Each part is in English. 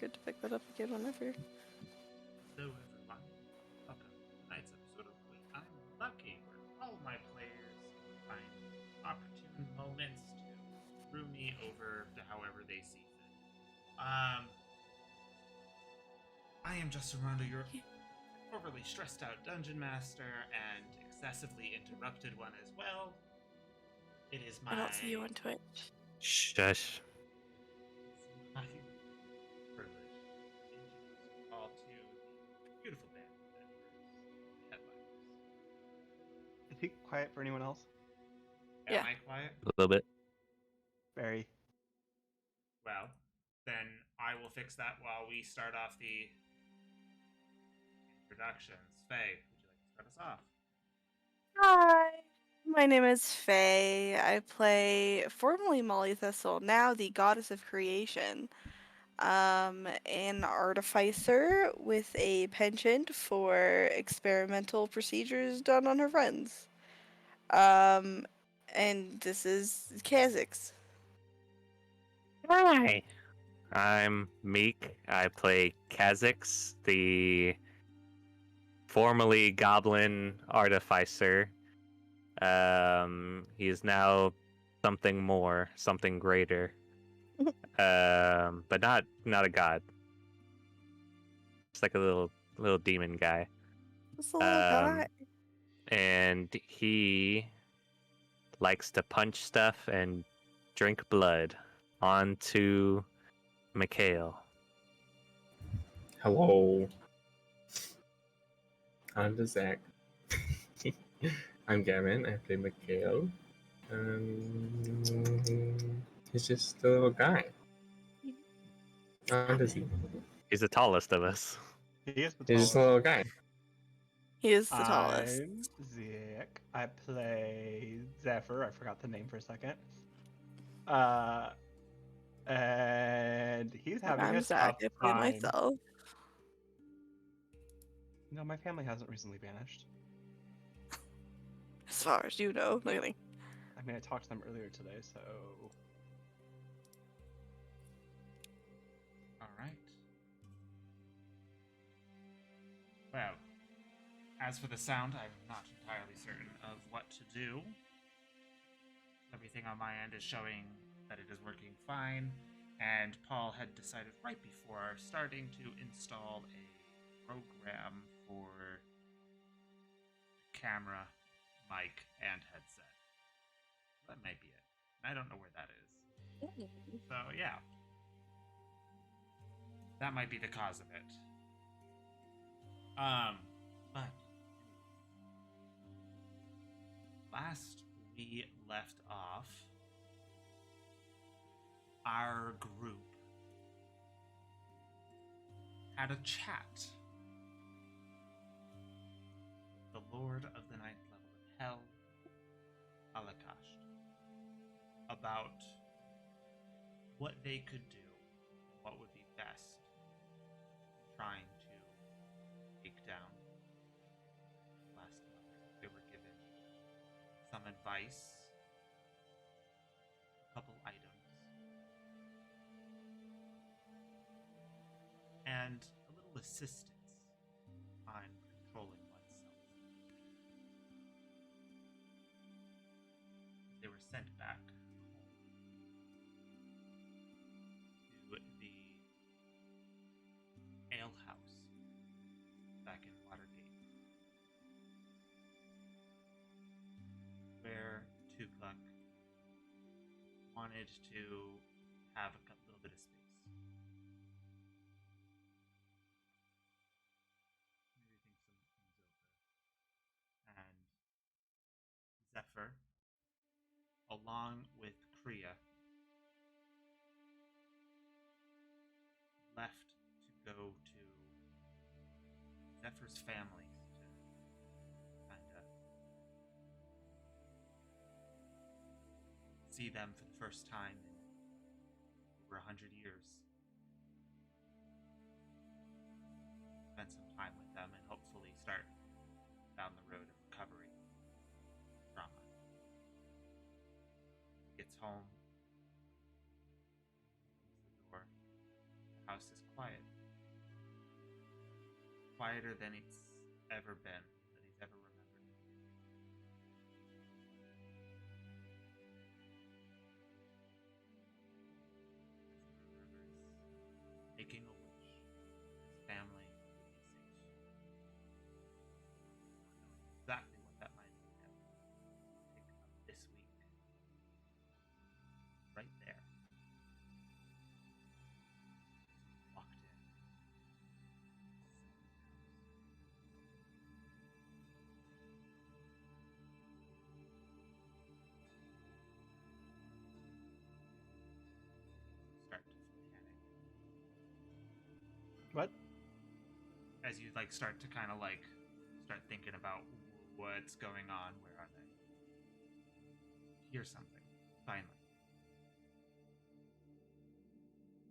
good to pick that up again whenever. Hello, everyone. Welcome to tonight's episode of Wait, I'm Lucky, where all my players find opportune moments to screw me over to however they see fit. I am Justin Rondo, your overly stressed out dungeon master and excessively interrupted one as well. It is my I don't see you on Twitch. Shush. It's my privilege to introduce you all to the beautiful band of adventurers, headliners. Is he quiet for anyone else? Am Yeah. I quiet? A little bit. Barry. Well, then I will fix that while we start off the introductions. Faye, would you like to start us off? Hi. My name is Faye. I play formerly Molly Thistle, now the goddess of creation. An artificer with a penchant for experimental procedures done on her friends. And this is Kha'Zix. Hi. I'm Meek. I play Kha'Zix, the formerly goblin artificer. He is now something more, something greater. But not a god. Just like a little demon guy. Just a little guy. And he likes to punch stuff and drink blood onto Mikhail. Hello. I'm the Zach. I'm Gavin. I play Mikhail. He's just a little guy. How does he? He's the tallest of us. He is the He's just a little guy. He is the tallest. I'm Zick. I play Zephyr. I forgot the name for a second. And he's having I'm a Zach. tough I play time. myself. No, my family hasn't recently vanished. As far as you know. Look at me. I mean, I talked to them earlier today, so All right. Well, as for the sound, I'm not entirely certain of what to do. Everything on my end is showing that it is working fine, and Paul had decided right before starting to install a program for camera, mic, and headset. That might be it. I don't know where that is. So, yeah. That might be the cause of it. But last we left off, our group had a chat with the Lord of the Ninth Level of Hell, Alakasht, about what they could do, what would be best in trying to take down last mother. They were given some advice, a couple items, and a little assistance on controlling oneself. They were sent back home to the ale house back in Watergate, where Tukluk wanted to have a little bit of space. Everything some things over. And Zephyr, along with Kriya, left to go to Zephyr's family to kind of see them for the first time in over 100 years. Spend some time with them and hopefully start down the road of recovery trauma. Gets home, opens the door. The house house is quiet. Quieter than it's ever been, than he's ever remembered. He remembers making a wish that his family would be safe. Not knowing exactly what that might entail. Pick up this week. Right there. Walked in. Start to panic What? as you like start to kind of like start thinking about what's going on. Where are they? Hear something. Finally,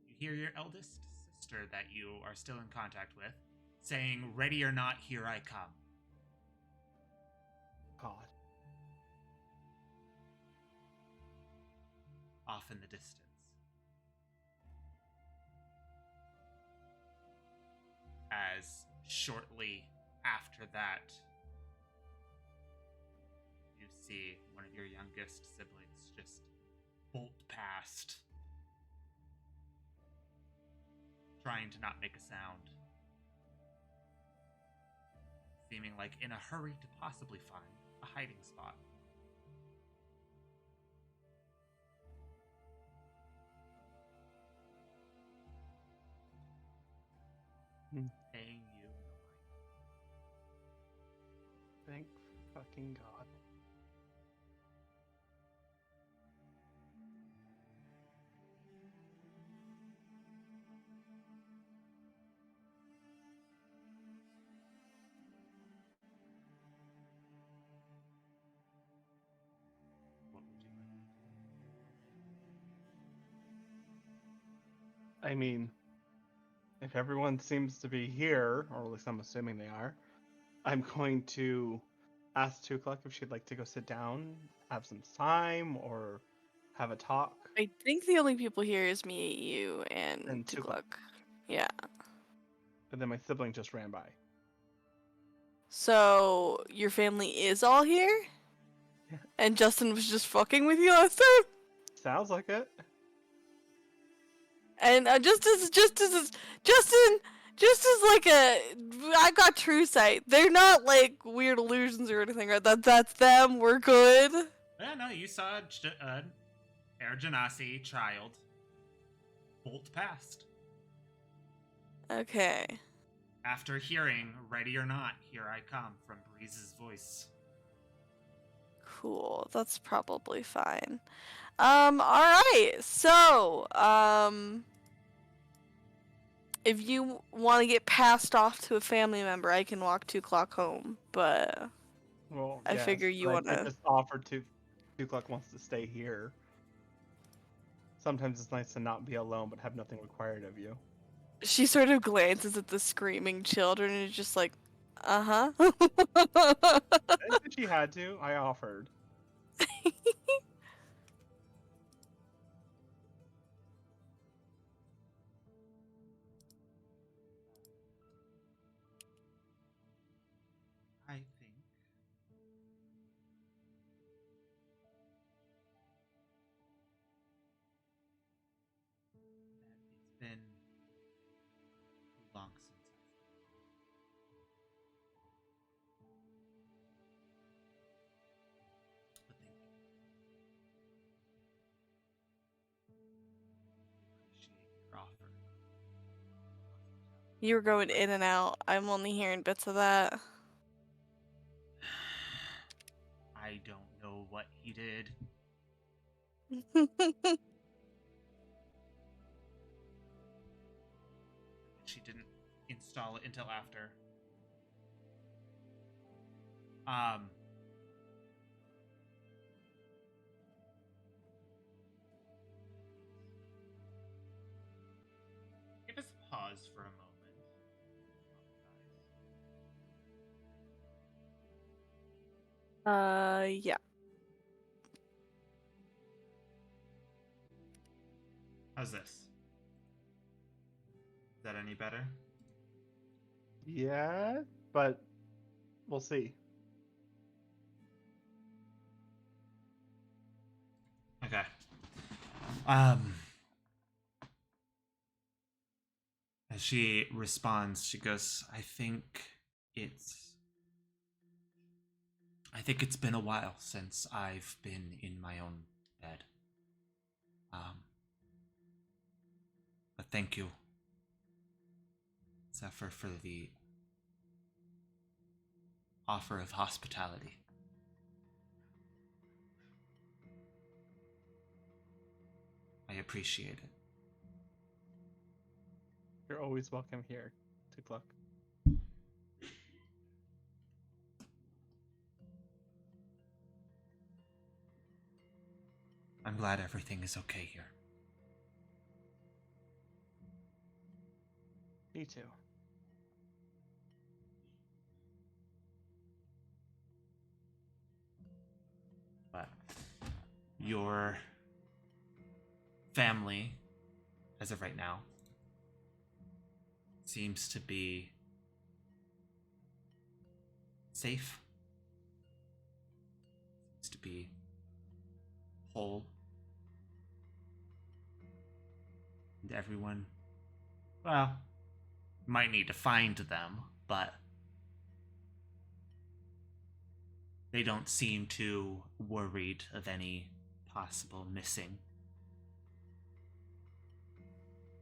you hear your eldest sister that you are still in contact with saying, "Ready or not, here I come." God. Off in the distance. As shortly after that, you see one of your youngest siblings just bolt past, trying to not make a sound, seeming like in a hurry to possibly find a hiding spot. Paying you no mind. Thank fucking God. What would you like to do? I mean, if everyone seems to be here, or at least I'm assuming they are, I'm going to ask Tukuk if she'd like to go sit down, have some time, or have a talk. I think the only people here is me, you, and And Tukuk. Tukluk. Yeah. And then my sibling just ran by. So your family is all here? Yeah. And Justin was just fucking with you last time? Sounds like it. And Justin, just as like I got true sight. They're not like weird illusions or anything, right? That's them. We're good. Yeah, no, you saw Air Genasi child bolt past. Okay. After hearing "Ready or Not, Here I Come" from Breeze's voice. Cool. That's probably fine. All right. So, if you want to get passed off to a family member, I can walk 2 o'clock home. But Well, I yes, figure you but I wanna- just offered to. Tukuk wants to stay here. Sometimes it's nice to not be alone, but have nothing required of you. she sort of glances at the screaming children and is just like, uh huh. I didn't think she had to. I offered. I think that it's been too long since I've but thank you. Appreciate your offer. You were going in and out. I'm only hearing bits of that. I don't know what he did. She didn't install it until after. Give us a pause for a moment. Yeah. How's this? Is that any better? Yeah, but we'll see. Okay. As she responds, she goes, it's I think it's been a while since I've been in my own bed. But thank you, Zephyr, for the offer of hospitality. I appreciate it. You're always welcome here, Tukluck. I'm glad everything is okay here. Me too. But your family, as of right now, seems to be safe. Seems to be whole. And everyone, well, might need to find them, but they don't seem too worried of any possible missing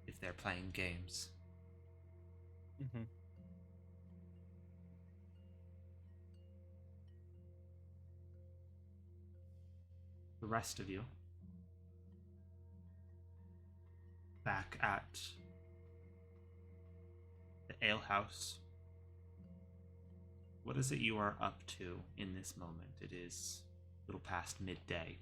if they're playing games. Mm-hmm. The rest of you, back at the ale house, what is it you are up to in this moment? It is a little past midday.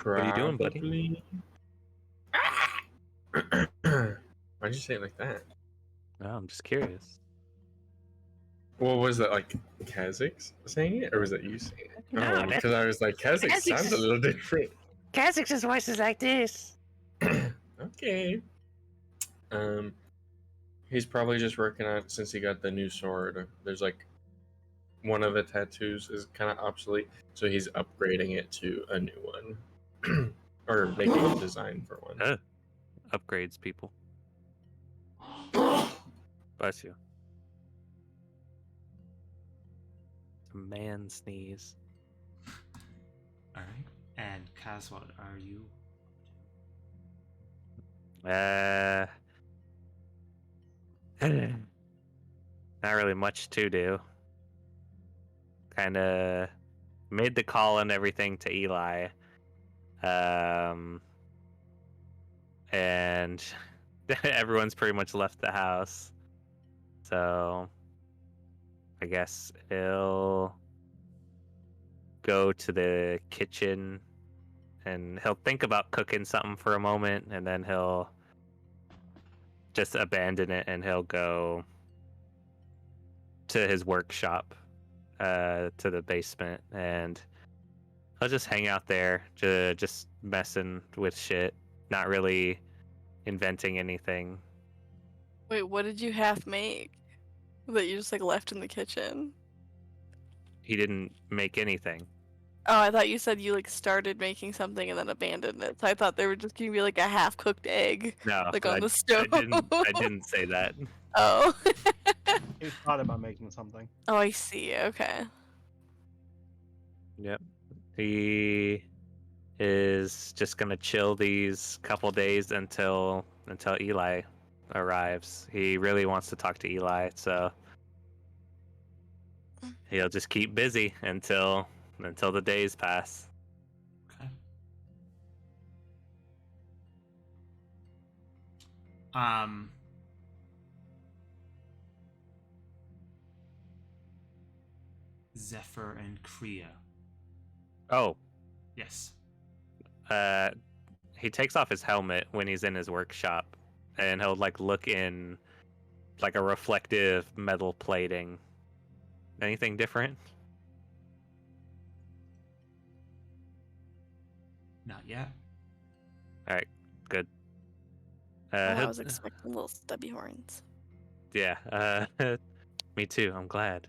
What are you doing, buddy? Probably- Why'd you say it like that? No, I'm just curious. What was that, like Kazakhs saying it, or was that you saying it? No, Oh, that- because I was like, Kazakh sounds a little different. Kazakh's voice is like this. Okay. He's probably just working on, since he got the new sword. There's like one of the tattoos is kind of obsolete, so he's upgrading it to a new one, or making a design for one. Upgrades, people. Bless you. It's a man sneeze. All right. And Kaz, what are you Not really much to do. Kind of made the call and everything to Eli. And everyone's pretty much left the house. So I guess he'll go to the kitchen and he'll think about cooking something for a moment, and then he'll just abandon it and he'll go to his workshop, to the basement, and he'll just hang out there, just messing with shit, not really inventing anything. Wait, what did you half make that you just like left in the kitchen? He didn't make anything. Oh, I thought you said you like started making something and then abandoned it. So I thought there were just gonna be like a half-cooked egg, No, like on I the stove. I didn't say that. Oh. He thought about making something. Oh, I see. Okay. Yep. He is just gonna chill these couple days until Eli arrives. He really wants to talk to Eli, so he'll just keep busy until the days pass. okay? Um. Zephyr and Kriya. Oh, Yes. he takes off his helmet when he's in his workshop, and he'll like look in like a reflective metal plating, Anything different? Not yet. All right, good. Oh, I he'll- was expecting little stubby horns. yeah. Me too. I'm glad.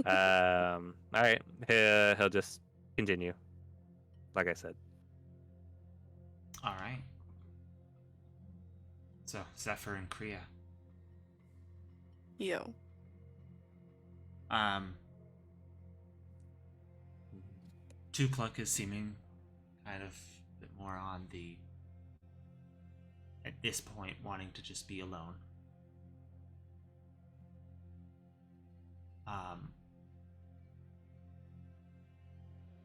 All right. He'll just continue. Like I said. All right. So Zephyr and Kriya. Yo. Tukluk is seeming kind of a bit more on the, at this point, wanting to just be alone.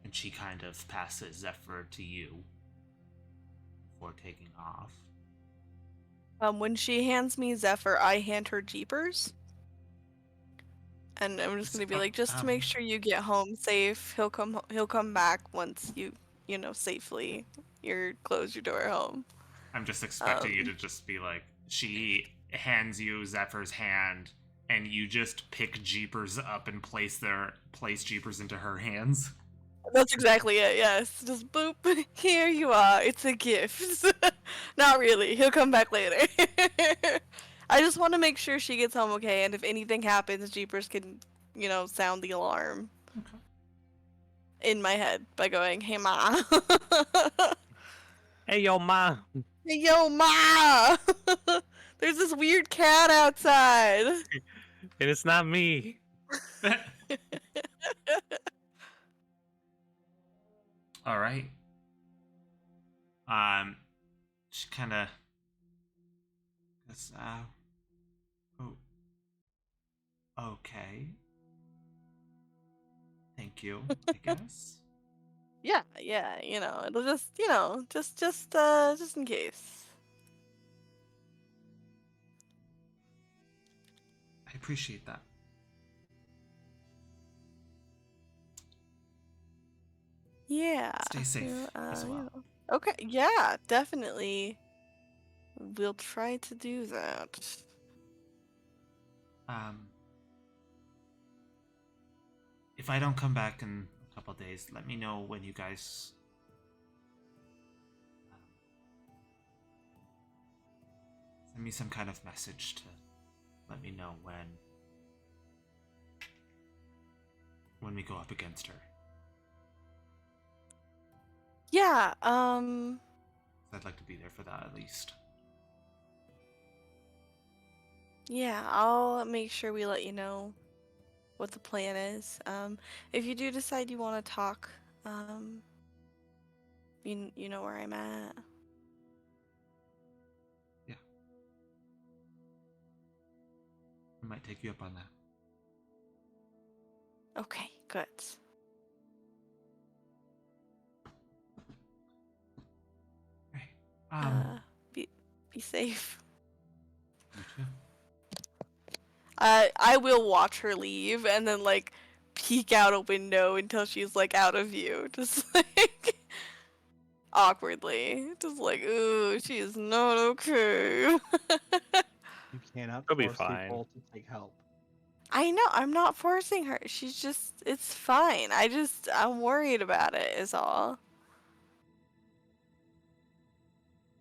And she kind of passes Zephyr to you before taking off. When she hands me Zephyr, I hand her Jeepers. And I'm just gonna be like, just to make sure you get home safe. He'll come back once you safely close your door at home. I'm just expecting you to just be like, she hands you Zephyr's hand, and you just pick Jeepers up and place Jeepers into her hands. That's exactly it, yes. Just boop, here you are. It's a gift. Not really. He'll come back later. I just want to make sure she gets home okay, and if anything happens, Jeepers can, sound the alarm. Okay. In my head by going, hey, Ma. Hey, yo, ma. Hey, yo, Ma! There's this weird cat outside. And it's not me. All right. She kind of. Oh. Okay. Thank you, I guess. Yeah, it'll just, just in case. I appreciate that. Yeah. Stay safe as well. Okay, yeah, definitely. We'll try to do that. If I don't come back in a couple days, let me know when you guys send me some kind of message to let me know when we go up against her. Yeah, I'd like to be there for that at least. yeah, I'll make sure we let you know what the plan is. If you do decide you want to talk, you know where I'm at. Yeah. I might take you up on that. Okay, good. Okay. Be safe. You too. I will watch her leave and then like peek out a window until she's like out of view, just like awkwardly, just like, ooh, she is not okay. You cannot She'll be force fine. people to take help. I know, I'm not forcing her. She's just, it's fine. I'm worried about it is all.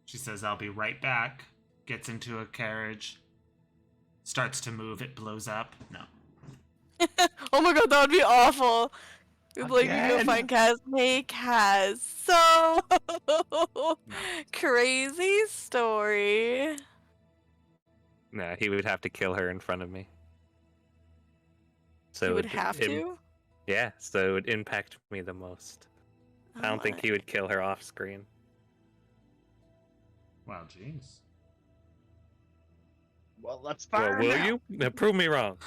She says, I'll be right back. Gets into a carriage. Starts to move. It blows up. No. Oh my god, that would be awful. It's like you go Again? find Kaz. Hey Kaz, so crazy story. No, he would have to kill her in front of me. So You would it- have it- to? Yeah, so it would impact me the most. I don't think he would kill her off screen. Wow, jeez. Well, let's Well, fire will now. you? Now, prove me wrong.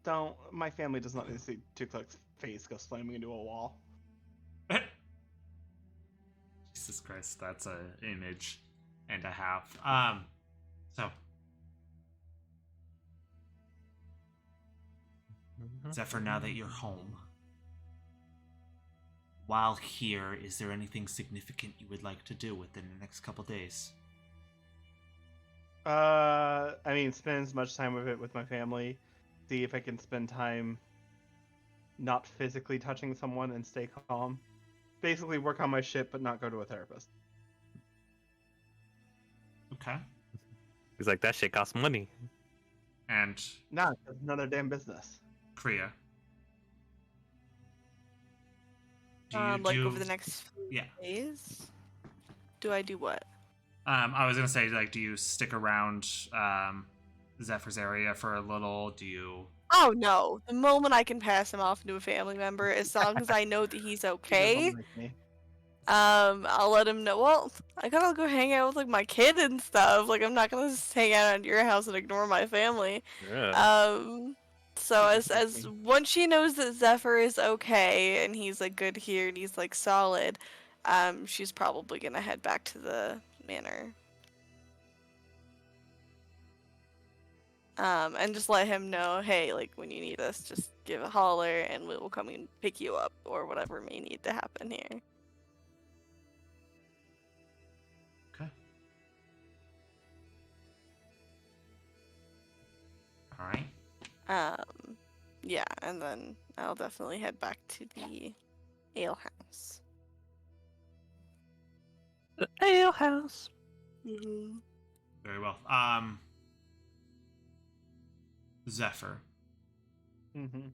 Don't. My family does not need to see Tukluk's face go slamming into a wall. Jesus Christ, that's an image and a half. So Zephyr, now that you're home, while here, is there anything significant you would like to do within the next couple days? I mean, spend as much time with my family see if I can spend time not physically touching someone and stay calm. Basically, work on my shit, but not go to a therapist. Okay. He's like, that shit costs money. And Nah, it's none of their damn business. Kriya. Do you Like do over the next few yeah. days. Do I do what? I was gonna say, like, do you stick around Zephyr's area for a little? Do you Oh no! The moment I can pass him off to a family member, as long as I know that he's He okay, doesn't like me. I'll let him know. Well, I gotta go hang out with like my kid and stuff. Like I'm not gonna just hang out at your house and ignore my family. Yeah. So He as doesn't like as me. once she knows that Zephyr is okay and he's like good here and he's like solid, she's probably gonna head back to the manor. And just let him know, hey, like when you need us, just give a holler and we will come and pick you up or whatever may need to happen here. Okay. All right. Yeah, and then I'll definitely head back to the ale house. The ale house. Mm-hmm. Very well. Zephyr, Mm-hmm.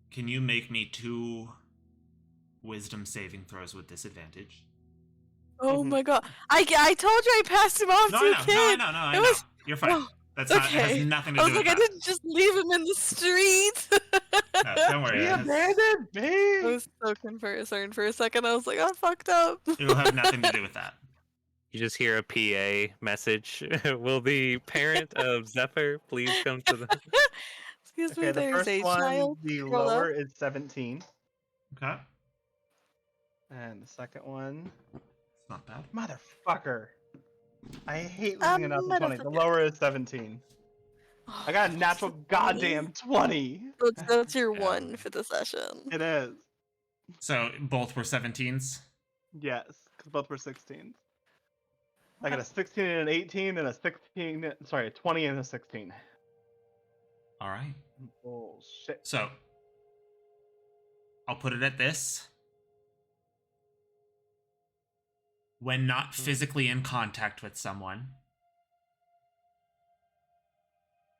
can you make me 2 wisdom saving throws with disadvantage? Oh Mhm. my god. I told you I passed him off No, to I a know. kid! No, I know. No, I It know. was- You're fine. Oh, That's not. It has okay. nothing to I do was with like, I that. didn't just leave him in the street! No, don't worry. He It, has, abandoned I me! was so concerned for a second. I was like, I fucked up. it will have nothing to do with that. You just hear a PA message. Will the parent of Zephyr please come to the... Excuse me, Okay, the there's first a one, child. the Scroll up. lower is 17. Okay. And the second one, It's not bad. motherfucker. I hate losing a natural 20. The Motherfucker. lower is 17. Oh, I got a that's natural so funny. goddamn 20. That's your Yeah. one for the session. It is. So both were 17s. Yes, because both were 16s. I got a 16 and an 18 and a 16, sorry, a 20 and a 16. All right. Bullshit. So I'll put it at this. When not physically in contact with someone,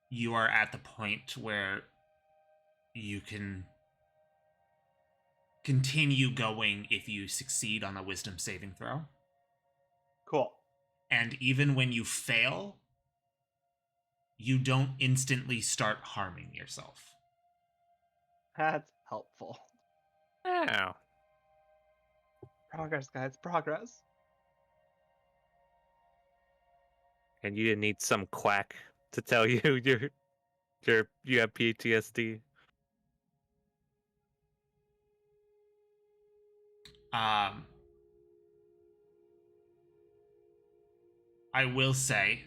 you are at the point where you can continue going if you succeed on a wisdom saving throw. Cool. And even when you fail, you don't instantly start harming yourself. That's helpful. Ow. Progress, guys, progress. And you didn't need some quack to tell you you have PTSD. I will say,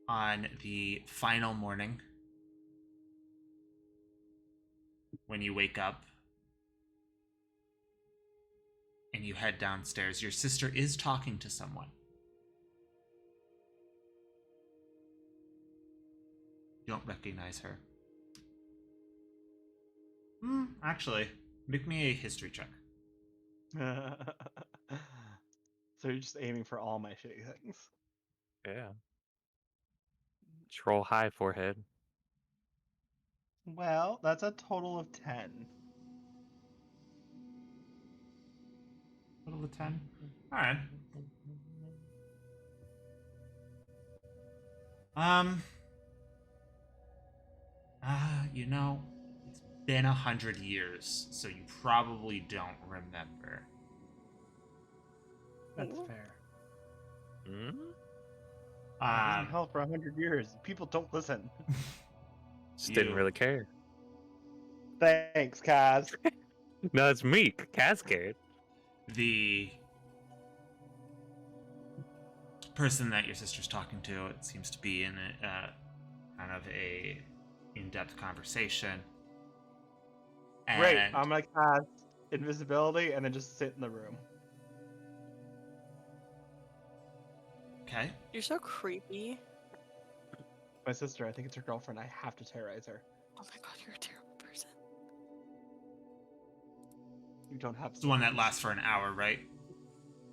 on the final morning, when you wake up and you head downstairs, your sister is talking to someone. You don't recognize her. Actually, make me a history check. So you're just aiming for all my shitty things. Yeah. Troll high forehead. Well, that's a total of 10. Total of 10. All right. You know, it's been 100 years, so you probably don't remember. That's fair. Hmm? I was in hell for 100 years. People don't listen. Just didn't You- really care. Thanks, Kaz. No, it's me. Cat's scared. The person that your sister's talking to, it seems to be in a kind of a in-depth conversation. Great. And I'm gonna cast invisibility and then just sit in the room. Okay. You're so creepy. My sister, I think it's her girlfriend. I have to terrorize her. Oh my god, you're a terrible person. You don't have It's the one that siblings. lasts for an hour, right?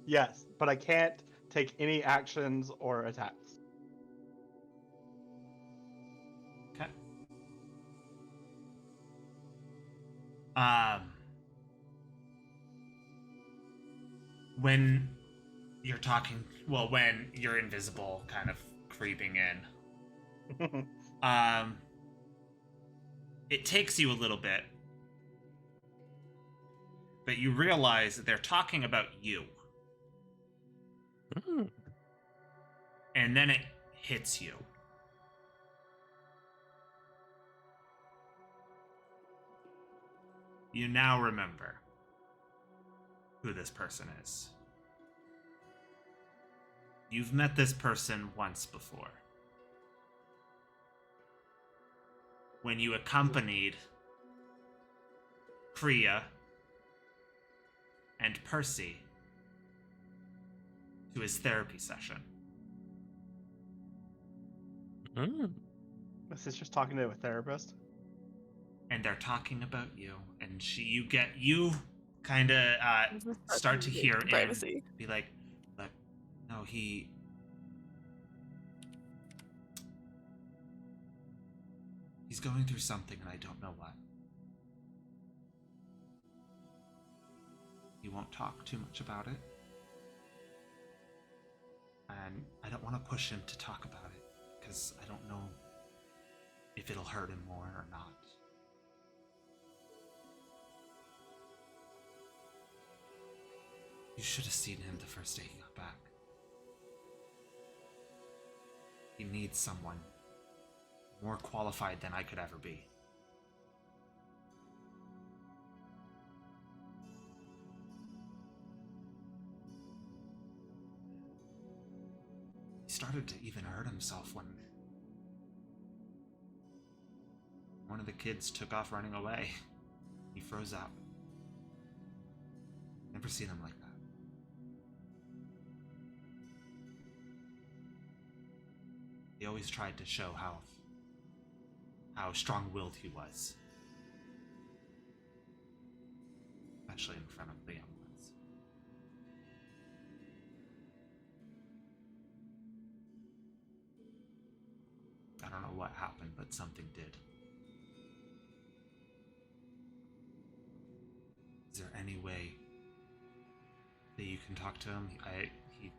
Yes, but I can't take any actions or attacks. Okay. Um, when you're talking, well, when you're invisible, kind of creeping in, it takes you a little bit, but you realize that they're talking about you, Mm. and then it hits you. You now remember who this person is. You've met this person once before. When you accompanied Kriya and Percy to his therapy session. Mm. My sister's talking to a therapist. And they're talking about you, and you kind of start to hear in, privacy. be like, no, he's going through something, and I don't know what. He won't talk too much about it, and I don't want to push him to talk about it because I don't know if it'll hurt him more or not. You should have seen him the first day he got back. He needs someone more qualified than I could ever be. He started to even hurt himself when one of the kids took off running away. He froze up. Never seen him like that. He always tried to show how strong-willed he was. Especially in front of the ambulance. I don't know what happened, but something did. Is there any way that you can talk to him? He's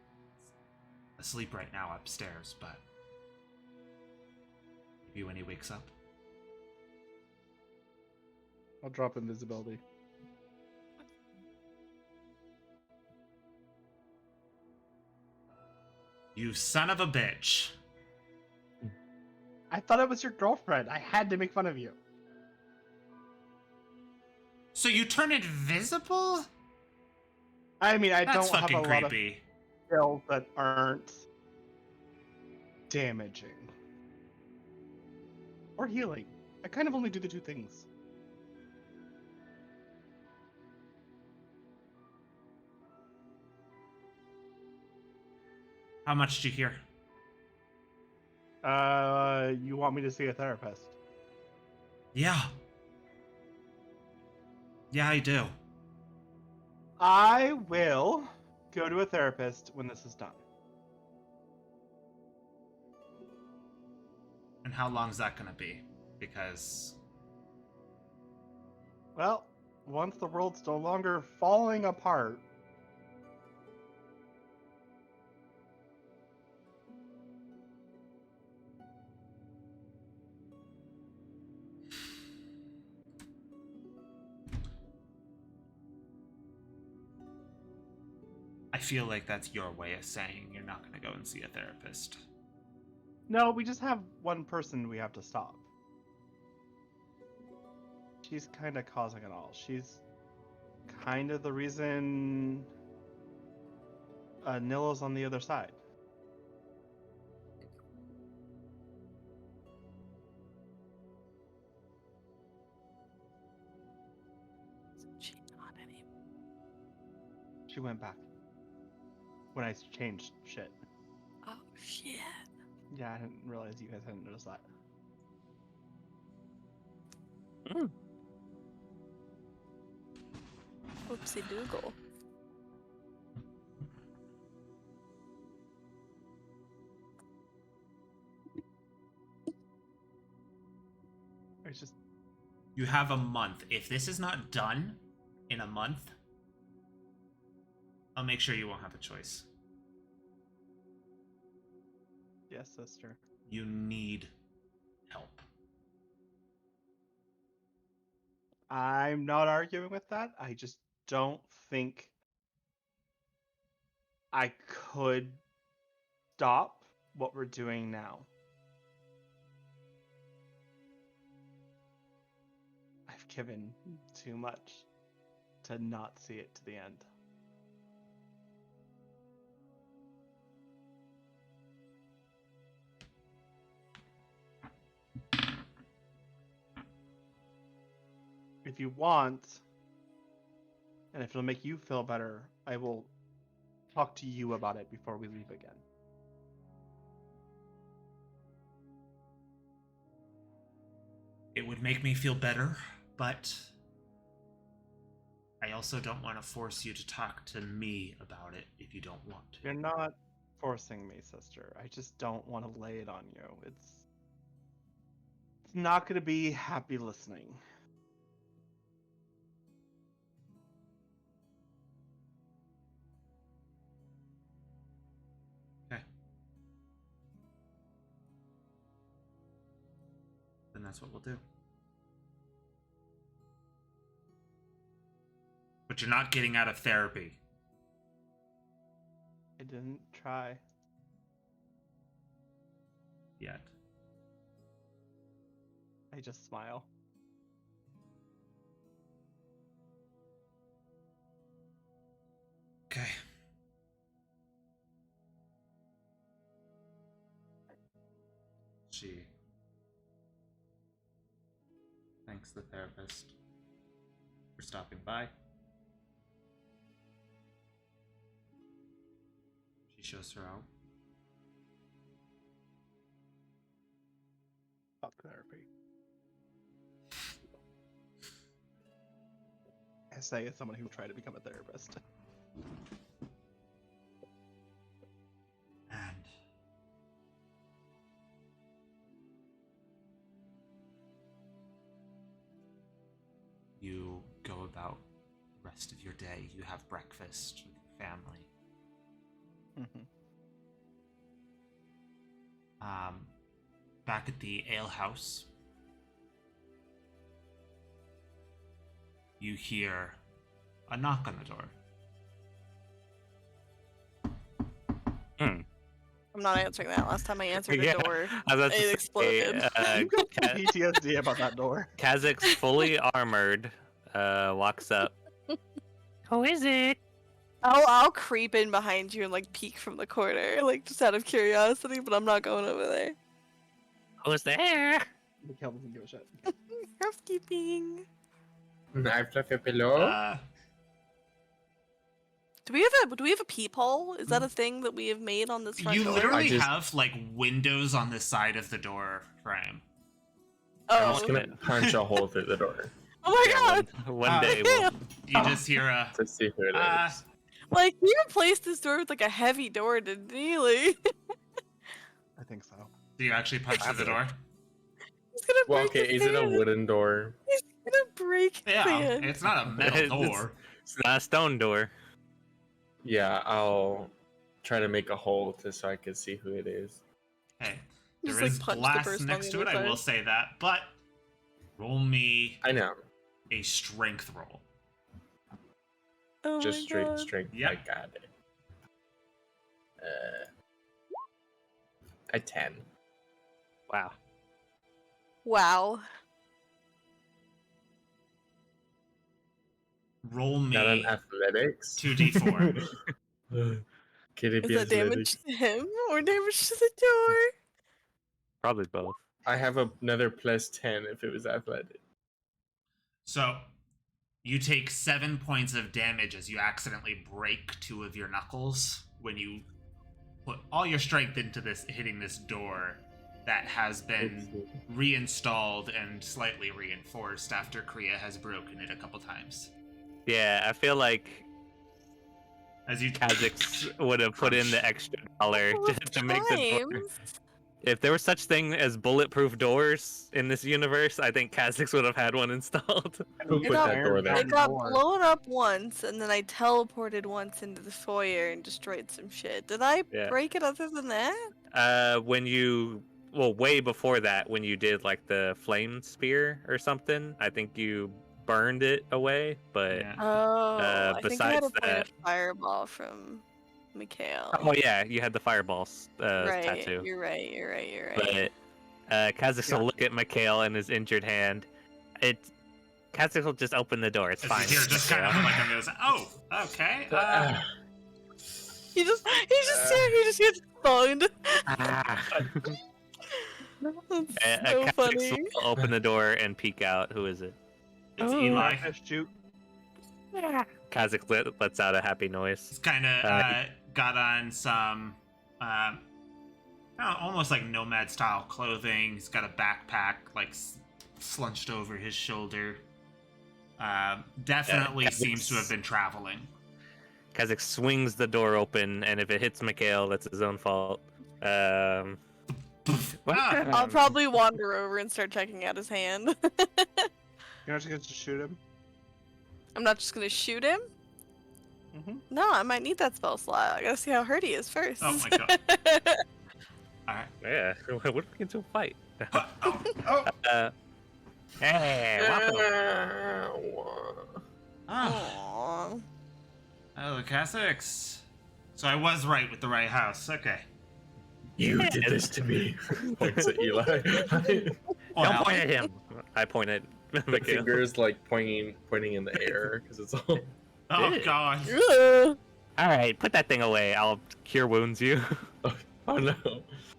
asleep right now upstairs, but maybe when he wakes up. I'll drop invisibility. You son of a bitch. I thought it was your girlfriend. I had to make fun of you. So you turn invisible? I mean, I That's don't have a fucking lot of creepy. skills that aren't damaging or healing. I kind of only do the two things. How much did you hear? You want me to see a therapist? Yeah. Yeah, I do. I will go to a therapist when this is done. And how long is that gonna be? Because Well, once the world's no longer falling apart, I feel like that's your way of saying you're not gonna go and see a therapist. no, we just have one person we have to stop. She's kind of causing it all. She's kind of the reason Nilla's on the other side. She's not anymore. She went back when I changed shit. Oh. Shit. Yeah, I didn't realize you guys hadn't noticed that. Whoopsie doogle. It's just You have a month. If this is not done in a month, I'll make sure you won't have a choice. yes, sister. You need help. I'm not arguing with that. I just don't think I could stop what we're doing now. I've given too much to not see it to the end. If you want, and if it'll make you feel better, I will talk to you about it before we leave again. It would make me feel better, but I also don't want to force you to talk to me about it if you don't want to. You're not forcing me, sister. I just don't want to lay it on you. It's not going to be happy listening. Okay. Then that's what we'll do. But you're not getting out of therapy. I didn't try. Yet. I just smile. Okay. She thanks the therapist for stopping by. She shows her out. Fuck therapy. I say as someone who tried to become a therapist. And you go about the rest of your day. You have breakfast with your family. Back at the ale house, you hear a knock on the door. I'm not answering that. Last time I answered a door, I was about to it say, exploded. You got some PTSD about that door. Kazac's fully armored, walks up. Who is it? I'll creep in behind you and like peek from the corner, like just out of curiosity, but I'm not going over there. Who's there? Mikhail doesn't give a shit. Housekeeping. I fluffy pillow. Do we have a peephole? Is that a thing that we have made on this front You door? literally I just- have like windows on the side of the door frame. I'm Oh, just gonna punch a hole through the door oh my god! One day we'll You just hear a to see who it Ah. is. Like you replaced this door with like a heavy door, didn't he? Like I think so. do you actually punch through the door? he's gonna break Well, okay, the is it a fan. wooden door? He's gonna break the Yeah, fan. it's not a metal It's- door. It's not a stone door. Yeah, I'll try to make a hole so I can see who it is. Hey, Just, there like, is punch the glass person on next the to it, other I will side. say that, but roll me I know, a strength roll. Oh just my straight god. strength. Yep. I got it. A 10. Wow. Wow. Roll Not an me athletics. 2d4. Can it Is be that damage athletics? to him or damage to the door? Probably both. I have another plus 10 if it was athletic. So, you take 7 points of damage as you accidentally break 2 of your knuckles when you put all your strength into this hitting this door that has been reinstalled and slightly reinforced after Kriya has broken it a couple times. Yeah, I feel like As you Kha'Zix would have put in the extra dollar just to make the door. Times. If there was such thing as bulletproof doors in this universe, I think Kha'Zix would have had one installed. Who It put got- that door there? It got Door. blown up once, and then I teleported once into the foyer and destroyed some shit. Did I Yeah. break it other than that? Way before that, when you did like the flame spear or something, I think you burned it away. But yeah. Oh, I think I had besides a point that- of fireball from Mikhail. oh yeah, you had the fireballs right, tattoo. you're right. But Kha'Zix Yeah. will look at Mikhail and his injured hand. Kha'Zix will just open the door. It's As fine. you hear just kind of like him goes, oh, okay. He just gets thugged. Ah. That's so Kha'Zix funny. will open the door and peek out. Who is it? It's Oh. Eli. Shoot. Kha'Zix lets out a happy noise. He's kind of got on some almost like nomad style clothing. He's got a backpack like slunched over his shoulder. Definitely Kha'Zix- seems to have been traveling. Kha'Zix swings the door open, and if it hits Mikhail, that's his own fault. I'll probably wander over and start checking out his hand. You're not just going to shoot him? I'm not just gonna shoot him. Mm-hmm. No, I might need that spell slot. I gotta see how hurt he is first. Oh my god. Alright. Yeah, what if we get into a fight? Oh. Hey, welcome. Oh. Aw. Oh, the Kha'Zix. So I was right with the right house. Okay. You did this to me. Points at Eli. Don't Well, point at him. I point at The Mikhail. fingers like pointing in the air because it's all. oh gosh. Ugh. All right, put that thing away. I'll cure wounds you. Oh no.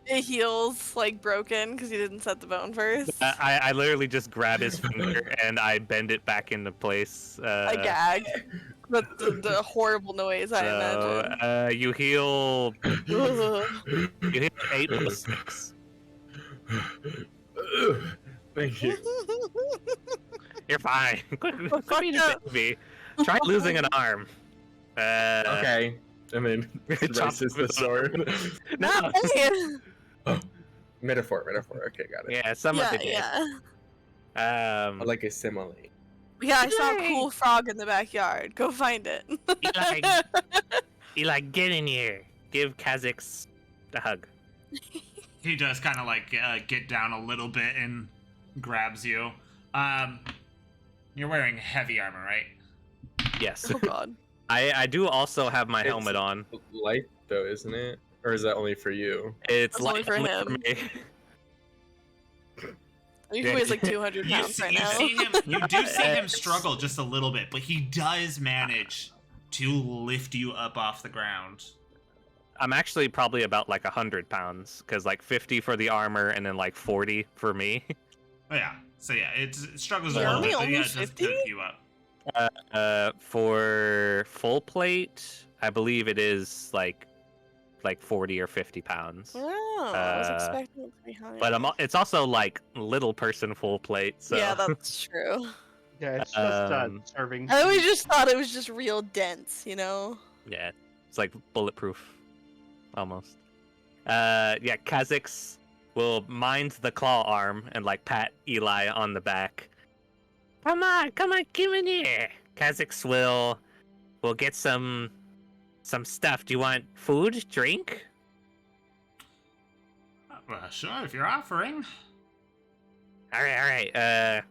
It heals like broken because you didn't set the bone first. I literally just grab his finger and I bend it back into place. I gag. That's the horrible noise I So, imagine. you heal. Ugh. You heal 8 plus 6. Thank you. You're fine. Quit being a baby. Try losing an arm. Okay. And then Chop raises it the sword. No. Hey. Metaphor. Okay, got it. Yeah, some of Yeah, it did. yeah. I like a simile. Yeah, I saw a Yay. cool frog in the backyard. Go find it. Eli, get in here. Give Kha'Zix a hug. He does kind of like get down a little bit and grabs you. You're wearing heavy armor, right? Yes. Oh god. I do also have my It's- helmet on. Light though, isn't it? Or is that only for you? It's That's only light for only him. me. He weighs like 200 You, pounds see, right you now. see him. You do see him struggle just a little bit, but he does manage to lift you up off the ground. I'm actually probably about like 100 pounds, because like 50 for the armor and then like 40 for me. Oh yeah. So yeah, it struggles a You're little bit, but only yeah, it does 50? pick you up. For full plate, I believe it is like 40 or 50 pounds. Oh, I was Uh, expecting it to be higher. But it's also like little person full plate. So Yeah, that's true. Yeah, it's just Um, serving. I always just thought it was just real dense, you know? yeah, it's like bulletproof, almost. Yeah, Kha'Zix will mind the claw arm and like pat Eli on the back. Come on, come in here. Kha'Zix will get some stuff. Do you want food, drink? Well, sure, if you're offering. All right.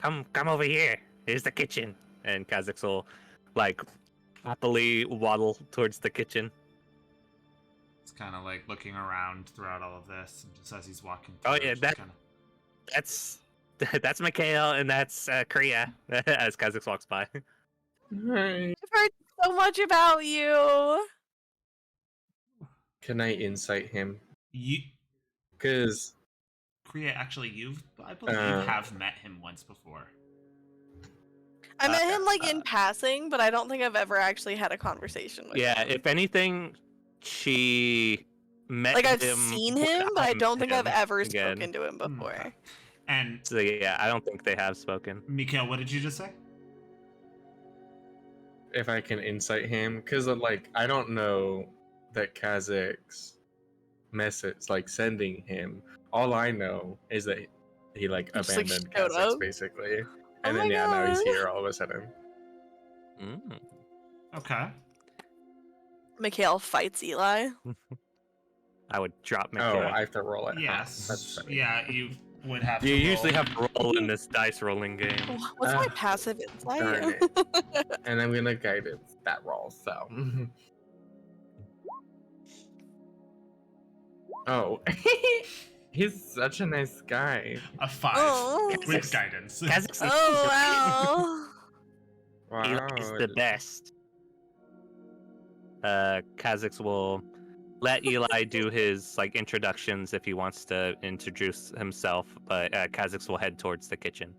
Come over here. Here's the kitchen. And Kha'Zix will like happily waddle towards the kitchen. It's kind of like looking around throughout all of this, and just as he's walking. Oh, through, yeah, just that- kinda- That's Mikhail and that's Kriya as Kha'Zix walks by. Hi. I've heard so much about you. Can I insight him? You, Because Kriya, actually, I believe Uh, have met him once before. I met him like in passing, but I don't think I've ever actually had a conversation with Yeah, him. if anything, she met Like I've him seen when him, but I met don't think I've him ever again. spoken to him before. Okay. And So yeah, I don't think they have spoken. Mikhail, what did you just say? If I can insight him, because like I don't know that Kazakh's message, like sending him. All I know is that he like Just, like, abandoned showed Kazakh's up? basically, Oh and then my now he's God. here all of a sudden. Mm. Okay. Mikhail fights Eli. I would drop Oh, Mikhail. I have to roll it. huh? That's Yes. funny. Yeah, you would have to You roll. usually have to roll in this dice rolling game. What's my Ah, passive Darn insight? it. And I'm gonna guide it that roll. So. Oh, he's such a nice guy. A 5 Oh. with guidance. Kazakh's Oh wow. Wow. Eli's the best. Kazakh's will let Eli do his like introductions if he wants to introduce himself, but Kazakh's will head towards the kitchen.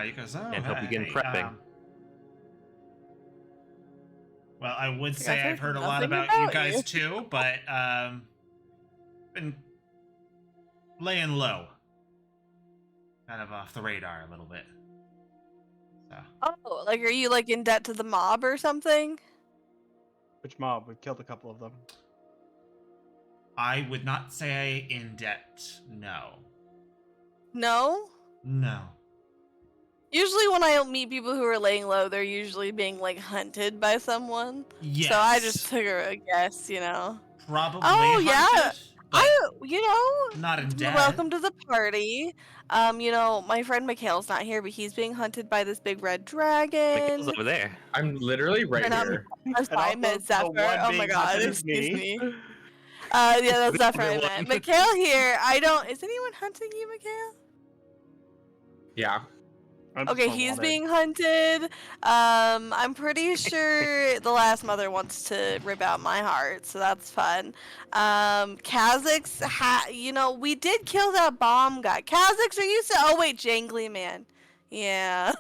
He goes, oh, And he'll begin prepping. Well, I would Like, say I've I've heard heard a lot nothing about about you guys you. too, but been laying low, kind of off the radar a little bit. So Oh, like are you like in debt to the mob or something? Which mob? We killed a couple of them. I would not say in debt. No, No? no. Usually when I meet people who are laying low, they're usually being like hunted by someone. Yes. So I just took a guess, you know. probably. Oh, yeah. hunted, but You know, not in debt. welcome to the party. You know, my friend Mikhail's not here, but he's being hunted by this big red dragon. Mikhail's over there. I'm literally right And, here. I'm sorry, I And meant also the Zephyr. one Oh my being god, hunted is excuse me. me. Yeah, that's The Zephyr other I one. meant. Mikhail here. I don't. Is anyone hunting you, Mikhail? Yeah. I'm just Okay, more he's wanted. being hunted. I'm pretty sure the last mother wants to rip out my heart, so that's fun. Kazakh's, you know, we did kill that bomb guy. Kazakh's, are you still? Oh wait, Jangly Man. Yeah.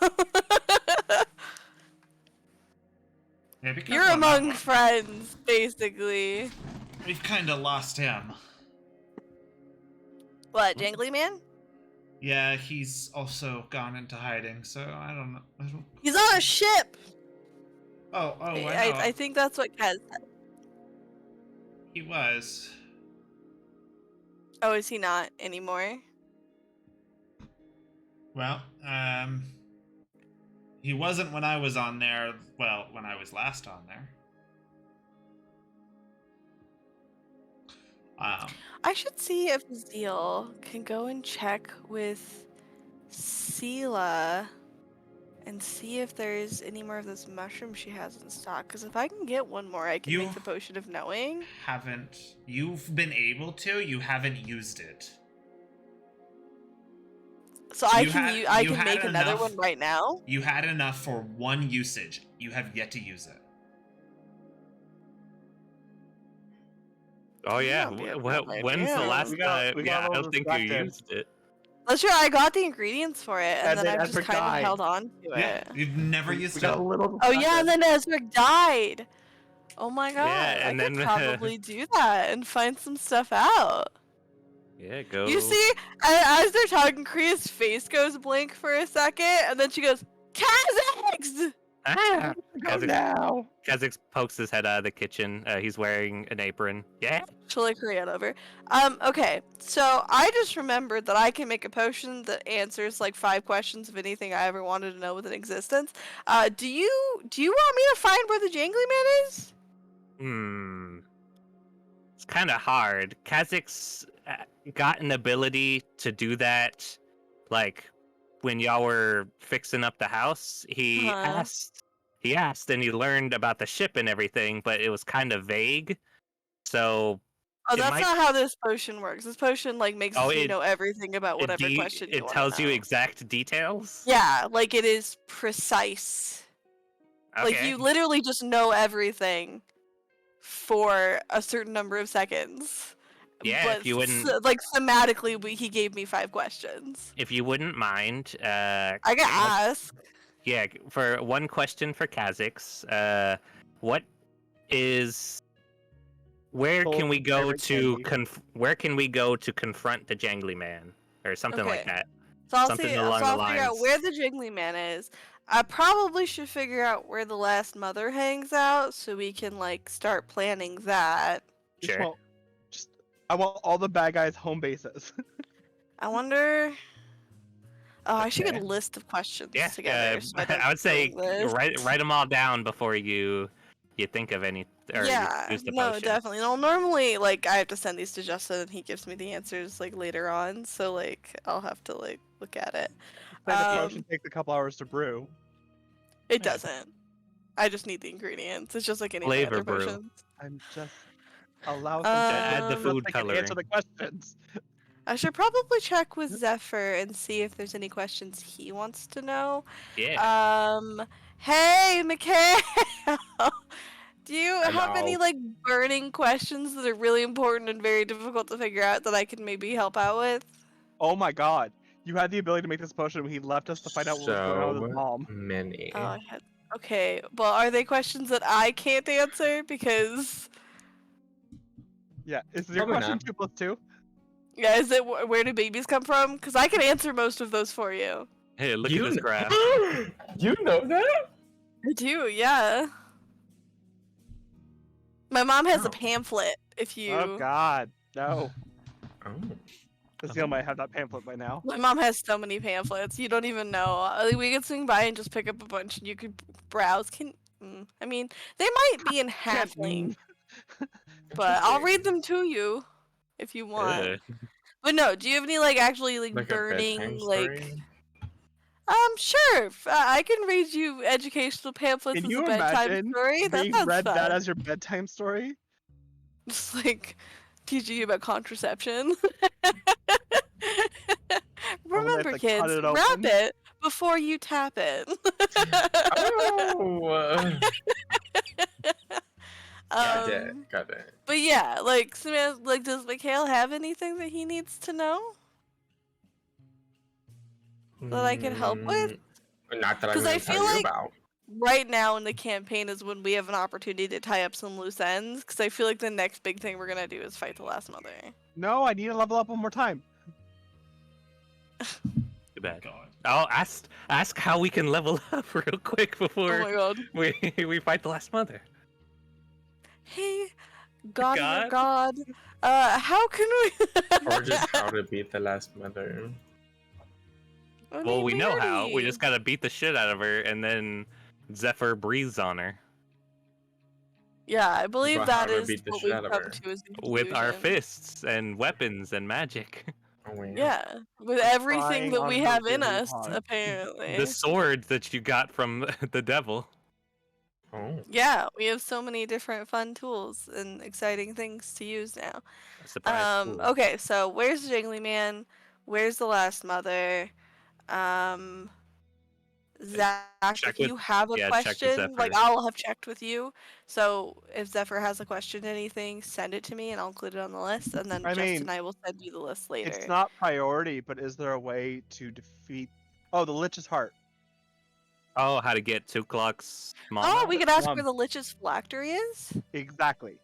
Yeah, be You're careful on that among one. friends, basically. We've kind of lost him. What, Jangly Man? Yeah, he's also gone into hiding, so I don't know. He's on a ship. Oh, I know. I think that's what Kaz said. He was. Oh, is he not anymore? Well, he wasn't when I was on there. Well, when I was last on there. I should see if Zeal can go and check with Sela and see if there's any more of those mushrooms she has in stock. Because if I can get one more, I can You- make the potion of knowing. You've been able to, you haven't used it. So I You can had- I you can had make another enough- one right now. You had enough for one usage. You have yet to use it. Oh yeah. That'd be a When's good the idea. last We got- time? we Yeah, got I all don't think you distracted. used it. That's true. I got the ingredients for it, and And then then I've just Ezra kind of died. held on to Yeah, it. you've never We used got it. a little. Oh yeah, and distracted. then Ezra died. Oh my god! Yeah, I and could then, probably do that and find some stuff out. Yeah, go. You see, as they're talking, Kria's face goes blank for a second, and then she goes, Kazakhs! Ah! Go Kazakh, now. Kazakh pokes his head out of the kitchen. He's wearing an apron. Yeah. She'll like hurry on over. Okay, so I just remembered that I can make a potion that answers like 5 questions of anything I ever wanted to know with an existence. Do you want me to find where the Jangly Man is? It's kind of hard. Kazakh's got an ability to do that, like when y'all were fixing up the house. He Uh-huh. asked, and he learned about the ship and everything, but it was kind of vague. So Oh, It that's might- not how this potion works. This potion like makes Oh, you it- know everything about whatever question you it wanna tells you know. exact details. Yeah, like it is precise. Like Okay. you literally just know everything for a certain number of seconds. Yeah, but if you wouldn't- like thematically, he gave me 5 questions. If you wouldn't mind, I can ask. yeah, for one question for Kazakh's, what is Where Full can we go favorite to candy. where can we go to confront the jangly man or something like Okay. that? So I'll Something see. So along the I'll figure out lines. where the Jiggly Man is. I probably should figure out where the last mother hangs out, so we can like start planning that. Just Sure. want, just I want all the bad guys' home bases. I wonder. Oh, I should get a Okay. list of questions Yeah, together. So I don't I would say ruin this. write them all down before you think of any or you Yeah, use the no, potion. definitely. No, normally, like, I have to send these to Justin, and he gives me the answers like later on. So like, I'll have to like look at it. Say the potion takes a couple hours to brew. It Yeah. doesn't. I just need the ingredients. It's just like any of my Flavor other brew. potions. I'm just allow some Add the Um, food I can coloring. answer the questions. I should probably check with Zephyr and see if there's any questions he wants to know. Yeah. Hey, Mikhail! Do you have any Hello. like burning questions that are really important and very difficult to figure out that I can maybe help out with? Oh my god. You had the ability to make this potion when he left us to find out what was going on with his mom. Many. Oh, I had. Okay, well, are they questions that I can't answer? Because Yeah. Is your Probably question not. 2 plus 2? yeah, is it where do babies come from? Because I can answer most of those for you. Hey, look You at this kn- graph. You know that? I do, yeah. My mom has a Oh. pamphlet. If you. Oh god. No. Oh. Cecile might have that pamphlet by now. My mom has so many pamphlets. You don't even know. We could swing by and just pick up a bunch, and you could browse. I mean, they might be in halfling, but I'll read them to you if you want. Ugh. But no, do you have any like actually like, Like a burning bedtime like? story? Sure. I can read you educational pamphlets Can as you a bedtime imagine story. That being sounds read fun. that as your bedtime story? Just like teaching you about contraception. Remember, to cut kids, it wrap open. it before you tap it. Oh. Got it. Um, Got it. but yeah, like, Samantha, like, does Mikhail have anything that he needs to know that I can help with? Not that I'm 'Cause I going to tell feel you like- about. Right now in the campaign is when we have an opportunity to tie up some loose ends. Because I feel like the next big thing we're gonna do is fight the last mother. No, I need to level up one more time. Too bad. God. I'll ask how we can level up real quick Oh before my god. we fight the last mother. Hey, God, God? God. How can we? Or just how to beat the last mother. I Well, mean, we know how. We already- just gotta beat the shit out of her, and then Zephyr breathes on her Yeah, I believe But how that to is beat the what shit we've out of come her? to as a with our conclusion. fists and weapons and magic. Oh, wait. Yeah, with everything Crying that on we her have in really us, hard. apparently. The sword that you got from the devil. Oh. Yeah, we have so many different fun tools and exciting things to use now. Surprise. Ooh. Okay, so where's the Jingly Man? Where's the last mother? Zach, Check if with- you have a yeah, check with question, like Zephyr. I'll have checked with you. So if Zephyr has a question, anything, send it to me and I'll include it on the list. And then I Justin mean, and I will send you the list later. It's not priority, but is there a way to defeat? Oh, the Lich's Heart. Oh, how to get Tuklok's mom? Oh, out? we could ask Mom. where the Lich's phylactery is? Exactly.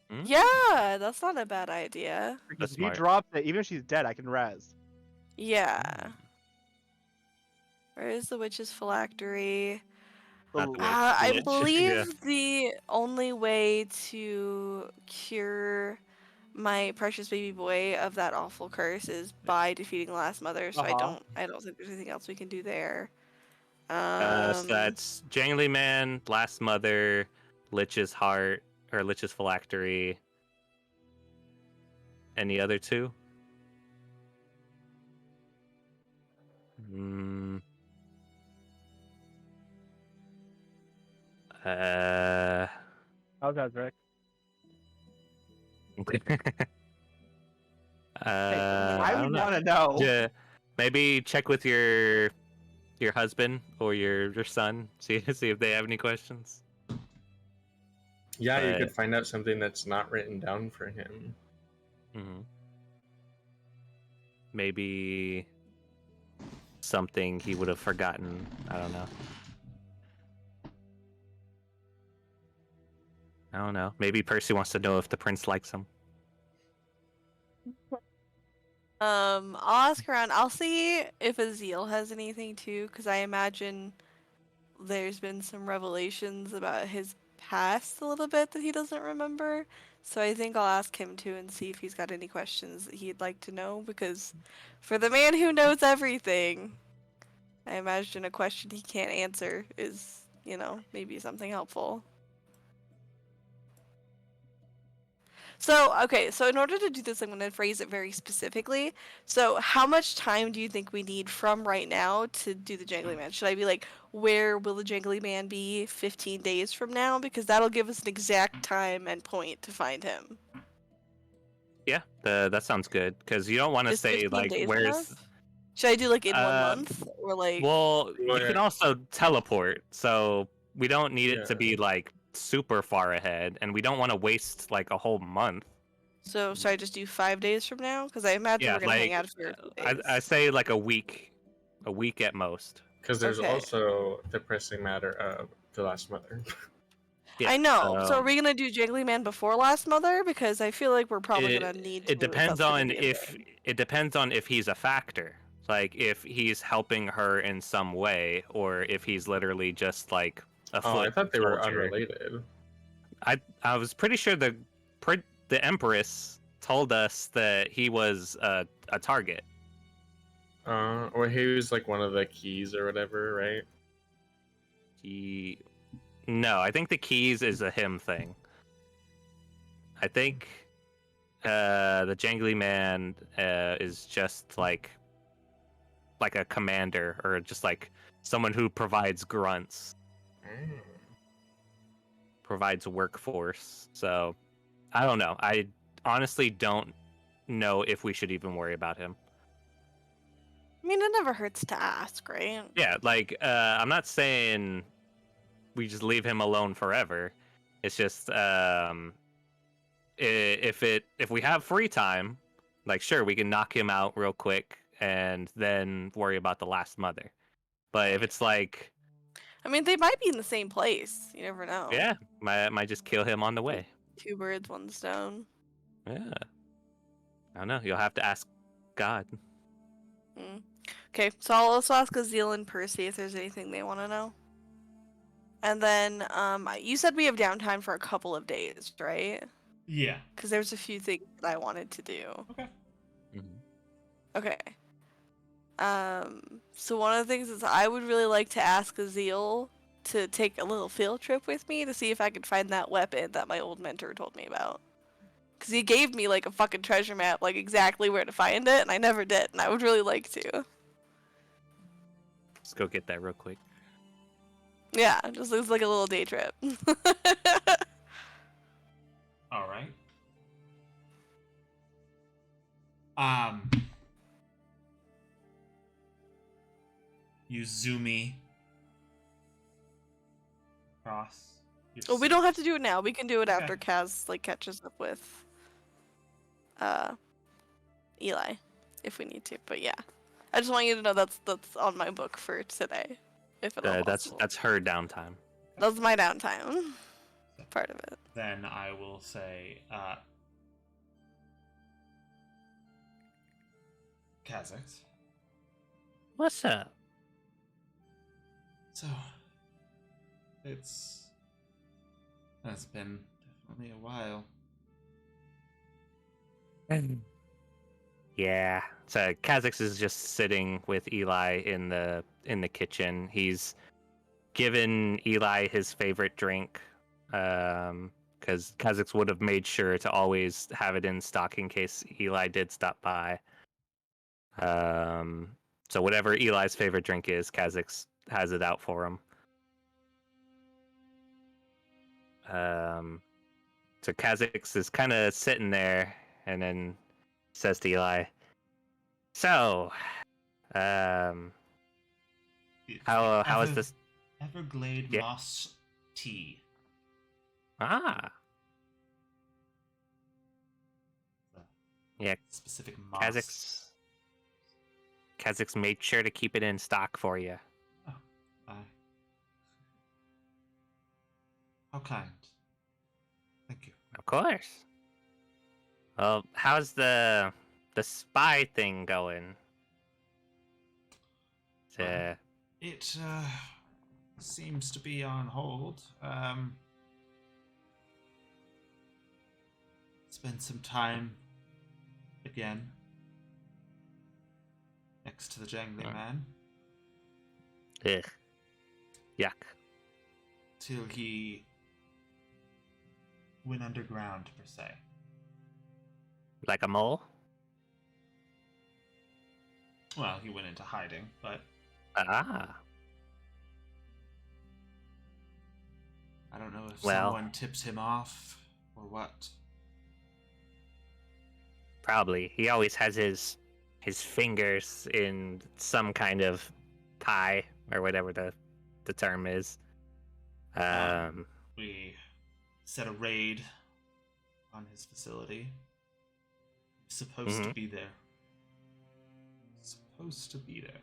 Hmm? Yeah, that's not a bad idea. Because if smart. he drops it, even if she's dead, I can res. Yeah. Where is the witch's phylactery? Not the The- witch. I Lich, believe yeah. the only way to cure my precious baby boy of that awful curse is by defeating the last mother. So Uh-huh. I don't think there's anything else we can do there. So that's Jangly Man, Last Mother, Lich's Heart, or Lich's Phylactery. Any other two? Hmm. How's that, Rick? I I don't would know. want to know. Yeah, maybe check with your husband or your son. See if they have any questions. Yeah, you But- could find out something that's not written down for him. Hmm. Maybe something he would have forgotten. I don't know. I don't know. Maybe Percy wants to know if the prince likes him. I'll ask around. I'll see if Azil has anything too, because I imagine there's been some revelations about his past a little bit that he doesn't remember. So I think I'll ask him too and see if he's got any questions that he'd like to know, because for the man who knows everything, I imagine a question he can't answer is, maybe something helpful. So, okay, so in order to do this, I'm going to phrase it very specifically. So, how much time do you think we need from right now to do the Jangly Man? Should I be like, where will the Jangly Man be 15 days from now? Because that'll give us an exact time and point to find him. Yeah, that sounds good. Because you don't want to Is say 15 like days where's. enough? Should I do like in 1 Uh, month? Or like. Well, you Well, can also teleport, so we don't need it to Yeah. be like super far ahead, and we don't want to waste like a whole month. So, should I just do 5 days from now? Because I imagine Yeah, we're going to hang like out for a few I days. say like a week at most. Because there's Okay. also the pressing matter of the last mother. Yeah, I know. So so are we gonna do Jangly Man before Last Mother? Because I feel like we're probably gonna need to. it depends that's gonna on be a if thing. it depends on if he's a factor. Like if he's helping her in some way, or if he's literally just like a Oh, I foot thought they were soldier. unrelated. I was pretty sure the Empress told us that he was a target. Or he was like one of the keys or whatever, right? No, I think the keys is a him thing. I think the Jangly Man is just like a commander, or just like someone who provides grunts, provides workforce. So I don't know. I honestly don't know if we should even worry about him. I mean, it never hurts to ask, right? Yeah, like I'm not saying we just leave him alone forever. It's just if we have free time, like sure we can knock him out real quick and then worry about the last mother. But if it's like, I mean, they might be in the same place. You never know. yeah, might just kill him on the way. 2 birds, 1 stone. Yeah, I don't know. You'll have to ask God. Mm. Okay, so I'll also ask Azil and Percy if there's anything they want to know. And then, you said we have downtime for a couple of days, right? Yeah. Because there's a few things that I wanted to do. Okay. Okay. So one of the things is I would really like to ask Azil to take a little field trip with me to see if I could find that weapon that my old mentor told me about. Because he gave me like a fucking treasure map, like exactly where to find it, and I never did, and I would really like to. Let's go get that real quick. Yeah, just looks like a little day trip. All right. Yuzumi cross. Well, we don't have to do it now. We can do it Okay. after Kaz like catches up with Eli, if we need to. But yeah, I just want you to know that's on my book for today, if at all possible. That's her downtime. That's my downtime. Part of it. Then I will say, Kha'Zix. What's up? So, it's been definitely a while. Yeah. So Kha'Zix is just sitting with Eli in the kitchen. He's given Eli his favorite drink, because Kha'Zix would have made sure to always have it in stock in case Eli did stop by. So whatever Eli's favorite drink is, Kha'Zix has it out for him. So Kha'Zix is kind of sitting there, and then says to Eli, "So, how is this?" Everglade Yeah. moss tea. Ah, yeah. Specific moss. Kha'Zix made sure to keep it in stock for you. Aye. How kind. Of course. Well, how's the spy thing going? Well, it seems to be on hold. Spend some time again next to the jangly man Ugh. Yuck. till he went underground, per se. Like a mole? Well, he went into hiding, but Ah. I don't know if Well. someone tips him off or what. Probably. He always has his fingers in some kind of pie or whatever the term is. We set a raid on his facility. Supposed to Mhm. be there. Supposed to be there.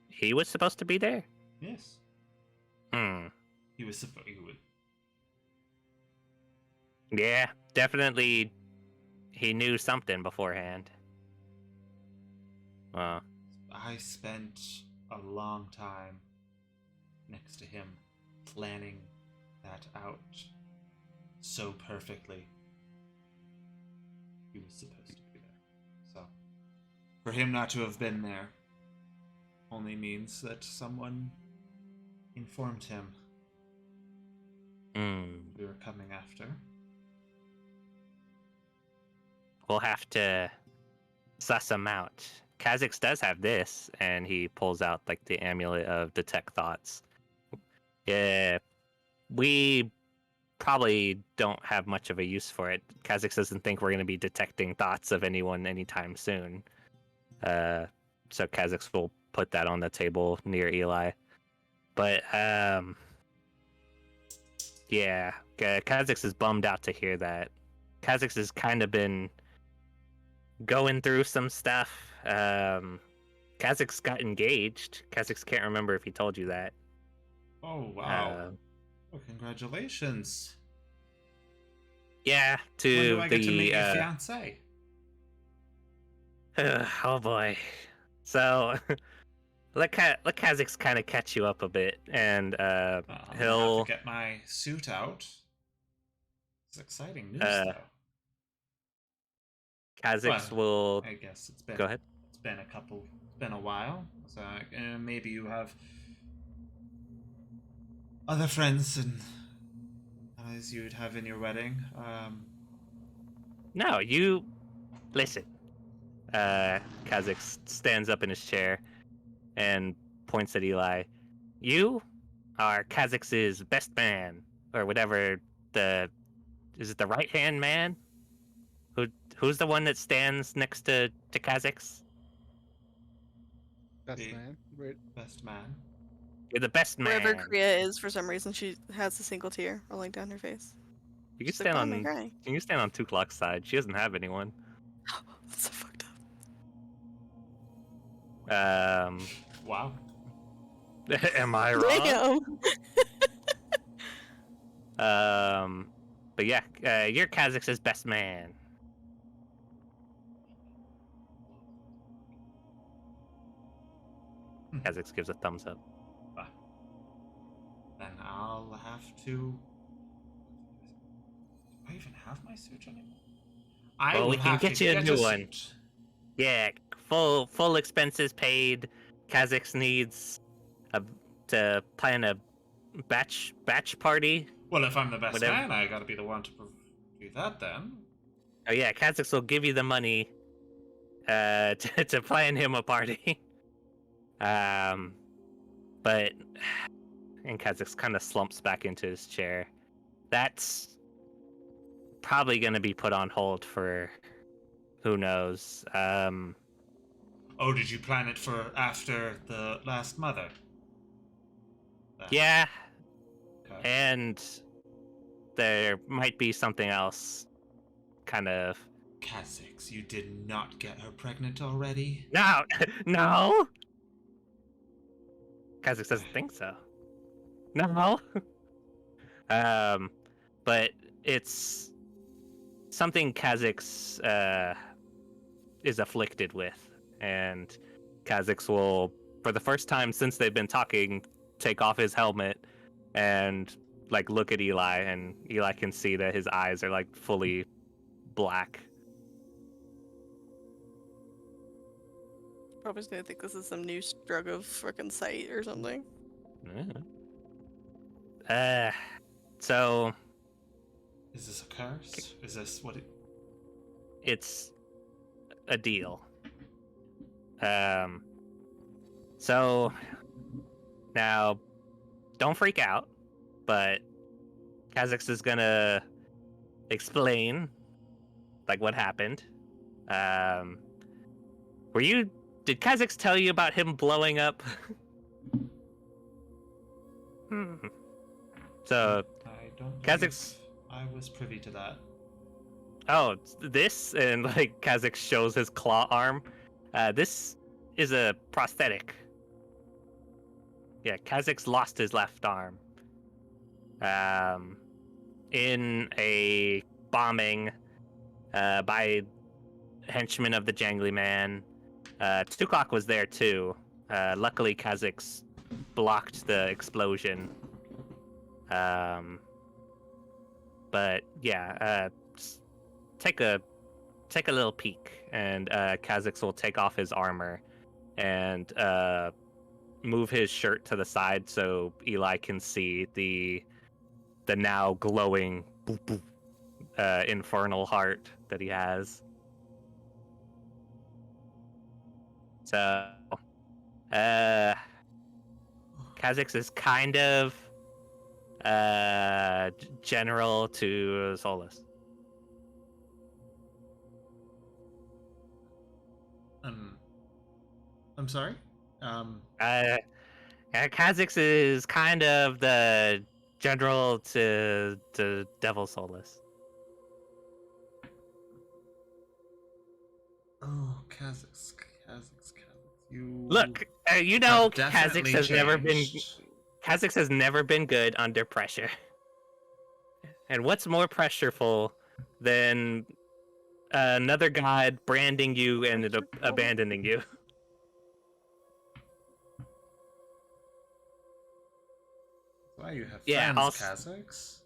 He was supposed to be there? Yes. Hmm. He was supposed. He would. Yeah, definitely he knew something beforehand. Well, I spent a long time next to him, planning that out so perfectly. He was supposed to be there. So, for him not to have been there only means that someone informed him we were coming after. we'll have to suss him out. Kha'Zix does have this, and he pulls out like the amulet of detect thoughts. Yeah, we probably don't have much of a use for it. Kha'Zix doesn't think we're going to be detecting thoughts of anyone anytime soon. So Kha'Zix will put that on the table near Eli. But yeah, Kha'Zix is bummed out to hear that. Kha'Zix has kind of been going through some stuff. Kha'Zix got engaged. Kha'Zix can't remember if he told you that. Oh, wow. Well, congratulations. Yeah, When to do I get to meet your the fiance? oh boy. So let Kha'Zix kind of catch you up a bit, and I'm gonna have he'll to get my suit out. It's exciting news, Uh, though. Kha'Zix Well, will I guess it's been. go ahead. It's been a while. So maybe you have other friends and as you would have in your wedding. No, you listen. Kha'Zix stands up in his chair and points at Eli. You are Kha'Zix's best man, or whatever. Is it the right hand man? Who's the one that stands next to Kha'Zix? Best The man. Right. best man. You're the best man. Wherever Kriya is, for some reason, she has a single tear rolling down her face. You can She's like, stand "Why am I on. crying?" You can stand on 2 Clock's side. She doesn't have anyone. That's so fucked up. Wow. Am I wrong? Damn. But yeah, you're Kha'Zix's best man. Kha'Zix gives a thumbs up. Then I'll have to. Do I even have my suit anymore? Well, we will can have get to you a get new one. suit. Yeah, full expenses paid. Kha'Zix needs to plan a batch party. Well, if I'm the best Whatever. man, I gotta be the one to do that then. Oh yeah, Kha'Zix will give you the money to plan him a party. But and Kha'Zix kind of slumps back into his chair. That's probably going to be put on hold for who knows. Oh, did you plan it for after the last mother? Yeah, Okay. and there might be something else. Kind of. Kha'Zix, you did not get her pregnant already? No, no. Kha'Zix doesn't think so. No. But it's something Kha'Zix is afflicted with, and Kha'Zix will, for the first time since they've been talking, take off his helmet and like look at Eli, and Eli can see that his eyes are like fully black. Probably just gonna think this is some new drug of frickin' sight or something. Yeah. So Is this a curse? Is this what it... it's a deal. So now don't freak out, but Kha'Zix is gonna explain like what happened. Did Kha'Zix tell you about him blowing up? So I don't know Kha'Zix- if I was privy to that. Oh, this, and like Kha'Zix shows his claw arm. This is a prosthetic. Yeah, Kha'Zix lost his left arm. In a bombing by henchmen of the Jangly Man. Tukok was there too. Luckily, Kha'Zix blocked the explosion. But yeah, take a little peek, and Kha'Zix will take off his armor and move his shirt to the side so Eli can see the now glowing boop, boop, infernal heart that he has. So, Kha'Zix is kind of general to Solus. I'm sorry? Kha'Zix is kind of the general to Devil Solus. Oh, Kha'Zix. You Look, you know, have Kha'Zix definitely has changed. never been good under pressure. And what's more pressureful than another god branding you and abandoning you? Why you have Yeah, friends, Kha'Zix?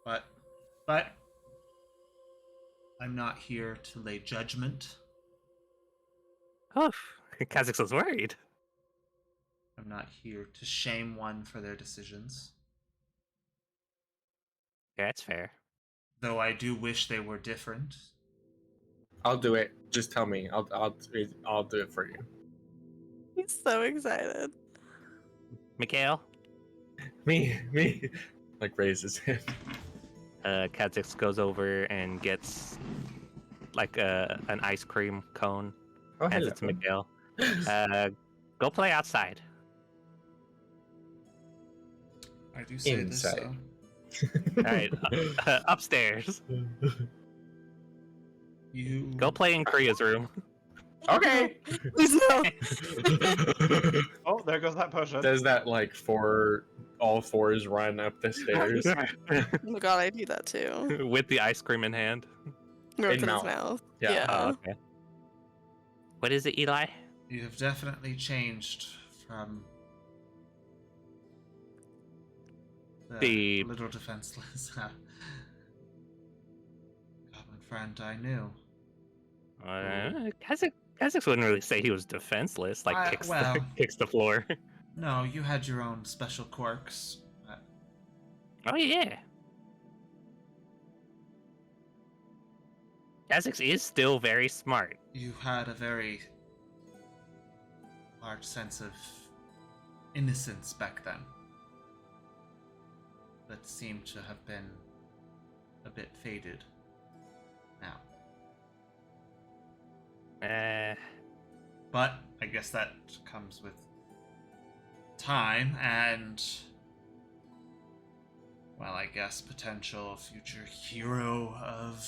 But I'm not here to lay judgment. Oh, Kha'Zix was worried. I'm not here to shame one for their decisions. Yeah, that's fair. Though I do wish they were different. I'll do it. Just tell me. I'll do it for you. He's so excited. Mikhail? Me. Like raises him. Kha'Zix goes over and gets like an ice cream cone. Oh, Hands it to Mikhail. Go play outside. I do say Inside. this, so. All right, upstairs. You Go play in Kriya's room. Okay. Please no. Oh, there goes that potion. Does that like all fours run up the stairs? Oh my god, I do that too. With the ice cream in hand. Right in his mouth. mouth. Yeah. Yeah. Oh, okay. What is it, Eli? You have definitely changed from The- little defenseless goblin friend I knew. Kha'Zix wouldn't really say he was defenseless. Like kicks well- kicks the floor. No, you had your own special quirks. Oh yeah. Kha'Zix is still very smart. You had a very large sense of innocence back then. That seemed to have been a bit faded now. But I guess that comes with time and, well, I guess potential future hero of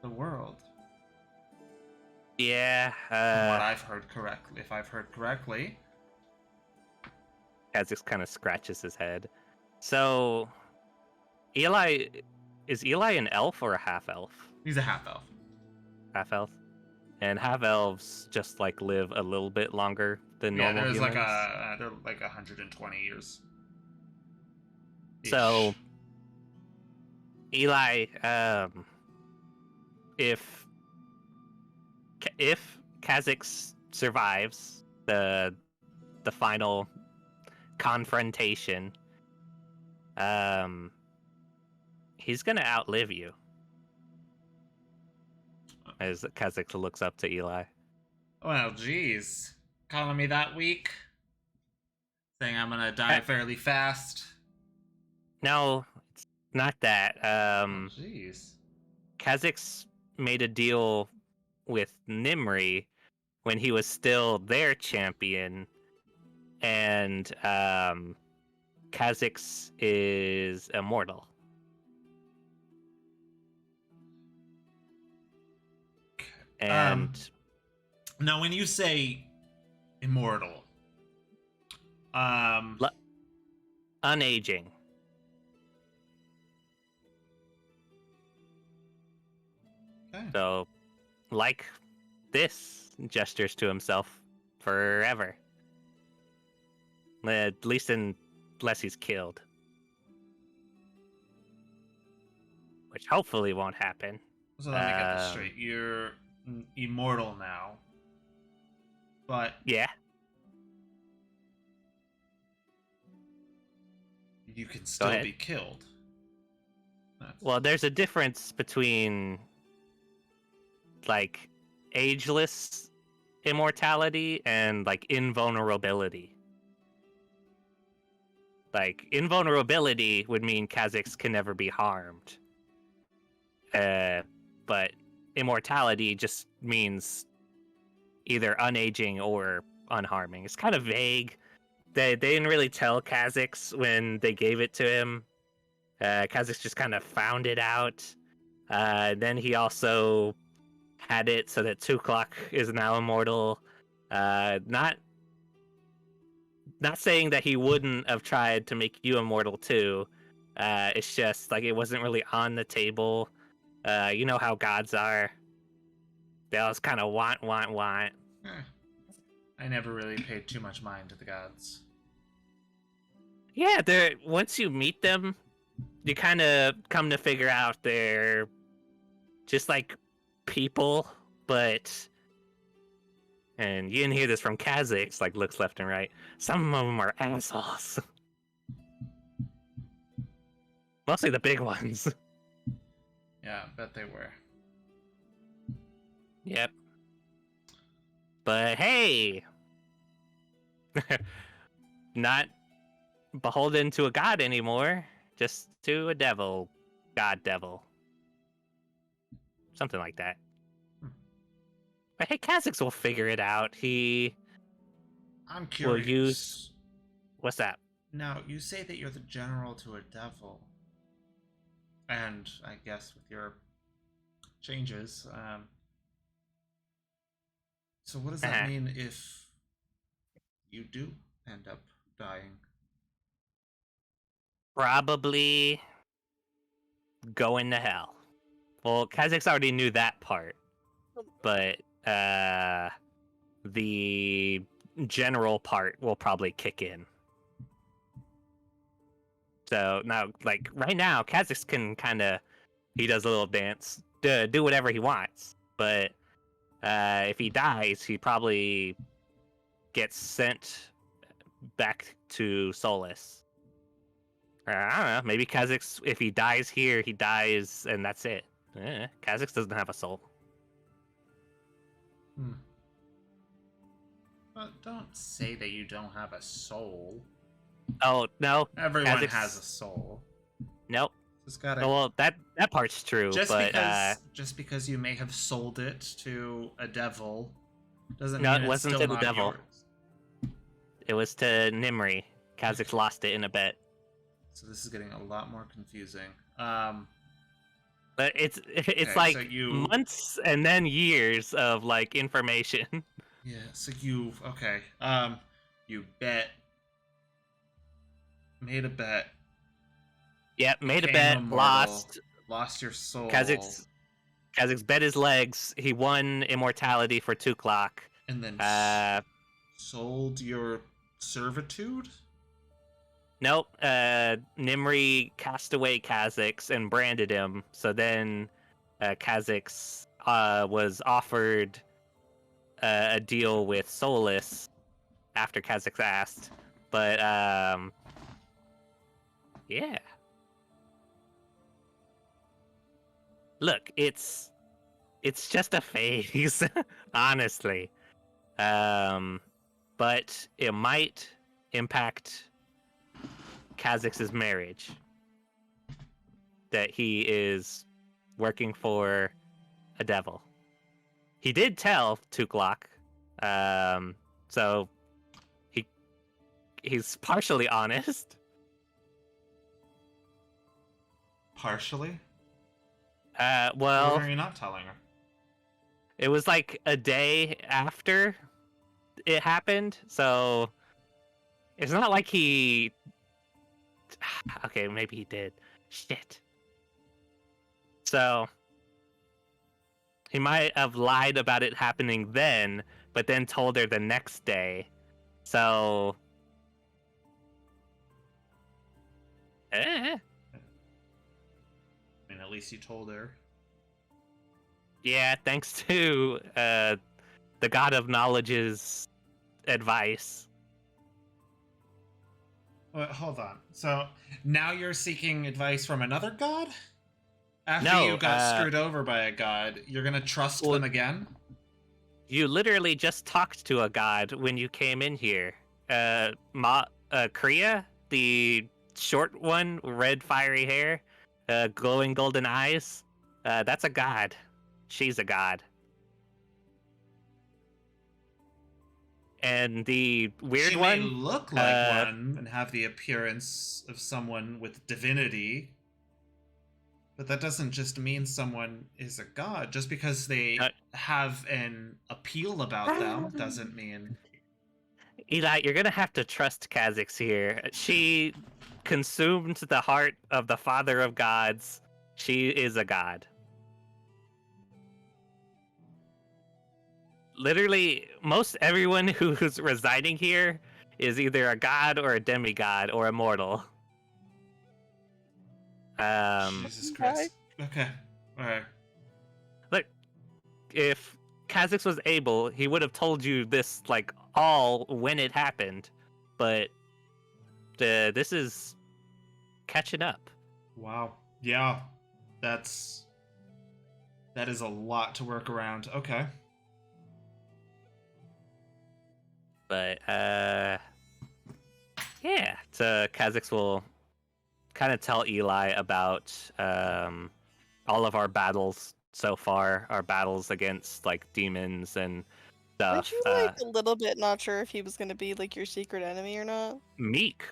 the world. Yeah. From what I've heard correctly, if I've heard correctly. Kha'Zix kind of scratches his head. So, Eli is Eli an elf or a half elf? He's a half elf. Half elf, and half elves just like live a little bit longer than Yeah, normal there's humans. they're like 120 years. So, Ish. Eli, if Kha'Zix survives the final confrontation, he's gonna outlive you. As Kha'Zix looks up to Eli. Well, geez, calling me that weak, saying I'm gonna die fairly fast. No, it's not that. Jeez. Kha'Zix made a deal with Nimri when he was still their champion, and Kha'Zix is immortal. And now, when you say immortal, unaging. Okay. So, like this, gestures to himself forever. At least unless he's killed. Which hopefully won't happen. So let me get this straight. You're immortal now, but Yeah. you can still ahead. be killed. Well, there's a difference between like ageless immortality and like invulnerability. Like invulnerability would mean Kha'Zix can never be harmed. But immortality just means either unaging or unharming. It's kind of vague. They didn't really tell Kha'Zix when they gave it to him. Kha'Zix just kind of found it out. Then he also had it so that Tuklok is now immortal. Not saying that he wouldn't have tried to make you immortal too. It's just like it wasn't really on the table. You know how gods are. They always kind of want. I never really paid too much mind to the gods. Yeah, they're once you meet them, you kind of come to figure out they're just like people, but and you can hear this from Kha'Zix, like looks left and right. Some of them are assholes. Mostly the big ones. Yeah, bet they were. Yep. But hey, not beholden to a god anymore, just to a devil, god devil. Something like that. But hey, Kha'Zix will figure it out. I'm will curious. use... What's that? Now, you say that you're the general to a devil. And I guess with your changes, so what does that mean if you do end up dying? Probably going to hell. Well, Kha'Zix already knew that part, but the general part will probably kick in. So now, like right now, Kha'Zix can he does a little dance, do whatever he wants. But if he dies, he probably gets sent back to Solus. Or, I don't know. Maybe Kha'Zix, if he dies here, he dies, and that's it. Kha'Zix doesn't have a soul. But don't say that you don't have a soul. Oh no, Everyone Kha'Zix has a soul. Nope. Just gotta. Well, that part's true, Just because you may have sold it to a devil doesn't no, mean it wasn't it's still to the not devil. yours. It was to Nimri. Kha'Zix lost it in a bet. So this is getting a lot more confusing. But it's Okay, like so you- months and then years of like information. Yeah. So you made a bet. Yep, made a Became bet, immortal. Lost your soul. Kazak's bet his legs. He won immortality for 2 o'clock. And then sold your servitude? Nope. Nimri cast away Kazak's and branded him. So then Kazak's was offered a deal with Solus after Kazak's asked. But yeah. Look, it's just a phase, honestly. But it might impact Kazak's marriage. That he is working for a devil. He did tell Tuklok, so he's partially honest. Partially? Well, Why are you not telling her? it was like a day after it happened, so it's not like he. Okay, maybe he did. Shit. So he might have lied about it happening then, but then told her the next day. So. I mean, at least you told her. Yeah, thanks to the God of Knowledge's advice. Wait, hold on. So now you're seeking advice from another god? After No, you got screwed over by a god, you're gonna trust them again? You literally just talked to a god when you came in here. Kriya, the short one, red fiery hair, glowing golden eyes. That's a god. She's a god. And the weird she one may look like one and have the appearance of someone with divinity, but that doesn't just mean someone is a god. Just because they have an appeal about them doesn't mean... Eli, you're gonna have to trust Kazak's here. She consumed the heart of the father of gods. She is a god. Literally, most everyone who's residing here is either a god or a demigod or immortal. Jesus Christ. Okay. Alright. Look, if Kazak's was able, he would have told you this, like, all when it happened. But this is catching up. Wow. Yeah. That is a lot to work around. Okay. But, yeah. So Kazak's will kind of tell Eli about all of our battles so far, our battles against, like, demons and stuff. Weren't you, like, a little bit not sure if he was gonna be, like, your secret enemy or not? Meek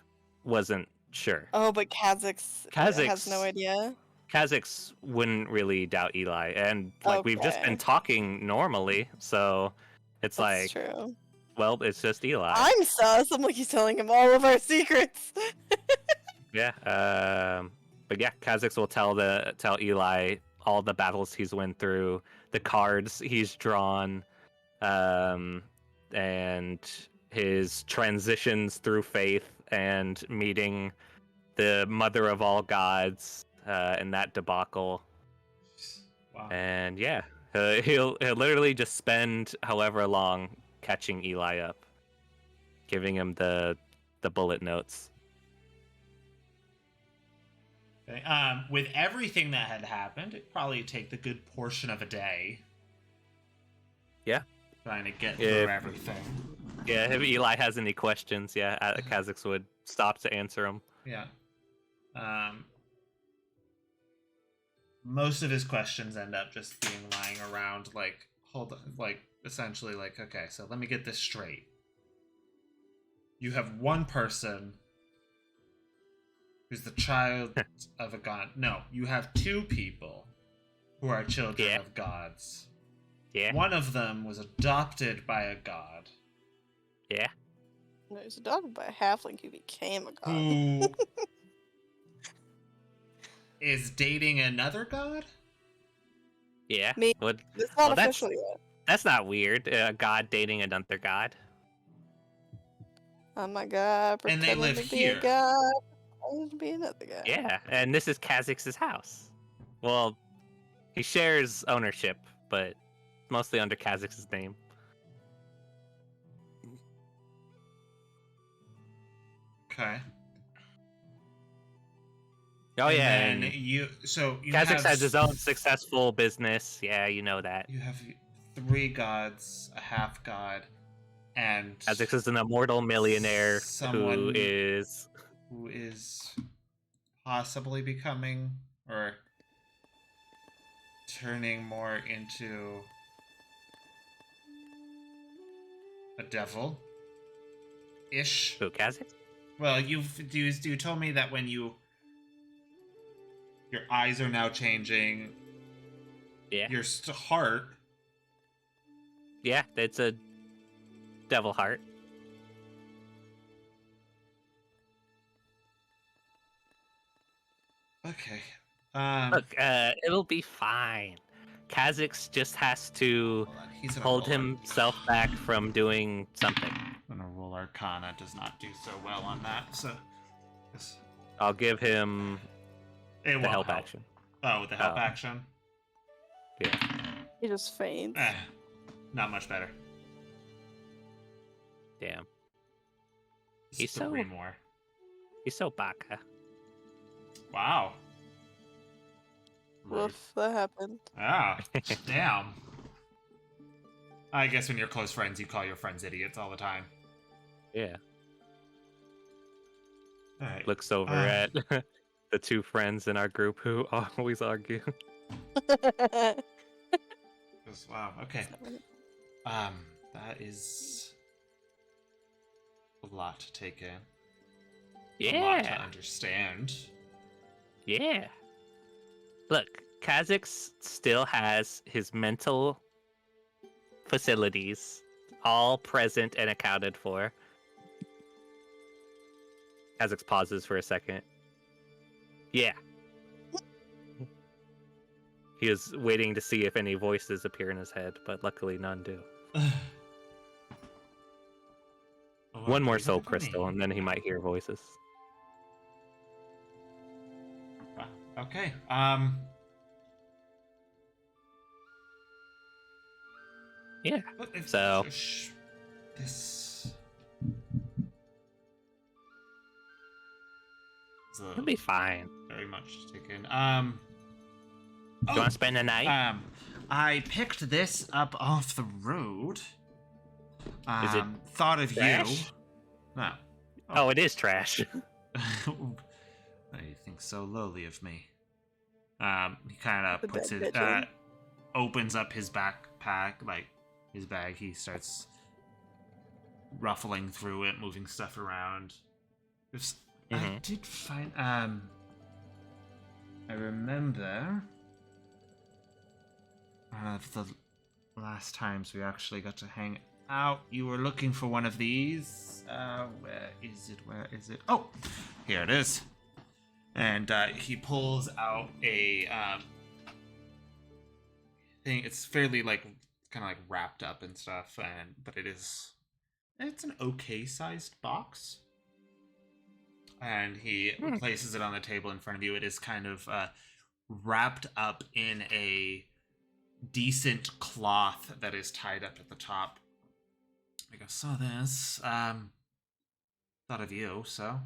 wasn't sure. Oh, but Kazak's has no idea? Kazak's wouldn't really doubt Eli, and, like, we've just been talking normally, so it's That's like... true. Well, it's just Eli. I'm sus. I'm like, he's telling him all of our secrets. Yeah. But yeah, Kazak's will tell Eli all the battles he's went through, the cards he's drawn, and his transitions through faith and meeting the mother of all gods in that debacle. Wow. And yeah, he'll literally just spend however long catching Eli up, giving him the bullet notes. Okay. With everything that had happened, it'd probably take the good portion of a day. Yeah. Trying to get through everything. Yeah, if Eli has any questions, Kazak's would stop to answer them. Yeah. Most of his questions end up just being lying around, like, hold on, like, essentially, like, okay, so let me get this straight. You have one person who's the child of a god. No, you have two people who are children of gods. Yeah. One of them was adopted by a god. Yeah. No, he was adopted by a halfling who became a god. Who is dating another god? Yeah. Me- What? It's not Well, that's- official yet. That's not weird. A god dating another god. Oh my god, And they pretending live to be here. a god. Pretending to be another guy. Yeah, and this is Kha'Zix's house. Well, he shares ownership, but mostly under Kha'Zix's name. Okay. Oh and yeah, then and you Kha'Zix have has his own successful business. Yeah, you know that. You have 3 gods, a half god, and Kha'Zix is an immortal millionaire Someone- who is who is possibly becoming or turning more into a devil ish. who Kha'Zix? Well, you told me that when your eyes are now changing, Yeah, your heart. yeah, it's a devil heart. Okay. Look, it'll be fine. Kha'Zix just has to hold on, he's gonna hold roll himself back from doing something. I'm gonna roll Arcana. Does not do so well on that. So I'll give him it the won't help action. Oh, the help Oh. action. Yeah. He just faints. Not much better. Damn. Just He's so- 3 more. He's so baka. Wow. Rude. Woof, that happened. Ah, damn. I guess when you're close friends, you call your friends idiots all the time. Yeah. All right. Looks over at the 2 friends in our group who always argue. Wow. Okay. That is a lot to take in. A lot to Yeah. understand. Yeah. Look, Kha'Zix still has his mental facilities all present and accounted for. Kha'Zix pauses for a second. Yeah. He is waiting to see if any voices appear in his head, but luckily none do. One more soul crystal, and then he might hear voices. Okay. Yeah. But if So- this is He'll be fine. very much to take in. Do you want to spend the night? I picked this up off the road. Is it thought of trash? you? No. Oh, it is trash. I think so lowly of me. He kind of The puts dead it, pigeon. opens up his backpack, like his bag. He starts ruffling through it, moving stuff around. I Mhm. did find, I remember one of the last times we actually got to hang out. You were looking for one of these. Where is it? Where is it? Oh, here it is. And he pulls out a thing. It's fairly like kind of like wrapped up and stuff, but it's an okay sized box. And he places it on the table in front of you. It is kind of wrapped up in a decent cloth that is tied up at the top. I go, saw this. Thought of you, so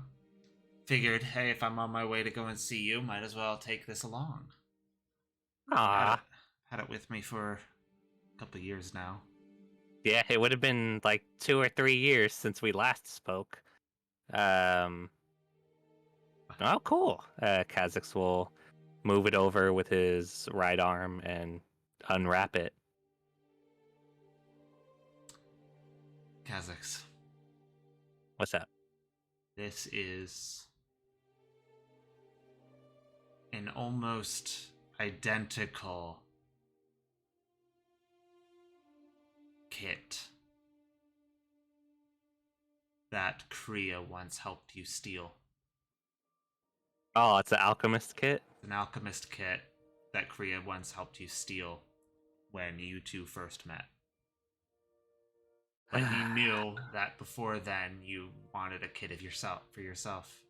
figured, hey, if I'm on my way to go and see you, might as well take this along. Aw. Had it with me for a couple of years now. Yeah, it would have been like 2 or 3 years since we last spoke. Oh, cool. Kha'Zix will move it over with his right arm and unwrap it. Kha'Zix, What's up? this is an almost identical kit that Kriya once helped you steal. Oh, it's an alchemist kit? an alchemist kit that Kriya once helped you steal when you two first met. But he knew that before then you wanted a kit of yourself for yourself.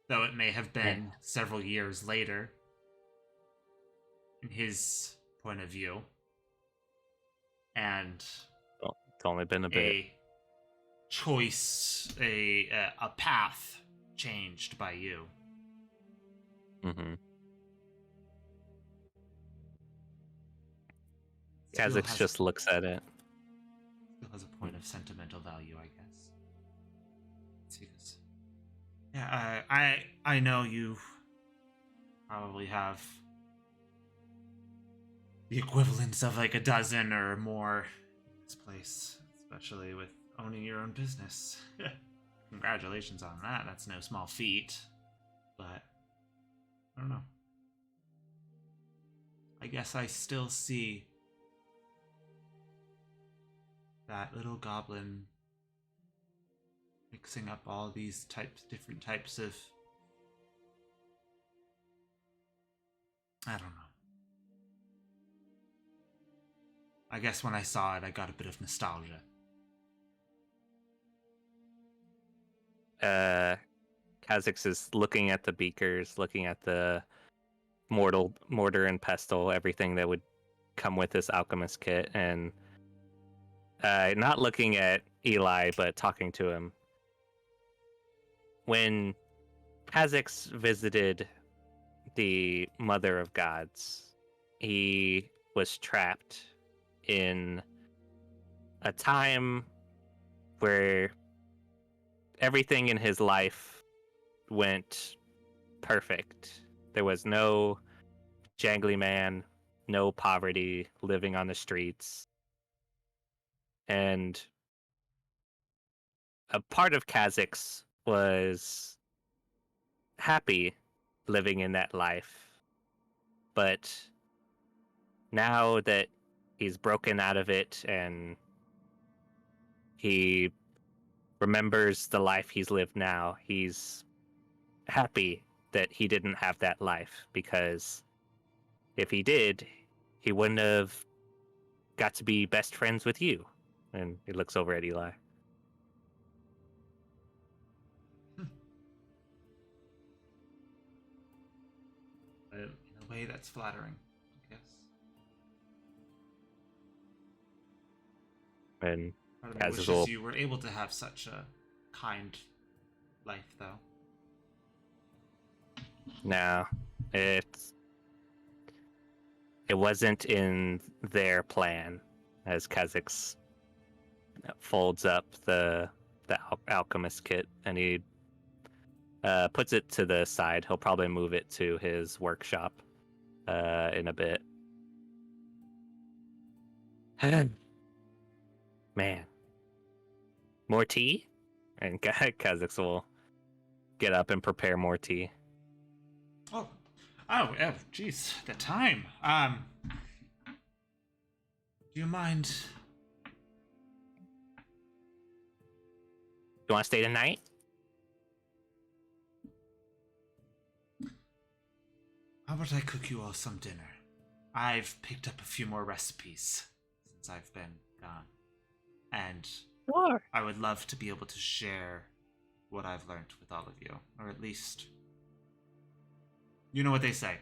Though it may have been several years later, in his point of view, and Well, it's only been a bit. a choice, a path changed by you. Mm-hmm. Still Kha'Zix has- just looks at it. Still has a point of sentimental value, I guess. Let's see this. Yeah, I know you probably have the equivalent of like a dozen or more in this place, especially with owning your own business. Congratulations on that. That's no small feat. But I don't know. I guess I still see that little goblin mixing up all these different types of, I don't know. I guess when I saw it, I got a bit of nostalgia. Kha'Zix is looking at the beakers, looking at the mortar and pestle, everything that would come with this alchemist kit, and not looking at Eli, but talking to him. When Kha'Zix visited the Mother of Gods, he was trapped in a time where everything in his life went perfect. There was no jangly man, no poverty, living on the streets. And a part of Kha'Zix was happy living in that life. But now that he's broken out of it and he remembers the life he's lived now, he's happy that he didn't have that life, because if he did, he wouldn't have got to be best friends with you. And he looks over at Eli. But in a way that's flattering, I guess. And Part of me wishes Casual. you were able to have such a kind life, though. no, it wasn't in their plan. As Kha'Zix folds up the alchemist kit and he puts it to the side. He'll probably move it to his workshop in a bit. Man, more tea? And Kha'Zix will get up and prepare more tea. Oh, jeez, the time. Do you mind? You want to stay tonight? How about I cook you all some dinner? I've picked up a few more recipes since I've been gone. And Sure. I would love to be able to share what I've learned with all of you. Or at least, you know what they say.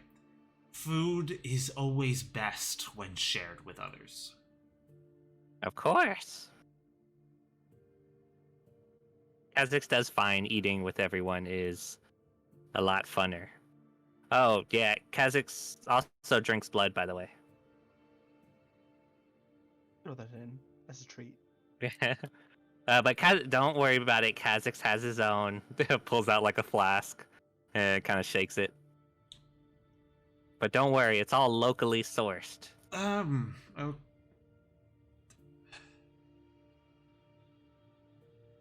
Food is always best when shared with others. Of course. Kha'Zix does find eating with everyone is a lot funner. Oh, yeah, Kha'Zix also drinks blood, by the way. Throw that in as a treat. But don't worry about it. Kha'Zix has his own. Pulls out like a flask and kind of shakes it. But don't worry, it's all locally sourced. Oh.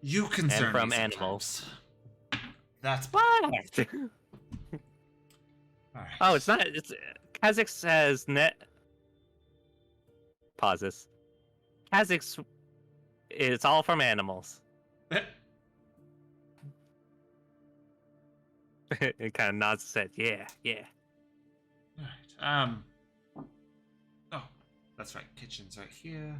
You concern And from me animals. sometimes. That's What? all right. Oh, it's not. It's Kha'Zix has net. Pauses. Kha'Zix. It's all from animals. It kind of nods his head. Yeah, yeah. All right. Oh, that's right. Kitchen's right here.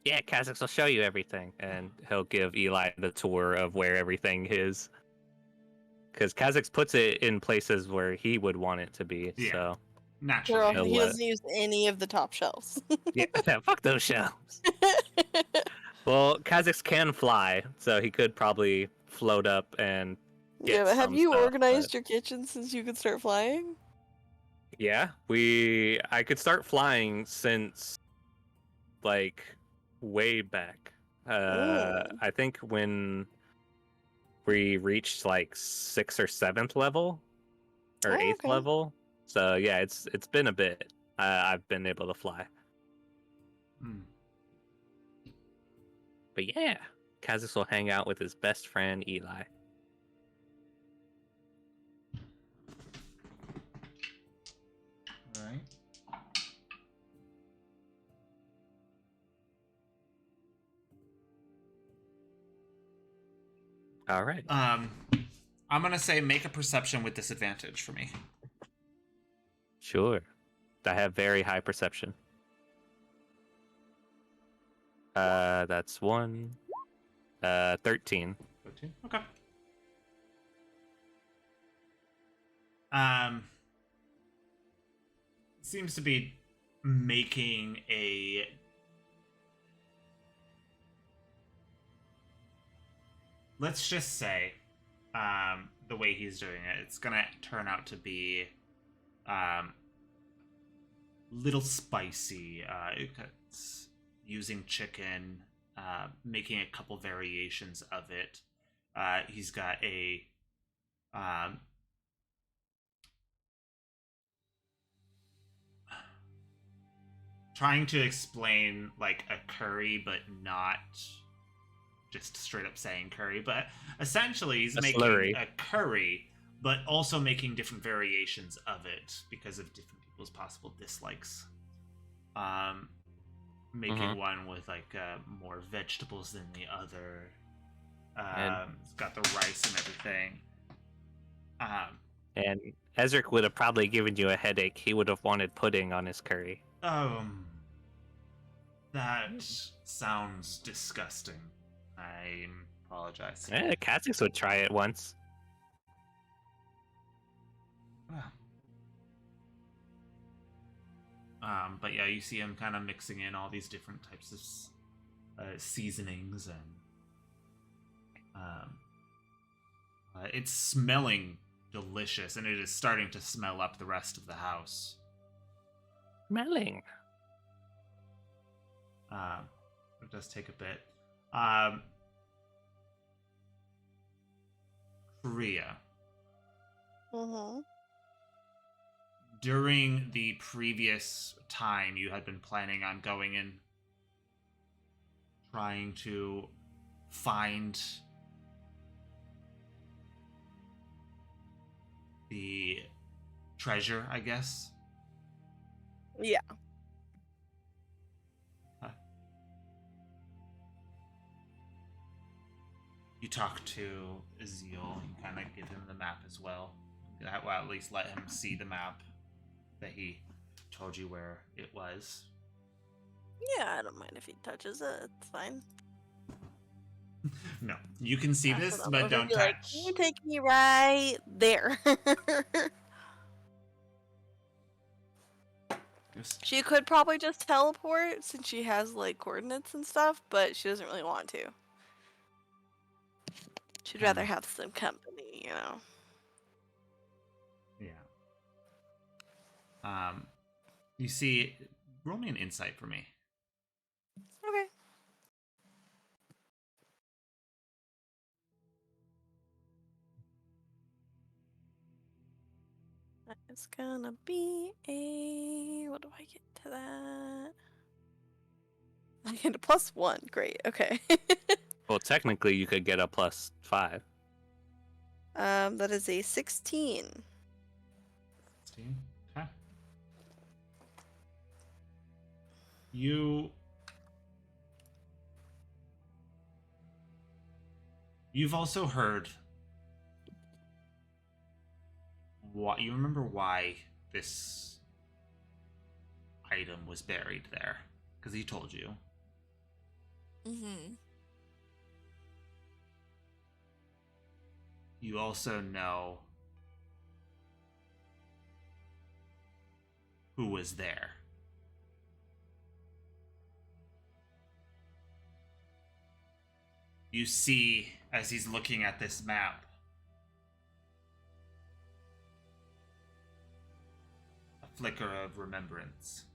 Yeah, Kha'Zix will show you everything, and he'll give Eli the tour of where everything is. Because Kha'Zix puts it in places where he would want it to be. Yeah. So Naturally. Girl, He'll he let- doesn't use any of the top shelves. yeah, fuck those shelves. Well, Kha'Zix can fly, so he could probably float up and Yeah, get but have some you stuff, organized but- your kitchen since you could start flying? Yeah, I could start flying since like way back. I think when we reached like 6th or 7th level or Oh, 8th okay. level. So yeah, it's been a bit. I've been able to fly. Hmm. But yeah, Kha'Zix will hang out with his best friend Eli. All right. All right. I'm gonna say make a perception with disadvantage for me. Sure. I have very high perception. That's 13. 13. Okay. Um, seems to be making a let's just say the way he's doing it, it's gonna turn out to be little spicy. It's using chicken, making a couple variations of it. He's got a trying to explain like a curry, but not just straight up saying curry. But essentially, he's A making slurry. a curry, but also making different variations of it because of different people's possible dislikes. Making Mhm. one with like more vegetables than the other. And- It's got the rice and everything. And Ezric would have probably given you a headache. He would have wanted pudding on his curry. That sounds disgusting. I apologize. Kha'Zix would try it once. But yeah, you see him kind of mixing in all these different types of seasonings, and it's smelling delicious, and it is starting to smell up the rest of the house. Smelling. It does take a bit. Korea. Mm-hmm. During the previous time you had been planning on going and trying to find the treasure, I guess. Yeah. You talk to Azil, you kind of give him the map as well. That will at least let him see the map that he told you where it was. Yeah, I don't mind if he touches it. It's fine. No, you can see Pass this, it over. but He'll don't be like, touch. you take me right there. She could probably just teleport since she has like coordinates and stuff, but she doesn't really want to. She'd rather have some company, you know. Yeah. You see, roll me an insight for me. Okay. It's gonna be a. What do I get to that? I get a +1. Great. Okay. Well, technically, you could get a +5. That is a 16. 16. Okay. You've also heard you remember why this item was buried there, because he told you. Mm-hmm. You also know who was there. You see, as he's looking at this map, a flicker of remembrance.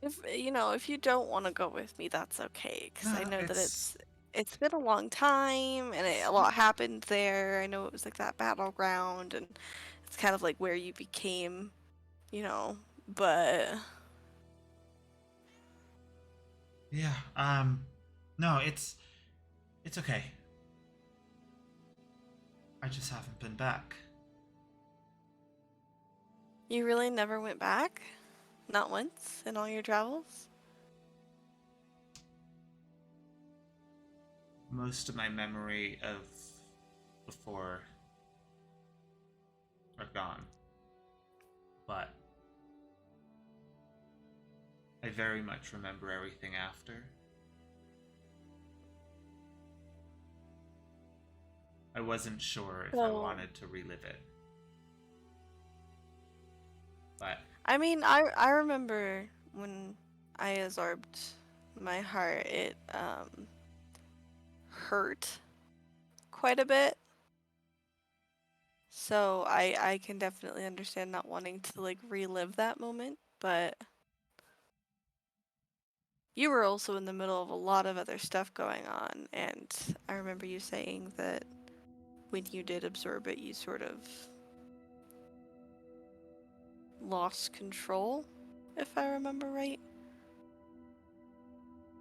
If you don't want to go with me, that's okay. Because I No, know that it's- it's been a long time, and a lot happened there. I know it was like that battleground, and it's kind of like where you became, but Yeah, no, it's okay. I just haven't been back. you really never went back? Not once in all your travels? Most of my memory of before are gone. But I very much remember everything after. I wasn't sure if I So- wanted to relive it. But I mean, I remember when I absorbed my heart, it hurt quite a bit. So I can definitely understand not wanting to like relive that moment, but you were also in the middle of a lot of other stuff going on, and I remember you saying that when you did absorb it, you sort of lost control, if I remember right.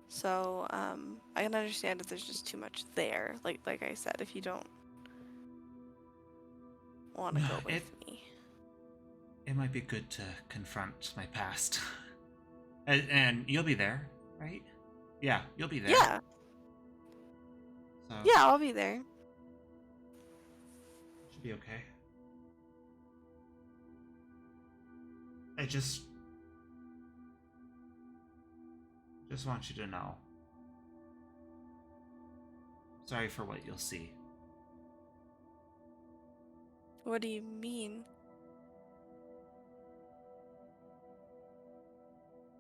So, I can understand if there's just too much there. Like I said, if you don't want to No, go with me. it might be good to confront my past. And you'll be there, right? Yeah, you'll be there. Yeah, So yeah, I'll be there. should be okay. I just want you to know. Sorry for what you'll see. What do you mean?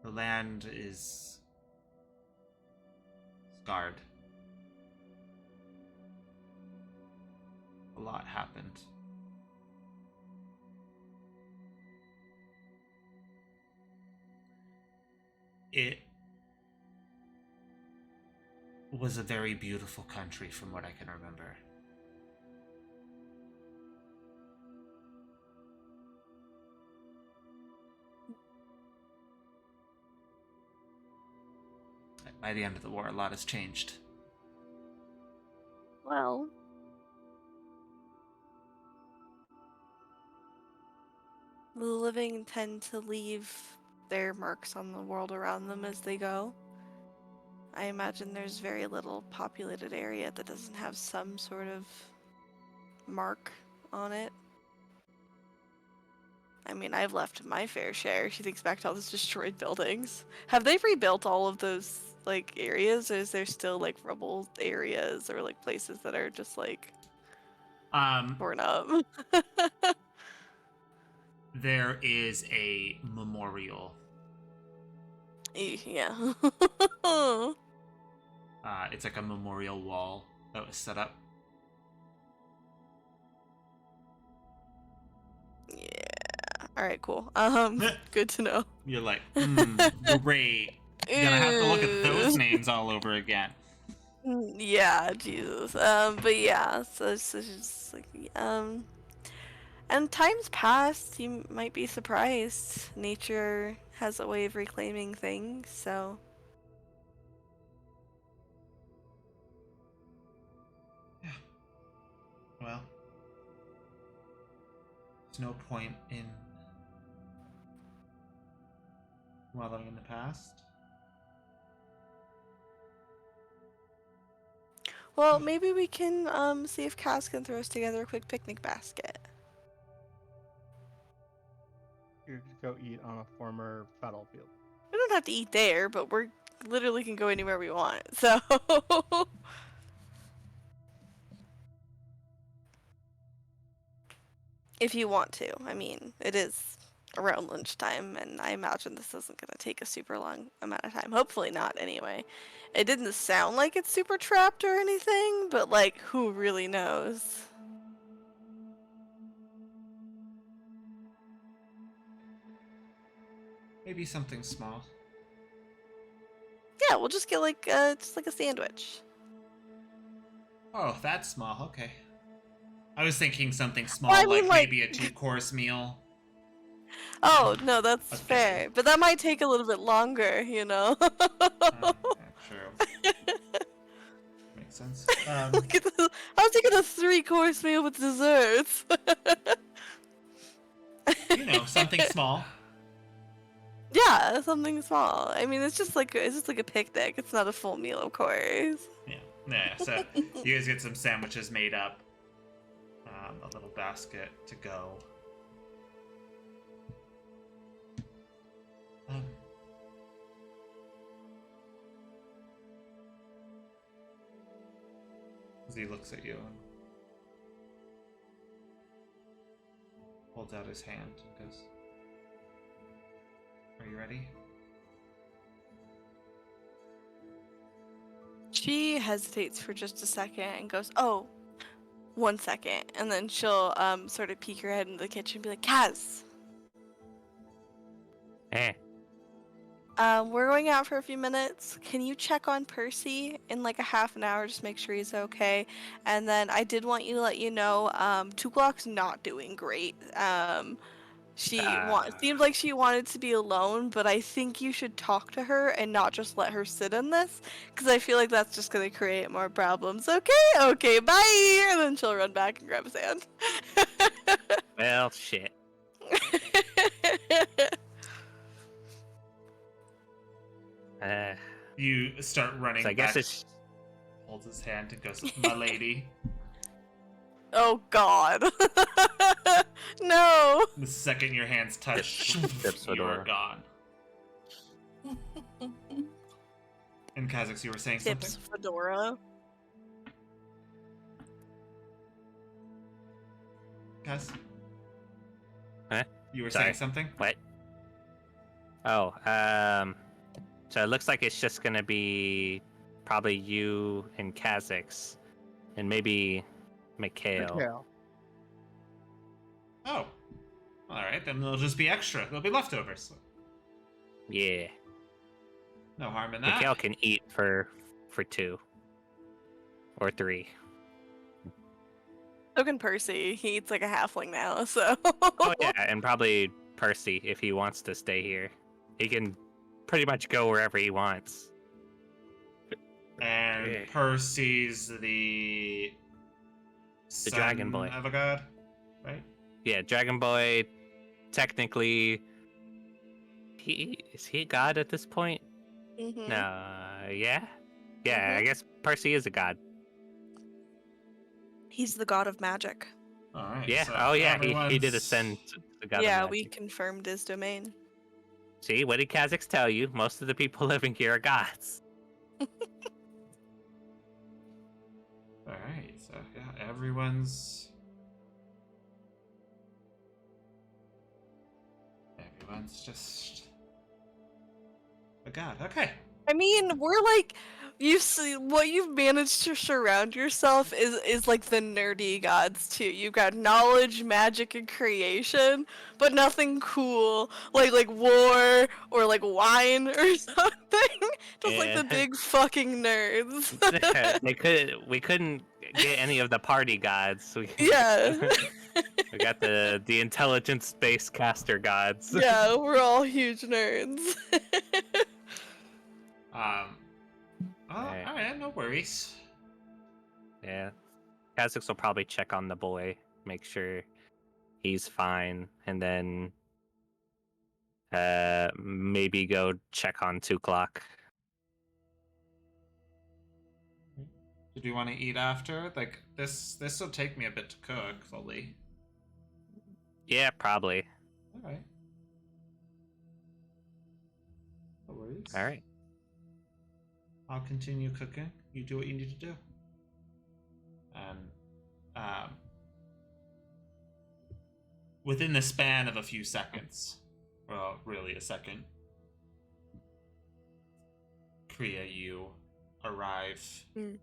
The land is scarred. A lot happened. It was a very beautiful country from what I can remember. By the end of the war, a lot has changed. Well, the living tend to leave their marks on the world around them as they go. I imagine there's very little populated area that doesn't have some sort of mark on it. I mean, I've left my fair share. She thinks back to all those destroyed buildings. Have they rebuilt all of those, like, areas, or is there still, like, rubble areas or, like, places that are just, like, torn up? There is a memorial. Yeah. It's like a memorial wall that was set up. Yeah. Alright, cool. Good to know. You're like, great. Gonna have to look at those names all over again. Yeah, Jesus. But yeah, so it's just like, and times past, you might be surprised. Nature has a way of reclaiming things, so. Yeah. Well, there's no point in dwelling in the past. Well, maybe we can see if Kaz can throw us together a quick picnic basket. You could go eat on a former battlefield. We don't have to eat there, but we're literally can go anywhere we want. So if you want to, I mean, it is around lunchtime, and I imagine this isn't going to take a super long amount of time. Hopefully not, anyway. It didn't sound like it's super trapped or anything, but like, who really knows? Maybe something small. Yeah, we'll just get like just like a sandwich. Oh, that's small. Okay. I was thinking something small, I like mean, like- maybe a 2-course meal. Oh no, that's Okay. fair, but that might take a little bit longer, you know. Yeah, true. Makes sense. Look at this. I was taking a 3-course meal with desserts. You know, something small. Yeah, something small. I mean, it's just like a picnic. It's not a full meal, of course. Yeah. Yeah. So you guys get some sandwiches made up. A little basket to go. As he looks at you and holds out his hand and goes, "Are you ready?" She hesitates for just a second and goes, "Oh, 1 second," and then she'll sort of peek her head into the kitchen and be like, "Kaz, Eh. we're going out for a few minutes. Can you check on Percy in like a half an hour, just make sure he's okay? And then I did want you to let you know, Tuklok's not doing great. She seemed like she wanted to be alone, but I think you should talk to her and not just let her sit in this, because I feel like that's just gonna create more problems. Okay, bye!" And then she'll run back and grab his hand. Well, shit. You start running So I guess back. it's Holds his hand and goes, "My lady." Oh God. No. The second your hands touch, Dips you are Fedora. gone. And Kha'Zix, you were saying Tips something? Fedora. Kaz? Huh? You were Sorry. saying something? what? Oh, so it looks like it's just gonna be probably you and Kha'Zix, and maybe Mikhail. Oh. Alright, then there'll just be extra. There'll be leftovers. Yeah, No harm in that. Mikhail can eat for 2 or 3. So can Percy. He eats like a halfling now, so. Oh yeah, and probably Percy if he wants to stay here. He can pretty much go wherever he wants. And Yeah. Percy's the Dragon Boy. son of a god, right? Yeah, Dragon Boy. Technically, is he a god at this point? Mhm. No, yeah, I Mhm. guess Percy is a god. He's the god of magic. Alright. Yeah. So Oh yeah, he did everyone's- ascend to the god. Yeah, of we magic. confirmed his domain. See, what did Kha'Zix tell you? Most of the people living here are gods. Alright, so yeah, everyone's just a god. Okay. I mean, we're like, you see, what you've managed to surround yourself is like the nerdy gods too. You've got knowledge, magic, and creation, but nothing cool like war or like wine or something. Just like the Yeah. big fucking nerds. We couldn't get any of the party gods. Yeah. We got the intelligent space caster gods. Yeah, we're all huge nerds. Alright. Alright, no worries. Yeah. Kha'Zix will probably check on the boy, make sure he's fine, and then maybe go check on 2 o'clock. Did you want to eat after? Like this will take me a bit to cook fully. Yeah, probably. All right. No worries. All right. I'll continue cooking. You do what you need to do. And within the span of a few seconds, well, really a second, Kriya, you arrive Mm.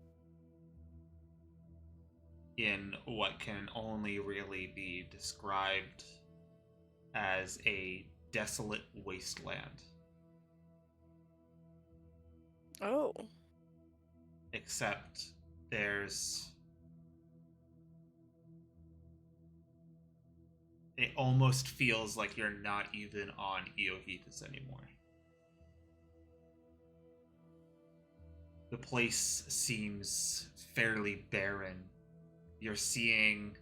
in what can only really be described as a desolate wasteland. Oh. Except there's... It almost feels like you're not even on Eohitas anymore. The place seems fairly barren. You're seeing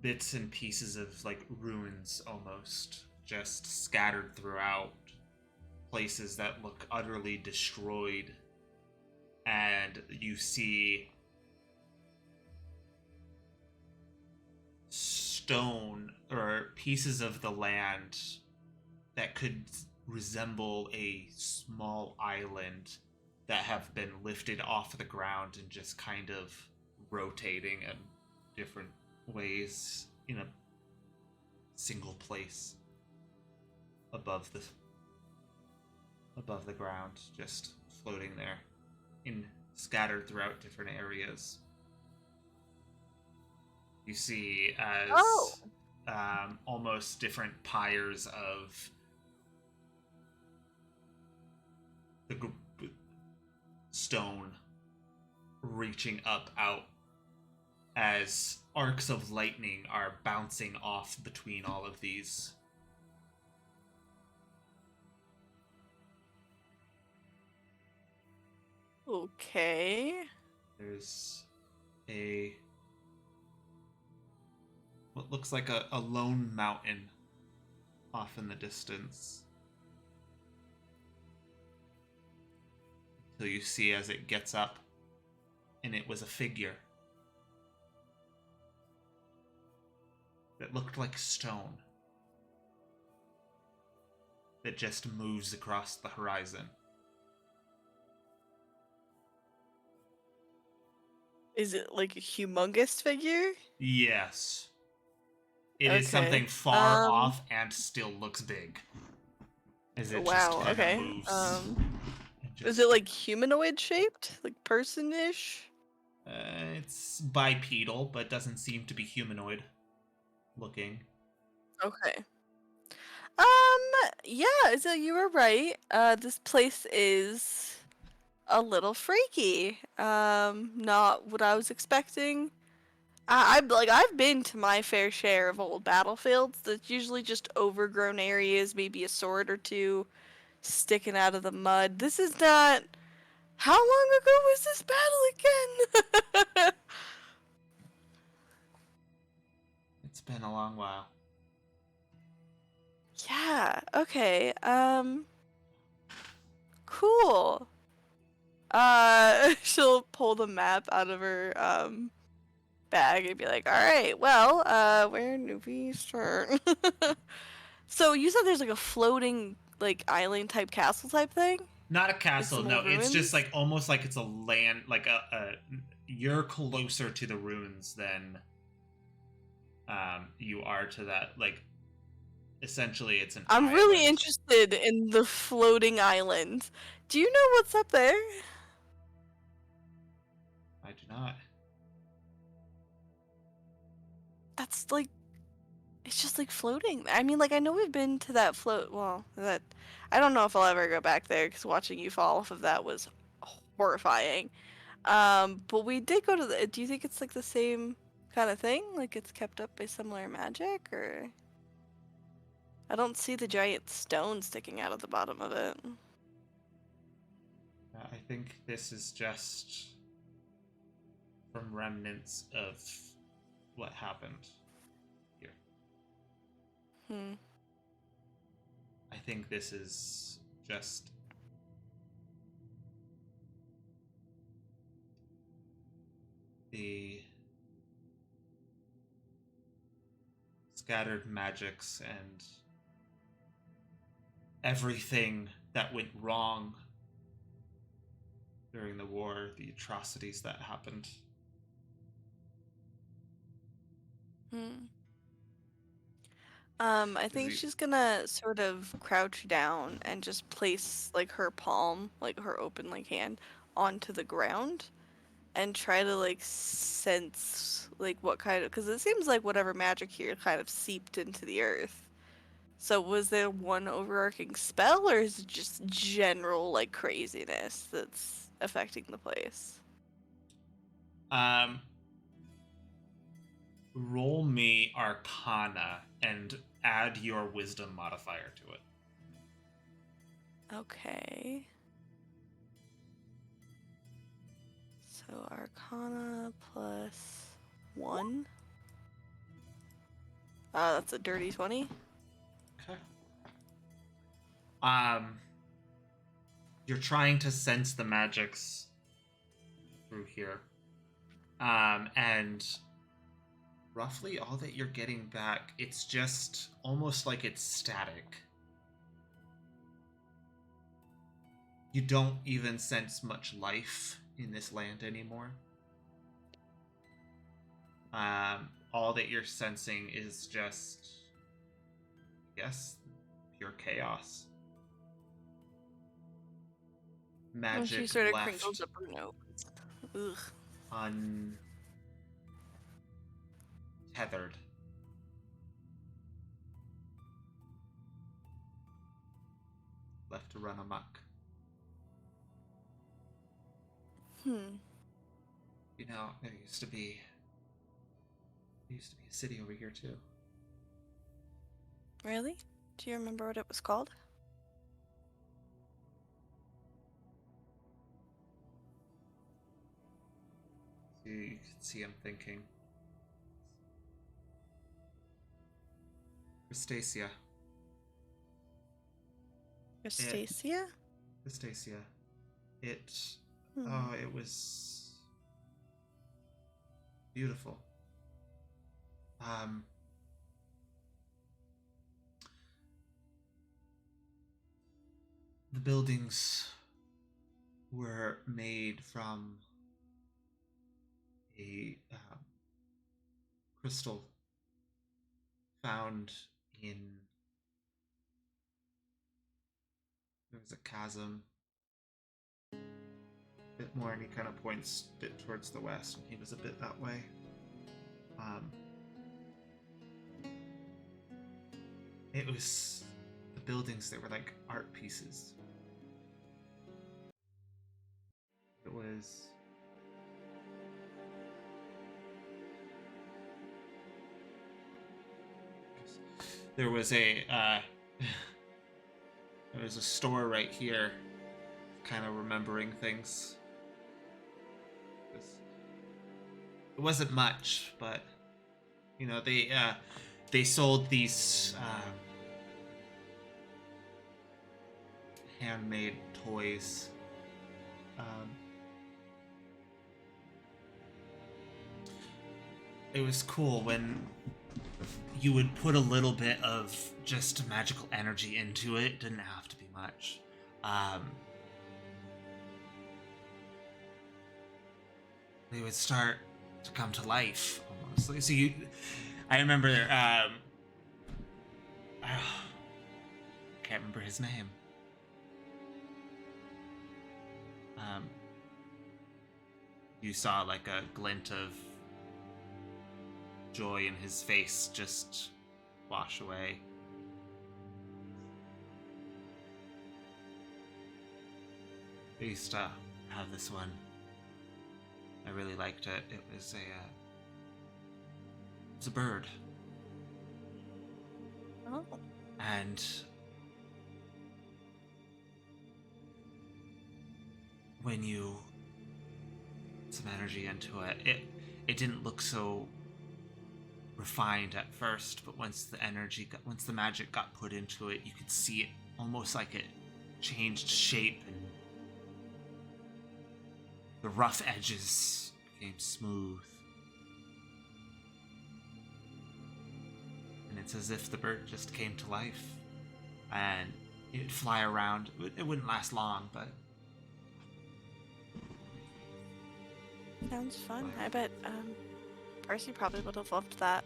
bits and pieces of like ruins almost just scattered throughout, places that look utterly destroyed, and you see stone or pieces of the land that could resemble a small island that have been lifted off the ground and just kind of rotating in different ways in a single place above the ground, just floating there in scattered throughout different areas. You see as almost different pyres of the stone reaching up out as arcs of lightning are bouncing off between all of these. Okay. There's what looks like a lone mountain off in the distance. So you see as it gets up, and it was a figure that looked like stone that just moves across the horizon. Is it like a humongous figure? Yes. It Okay. is something far off and still looks big. As it just Wow, kinda okay. moves. and Is just- it like humanoid shaped? Like person-ish? It's bipedal, but doesn't seem to be humanoid looking. Okay. Yeah, so you were right. This place is a little freaky. Not what I was expecting. I've been to my fair share of old battlefields. That's usually just overgrown areas, maybe a sword or two sticking out of the mud. This is not. How long ago was this battle again? It's been a long while. Yeah, okay. Cool. She'll pull the map out of her bag and be like, "All right, well, where do we start?" So you said there's like a floating like island type castle type thing? Not a castle, some no. old It's just ruins? like almost like it's a land, like a you're closer to the ruins than you are to that. Like essentially, it's an. I'm really island. interested in the floating island. Do you know what's up there? I do not. That's like it's just like floating. I mean, like I know we've been to that float. Well, that I don't know if I'll ever go back there because watching you fall off of that was horrifying. But we did go to the. Do you think it's like the same kind of thing? Like it's kept up by similar magic, or I don't see the giant stone sticking out of the bottom of it. I think this is just from remnants of what happened here. I think this is just the scattered magics and everything that went wrong during the war, the atrocities that happened. Hmm. I think he- she's gonna sort of crouch down and just place like her palm, like her open like hand, onto the ground and try to like sense like what kind of, because it seems like whatever magic here kind of seeped into the earth. So was there one overarching spell, or is it just general like craziness that's affecting the place? Um, roll me Arcana and add your Wisdom modifier to it. Okay. So Arcana plus 1. That's a dirty 20. Okay. You're trying to sense the magics through here. And roughly all that you're getting back, it's just almost like it's static. You don't even sense much life in this land anymore. All that you're sensing is just, yes, pure chaos. And she Magic sort of left crinkles up her nose. Ugh. untethered. Left to run amok. You know, there used to be a city over here too. Really? Do you remember what it was called? So you can see him thinking. Cristacia. Cristacia? Cristacia. It Hmm. oh, it was beautiful. The buildings were made from a crystal found in, there was a chasm a bit more, and he kind of points a bit towards the west, and he was a bit that way. It was the buildings that were like art pieces. It was there was a there was a store right here, kind of remembering things. It wasn't much, but you know, they sold these handmade toys. It was cool when you would put a little bit of just magical energy into it. It didn't have to be much. They would start to come to life almost. So I remember I can't remember his name. You saw like a glint of joy in his face just wash away. I used to have this one. I really liked it. It was a bird. Oh. And when you put some energy into it, it didn't look so refined at first, but once the magic got put into it, you could see it almost like it changed shape, and the rough edges became smooth. And it's as if the bird just came to life. And it'd fly around. It wouldn't last long, but Sounds fun. I bet Percy probably would have loved that.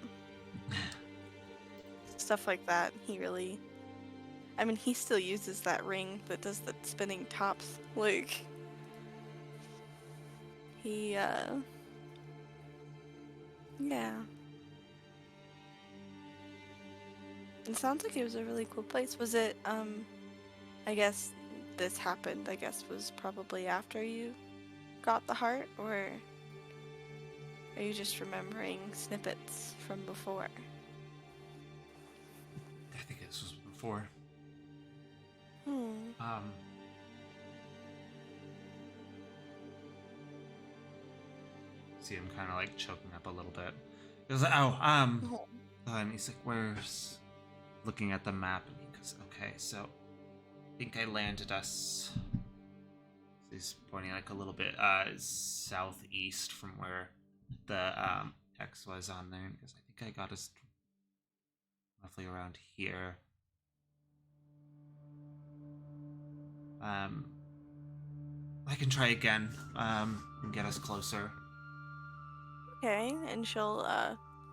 Stuff like that. He really. I mean, he still uses that ring that does the spinning tops. Like. He, Yeah. It sounds like it was a really cool place. Was it, I guess this happened, I guess, was probably after you got the heart, or are you just remembering snippets from before? I think this was before. Hmm. See him kind of like choking up a little bit. He goes, and he's like, where's, looking at the map, and he goes, okay, so I think I landed us, he's pointing like a little bit southeast from where the X was on there, and he goes, I think I got us roughly around here. I can try again, and get us closer. Okay, and she'll,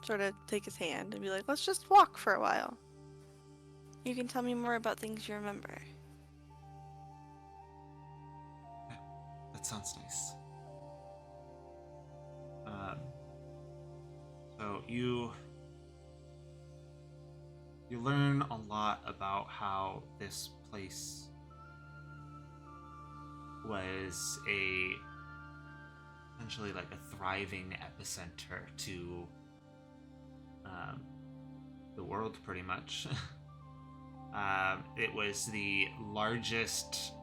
sort of take his hand and be like, let's just walk for a while. You can tell me more about things you remember. That sounds nice. So you learn a lot about how this place was essentially like a thriving epicenter to the world, pretty much. It was the largest.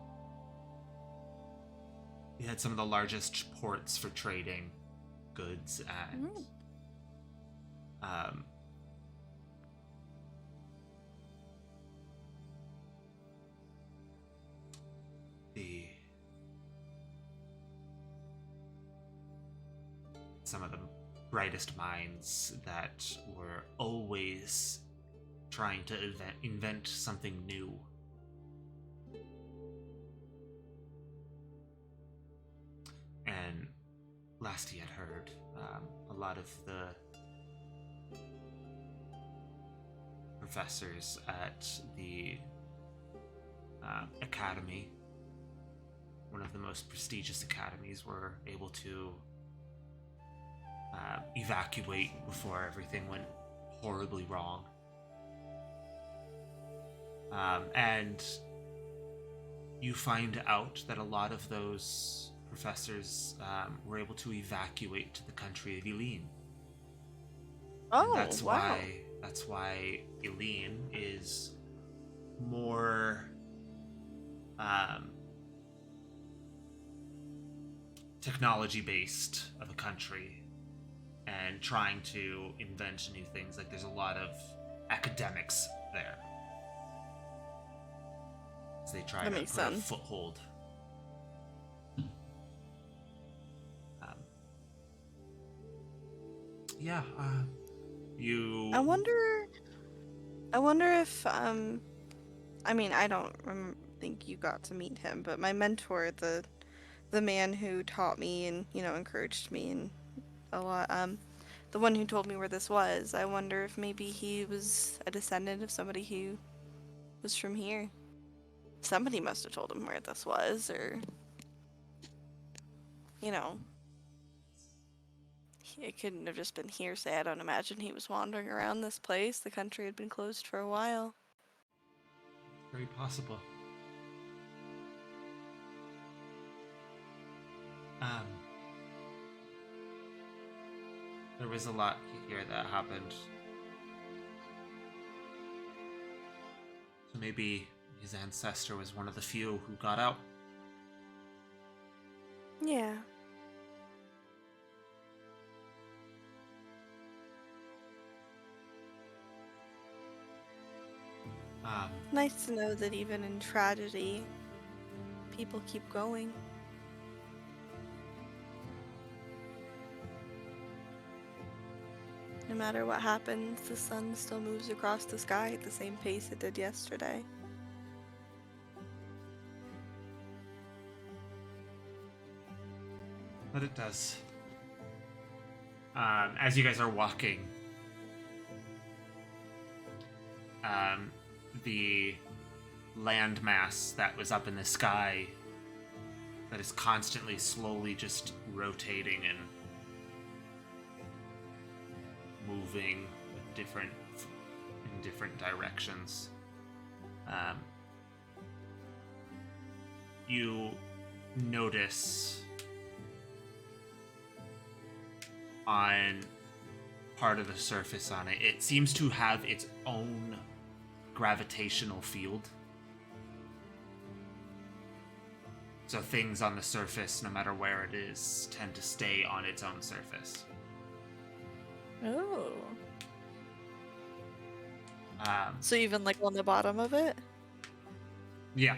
It had some of the largest ports for trading goods and some of the brightest minds that were always trying to invent something new. And last he had heard, a lot of the professors at the academy, one of the most prestigious academies, were able to evacuate before everything went horribly wrong. And you find out that a lot of those professors were able to evacuate to the country of Eileen. Oh, And that's wow. why Eileen is more technology based of a country and trying to invent new things. Like, there's a lot of academics there. So they try That to makes put a sense. foothold. You. I wonder if I mean, I don't think you got to meet him, but my mentor, the man who taught me and, you know, encouraged me and a lot, the one who told me where this was, I wonder if maybe he was a descendant of somebody who was from here. Somebody must have told him where this was, or, you know, it couldn't have just been hearsay. I don't imagine he was wandering around this place. The country had been closed for a while. Very possible. There was a lot here that happened. So maybe his ancestor was one of the few who got out. Yeah. Nice to know that even in tragedy, people keep going. No matter what happens, the sun still moves across the sky at the same pace it did yesterday. But it does. As you guys are walking, the landmass that was up in the sky that is constantly slowly just rotating and moving in different directions. You notice on part of the surface on it, it seems to have its own gravitational field. So things on the surface, no matter where it is, tend to stay on its own surface. Oh. So even like on the bottom of it? Yeah.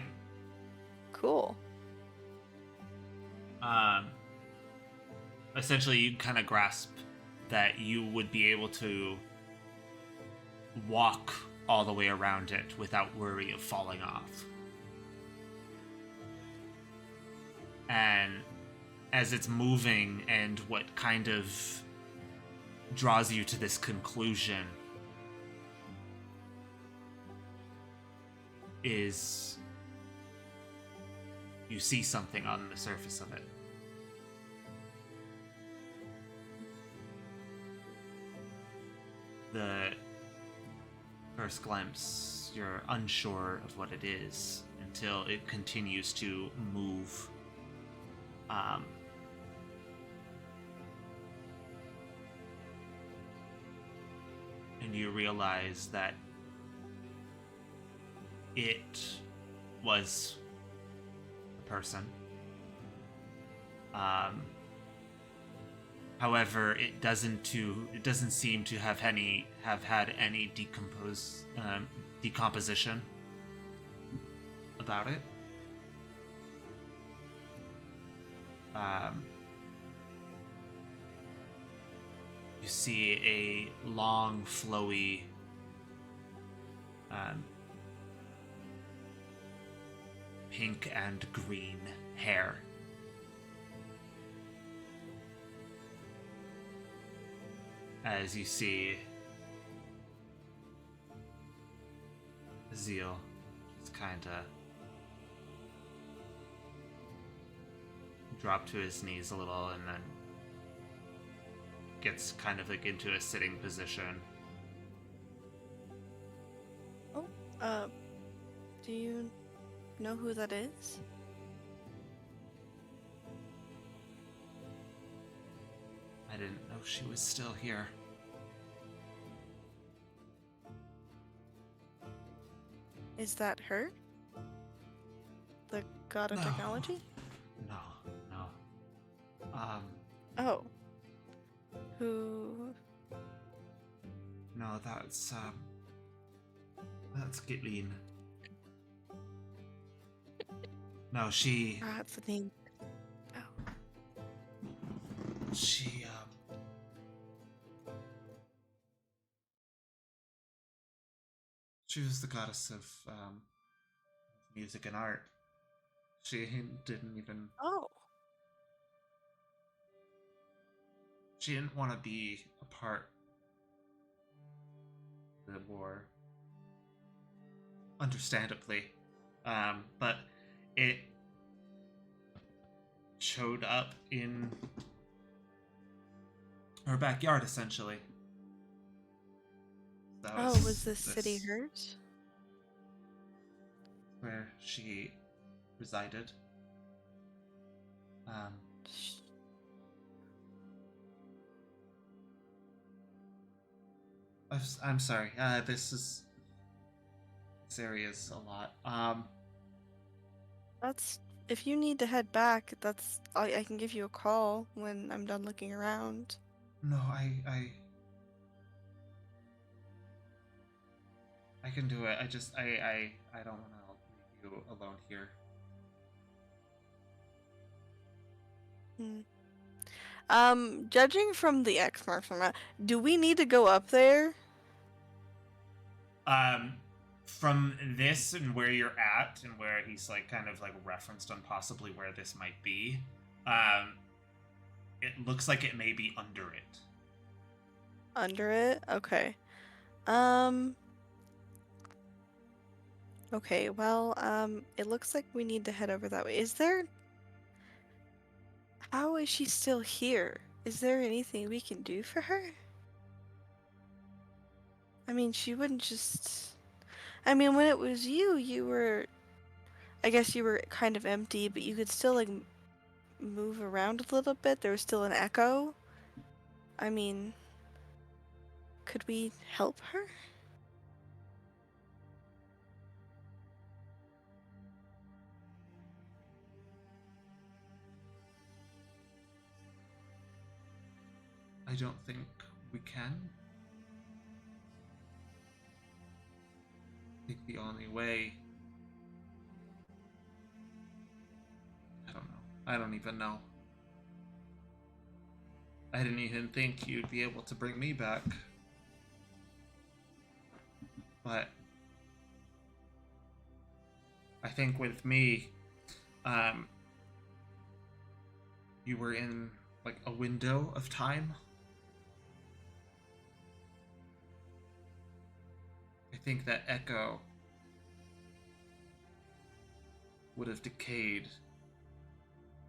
Cool. Essentially, you kind of grasp that you would be able to walk all the way around it without worry of falling off. And as it's moving, and what kind of draws you to this conclusion is you see something on the surface of it. The first glimpse, you're unsure of what it is until it continues to move. And you realize that it was a person. However, it doesn't seem to have had any decomposition about it. You see a long, flowy pink and green hair. As you see Zeal just kinda drop to his knees a little and then gets kind of like into a sitting position. Do you know who that is? I didn't know she was still here. Is that her? The god of No. technology? No. Oh. Who? No, that's Gitlin. No, she That's the name. Oh. she was the goddess of music and art. She didn't even Oh. she didn't want to be a part of the war. Understandably. But it showed up in her backyard, essentially. That Was this city hers? where she resided. I'm sorry. This area's a lot. That's. If you need to head back, I can give you a call when I'm done looking around. No, I can do it. I don't want to leave you alone here. Judging from the X marks on that, do we need to go up there? From this and where you're at, and where he's like kind of like referenced on possibly where this might be, it looks like it may be under it. Under it? Okay. Um. Okay, well, it looks like we need to head over that way. Is there... How is she still here? Is there anything we can do for her? I mean, she wouldn't just... I mean, when it was you, you were... I guess you were kind of empty, but you could still, like, move around a little bit. There was still an echo. I mean... Could we help her? I don't think we can. I think the only way. I don't know. I don't even know. I didn't even think you'd be able to bring me back. But I think with me, you were in like a window of time. I think that echo would have decayed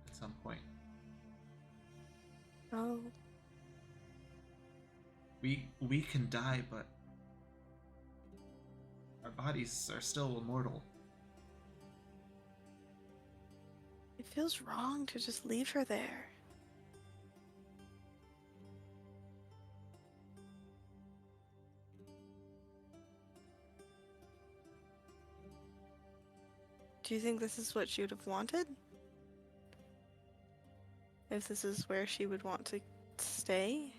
at some point. Oh. We can die, but our bodies are still immortal. It feels wrong to just leave her there. Do you think this is what she would have wanted? If this is where she would want to stay?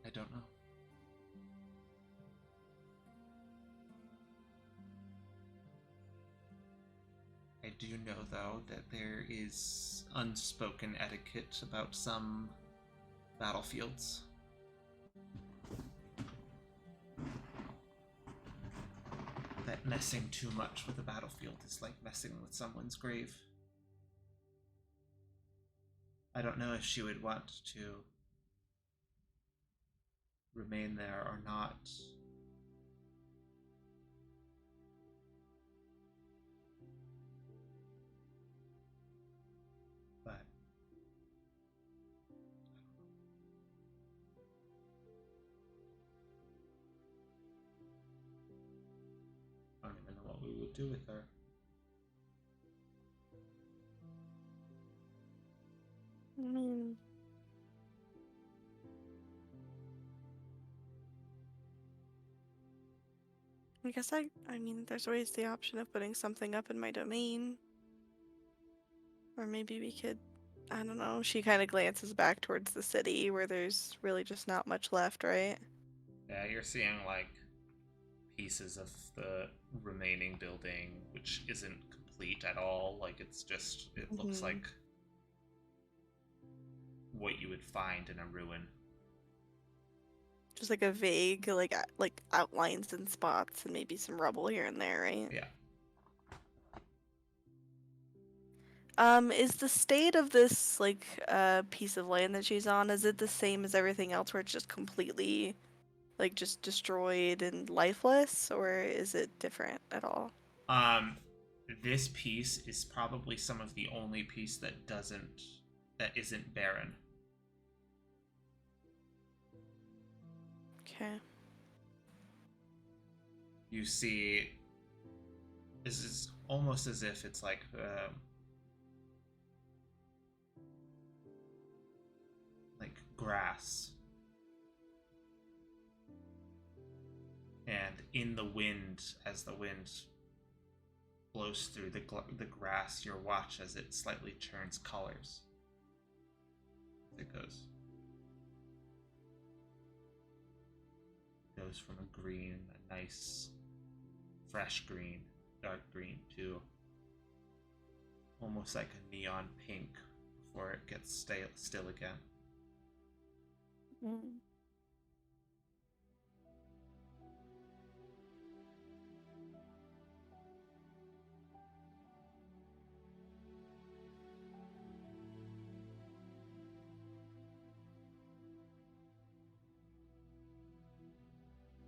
I don't know. I do know, though, that there is unspoken etiquette about some battlefields. That messing too much with a battlefield is like messing with someone's grave. I don't know if she would want to remain there or not. But I don't even know what we would do with her. I mean... I guess I mean, there's always the option of putting something up in my domain. Or maybe we could, I don't know, she kind of glances back towards the city where there's really just not much left, right? Yeah, you're seeing like pieces of the remaining building, which isn't complete at all. Like it looks Mhm. like what you would find in a ruin. Just like a vague, like outlines and spots and maybe some rubble here and there, right? Yeah. Is the state of this, like, piece of land that she's on, is it the same as everything else where it's just completely, like, just destroyed and lifeless, or is it different at all? This piece is probably some of the only piece that isn't barren. Okay. You see, this is almost as if it's like grass, and in the wind, as the wind blows through the grass, you watch as it slightly turns colors. It goes from a green, a nice fresh green, dark green to almost like a neon pink before it gets still again. Mm.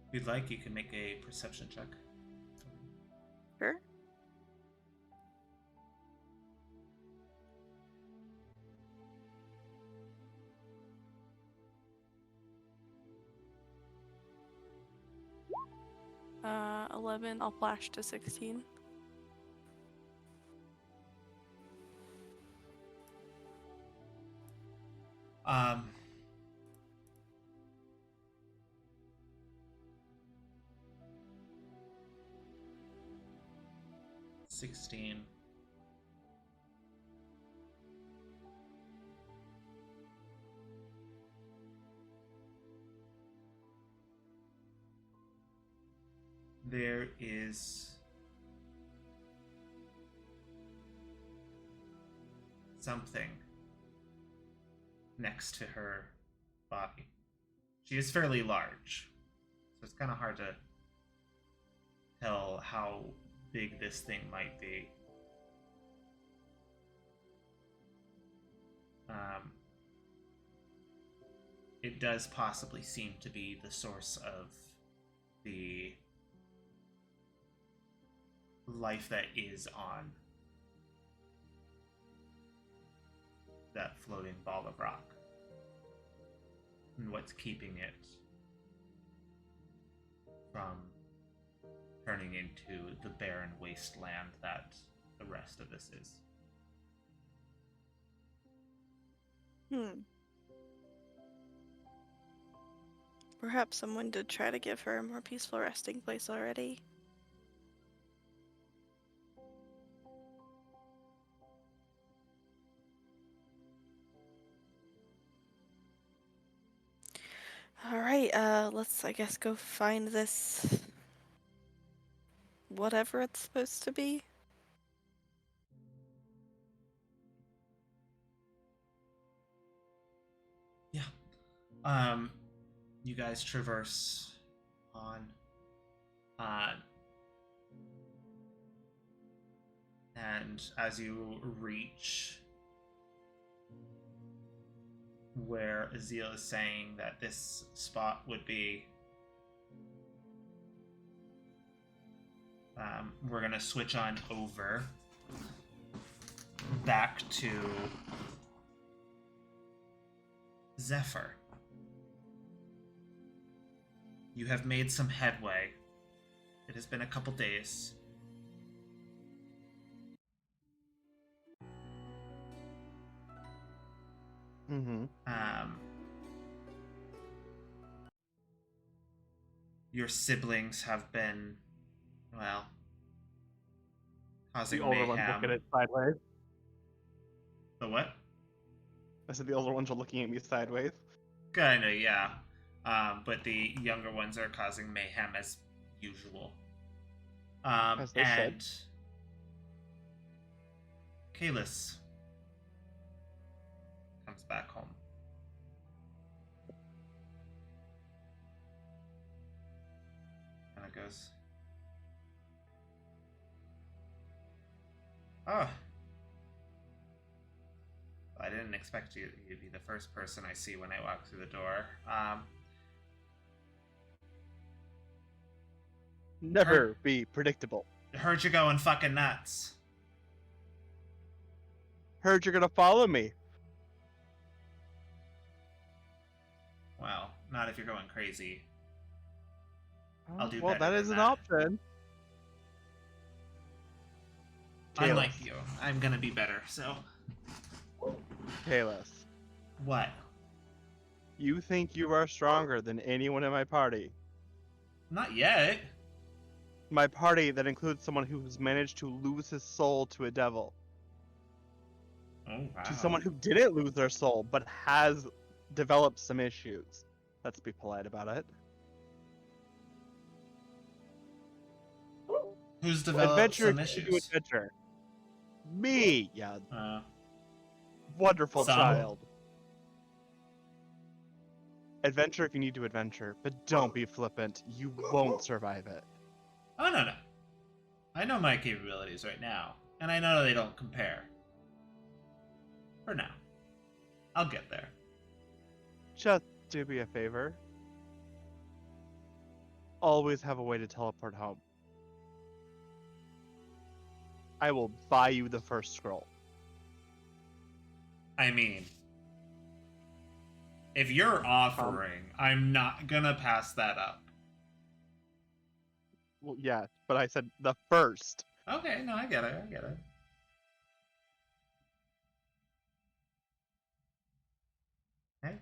If you'd like, you can make a perception check. Sure. Uh, 11. I'll flash to 16. Um, $16. There is something next to her body. She is fairly large, so it's kind of hard to tell how big this thing might be. It does possibly seem to be the source of the life that is on that floating ball of rock, and what's keeping it from turning into the barren wasteland that the rest of this is. Perhaps someone did try to give her a more peaceful resting place already. Alright, let's, I guess, go find this... whatever it's supposed to be. Yeah. You guys traverse on. And as you reach where Azil is saying that this spot would be, we're gonna switch on over back to Zephyr. You have made some headway. It has been a couple days. Mm-hmm. Your siblings have been, well, causing The older ones mayhem. looking at it sideways. The what? I said the older ones are looking at me sideways. Kinda, yeah. But the younger ones are causing mayhem as usual. As they should. And Kalis comes back home. And it goes, oh, I didn't expect you to be the first person I see when I walk through the door. Never be predictable. Heard you going fucking nuts. Heard you're gonna follow me. Well, not if you're going crazy. I'll do well, better that is than an that. option. Unlike Kalis. you, I'm gonna be better, so. Kalis, What? you think you are stronger than anyone in my party. Not yet. My party that includes someone who has managed to lose his soul to a devil. Oh, wow. To someone who didn't lose their soul, but has developed some issues. Let's be polite about it. Who's developed Adventure some if you do issues? adventure. Me, yeah, Uh, wonderful Some. child. Adventure if you need to adventure, but don't be flippant. You won't survive it. oh no. I know my capabilities right now, and I know they don't compare. For now. I'll get there. Just do me a favor. Always have a way to teleport home. I will buy you the first scroll. I mean, if you're offering, I'm not gonna pass that up. Well, yeah, but I said the first. Okay, no, I get it. I get it. Okay.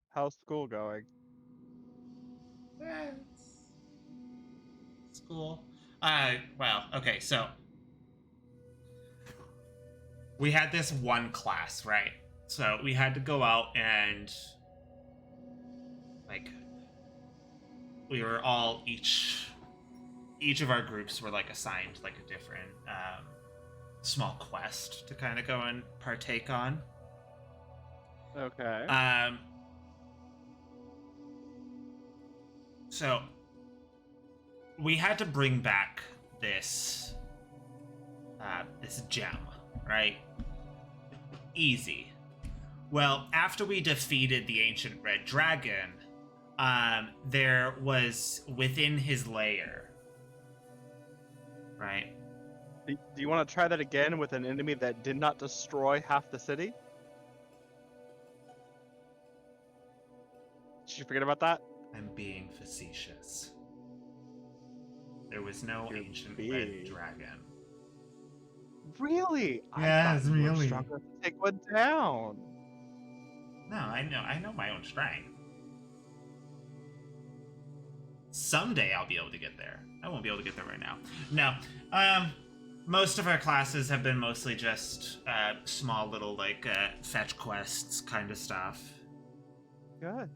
How's school going? It's cool. Well, okay, so we had this one class, right? So we had to go out and like we were all each of our groups were like assigned like a different small quest to kind of go and partake on. Okay. So we had to bring back this this gem, right? Easy. Well, after we defeated the ancient red dragon, there was within his lair, right? Do you want to try that again with an enemy that did not destroy half the city? Did you forget about that? I'm being facetious. There was no You're ancient red being- dragon. Really? Yes, I thought you were really. strong enough to take one down. No, I know my own strength. Someday I'll be able to get there. I won't be able to get there right now. No. Most of our classes have been mostly just small little like fetch quests kind of stuff. Good.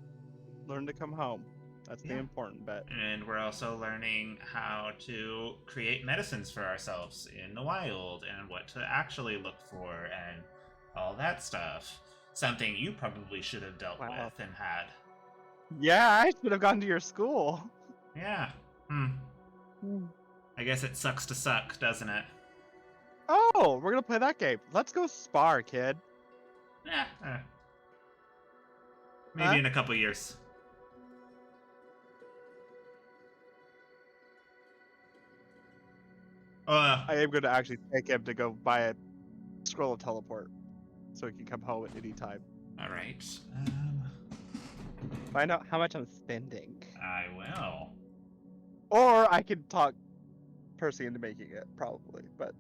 Learn to come home. That's the Yeah. important bit. And we're also learning how to create medicines for ourselves in the wild and what to actually look for and all that stuff. Something you probably should have dealt Wow. with and had. Yeah, I should have gone to your school. Yeah. I guess it sucks to suck, doesn't it? Oh, we're gonna play that game. Let's go spar, kid. Yeah. Maybe Huh? in a couple years. I am gonna actually take him to go buy a scroll of teleport, so he can come home at any time. All right. Find out how much I'm spending, I will. or I could talk Percy into making it, probably. But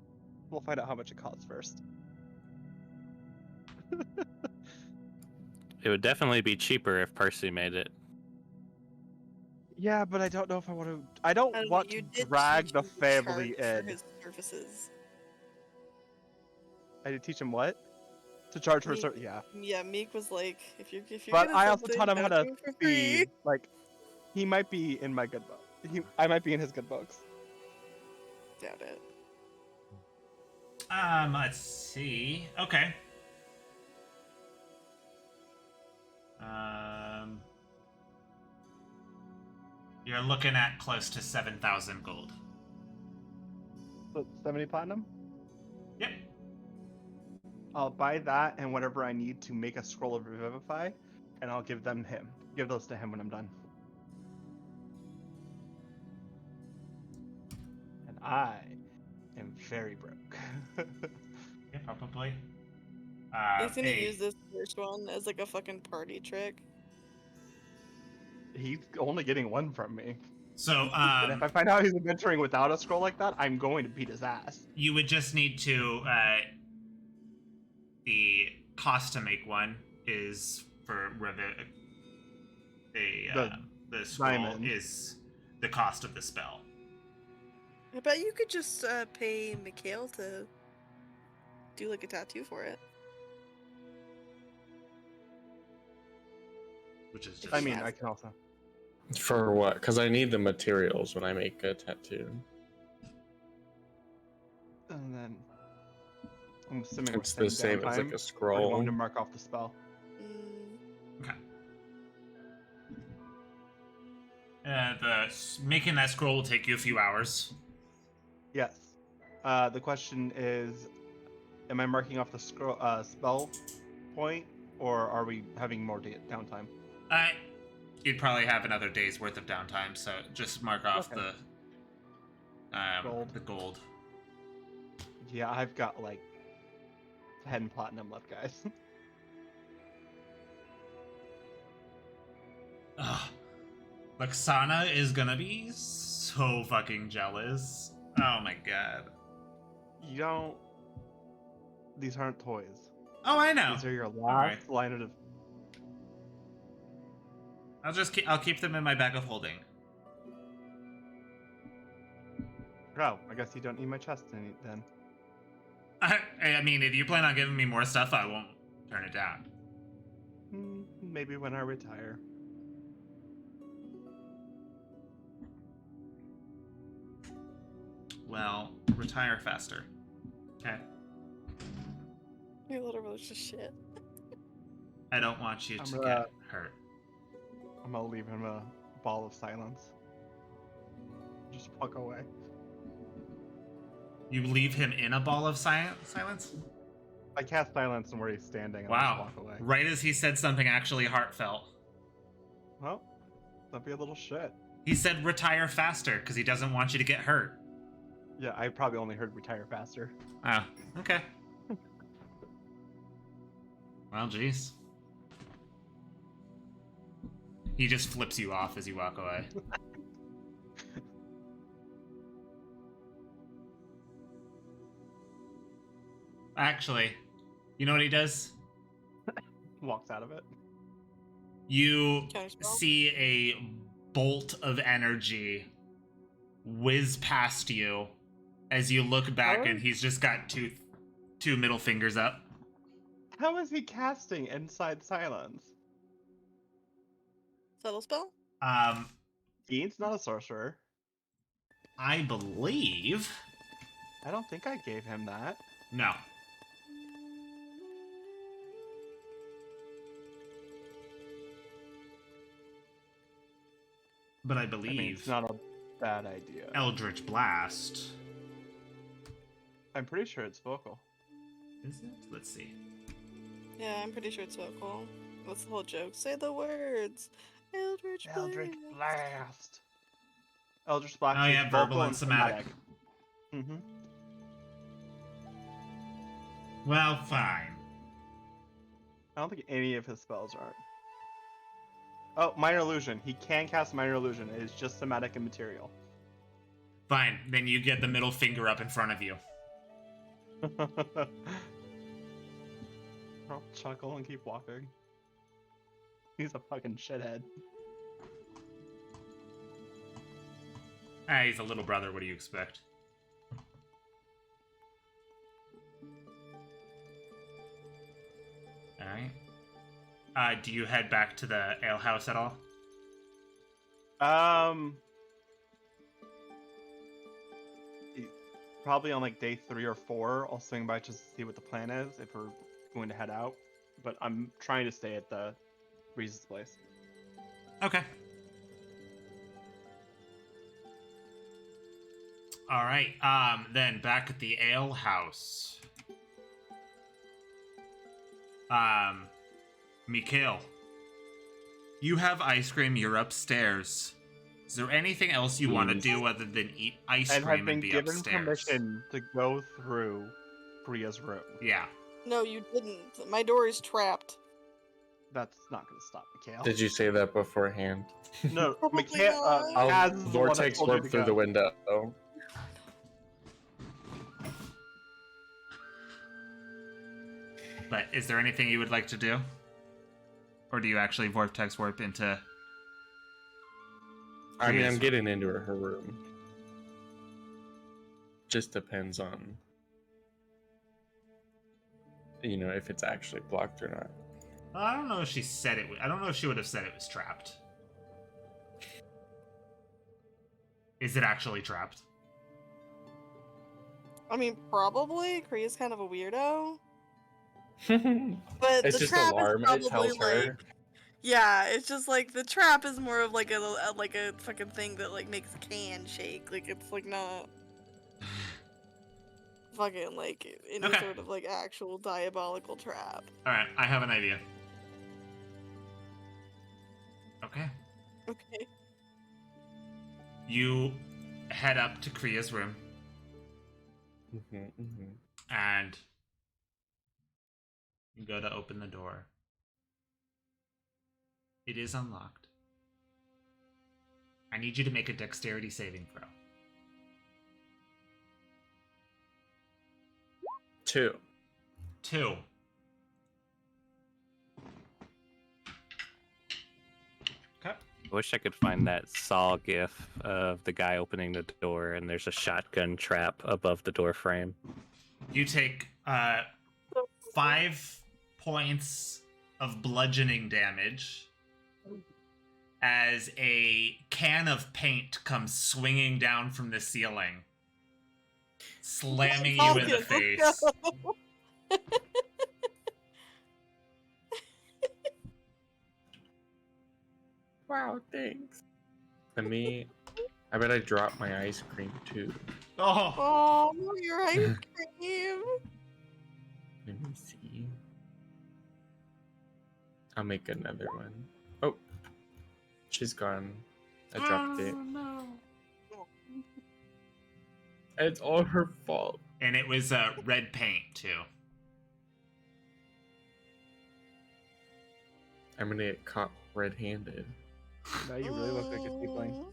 we'll find out how much it costs first. It would definitely be cheaper if Percy made it. Yeah, but I don't know if I want to. I don't And want you to did drag teach the him to family charge in. for his services. I did teach him what? To charge for Meek- certain. Yeah. Yeah, Meek was like, if you're But good at I also something, taught him how don't to do it for free. feed. Like, he might be in my good book. I might be in his good books. Doubt it. Let's see. Okay. You're looking at close to 7,000 gold. So 70 platinum. Yep. I'll buy that and whatever I need to make a scroll of revivify, and I'll give them him. Give those to him when I'm done. And I am very broke. Yeah, probably. He's gonna hey, use this first one as like a fucking party trick. He's only getting one from me. So, And if I find out he's adventuring without a scroll like that, I'm going to beat his ass. you would just need to, the cost to make one is for the scroll diamond. is the cost of the spell. I bet you could just pay Mikhail to do like a tattoo for it. Which is just I mean, Yeah. I can also. For what? Because I need the materials when I make a tattoo. And then I'm assuming we're It's the saying same as like downtime. a Or do you scroll. want me to mark off the spell? Mm, Okay. Making that scroll will take you a few hours. Yes. The question is, am I marking off the spell point, or are we having more downtime? You'd probably have another day's worth of downtime, so just mark off Okay. the Gold. gold. Yeah, I've got like 10 platinum left, guys. Ugh. Luxana is gonna be so fucking jealous. Oh my god. You don't. These aren't toys. Oh, I know. These are your Alright. last line of. I'll keep them in my bag of holding. Oh, I guess you don't need my chest then. I mean, if you plan on giving me more stuff, I won't turn it down. Maybe when I retire. Well, retire faster. Okay. You literally just shit. I don't want you I'm to gonna- get hurt. I'm gonna leave him a ball of silence. Just walk away. You leave him in a ball of silence? I cast silence and where he's standing and Wow. just walk away. Right as he said something actually heartfelt. Well, don't be a little shit. He said retire faster because he doesn't want you to get hurt. Yeah, I probably only heard retire faster. Oh, okay. Well, jeez. He just flips you off as you walk away. Actually, you know what he does? Walks out of it. You Counterspell? see a bolt of energy whiz past you as you look back, and he's just got two middle fingers up. How is he casting inside silence? Subtle spell? Dean's not a sorcerer. I believe. I don't think I gave him that. No. But I I mean, believe it's not a bad idea. Eldritch Blast. I'm pretty sure it's vocal. Is it? Let's see. Yeah, I'm pretty sure it's vocal. What's the whole joke? Say the words. Eldritch Eldritch Blast. Blast. Eldritch Blast. Oh, is yeah, vocal verbal and somatic. Mm-hmm. Well, fine. I don't think any of his spells are. Oh, Minor Illusion. He can cast Minor Illusion. It is just somatic and material. Fine. Then you get the middle finger up in front of you. I'll chuckle and keep walking. He's a fucking shithead. Ah, he's a little brother. What do you expect? Alright. Do you head back to the alehouse at all? Probably on like day 3 or 4, I'll swing by just to see what the plan is if we're going to head out. But I'm trying to stay at the Reese's place. Okay. Alright, then back at the ale house. Mikhail. You have ice cream, you're upstairs. Is there anything else you want to do other than eat ice And cream have been and be given upstairs? permission to go through Priya's room. Yeah. No, you didn't. My door is trapped. That's not going to stop Mikhail. Did you say that beforehand? No, Probably Mikhail. not. I'll Kaz is the one that vortex told you warp to through go. the window. But is there anything you would like to do? Or do you actually vortex warp into... I mean, I'm Priya's- getting into her room. Just depends on, you know, if it's actually blocked or not. I don't know if she said it. I don't know if she would have said it was trapped. Is it actually trapped? I mean, probably. Kriya's kind of a weirdo. it's But the just trap alarm. is It probably tells her. like, yeah, it's just like the trap is more of like a fucking thing that like makes a can shake. Like it's like not fucking like any Okay. sort of like actual diabolical trap. All right, I have an idea. Okay. Okay. You head up to Kriya's room and you go to open the door. It is unlocked. I need you to make a dexterity saving throw. 2. 2. Okay. I wish I could find that Saw gif of the guy opening the door and there's a shotgun trap above the door frame. You take 5 points of bludgeoning damage as a can of paint comes swinging down from the ceiling, slamming you in the face. Wow, thanks. I bet I dropped my ice cream too. Oh, Oh, your ice cream. Let me see. I'll make another one. Oh, she's gone. I dropped it. no. It's all her fault. And it was red paint too. I'm gonna get caught red-handed. Now you really look like a tiefling.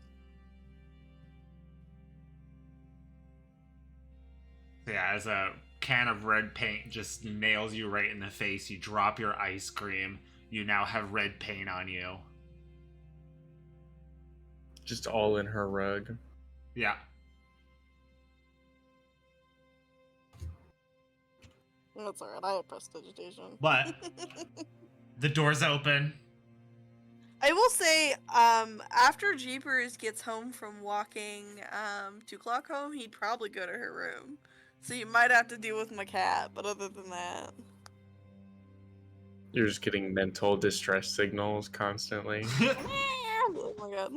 So yeah, as a can of red paint just nails you right in the face, you drop your ice cream. You now have red paint on you. Just all in her rug. Yeah. That's alright, I have prestidigitation. But the door's open. I will say, after Jeepers gets home from walking 2 o'clock home, he'd probably go to her room. So you might have to deal with my cat, but other than that. You're just getting mental distress signals constantly. Oh my god.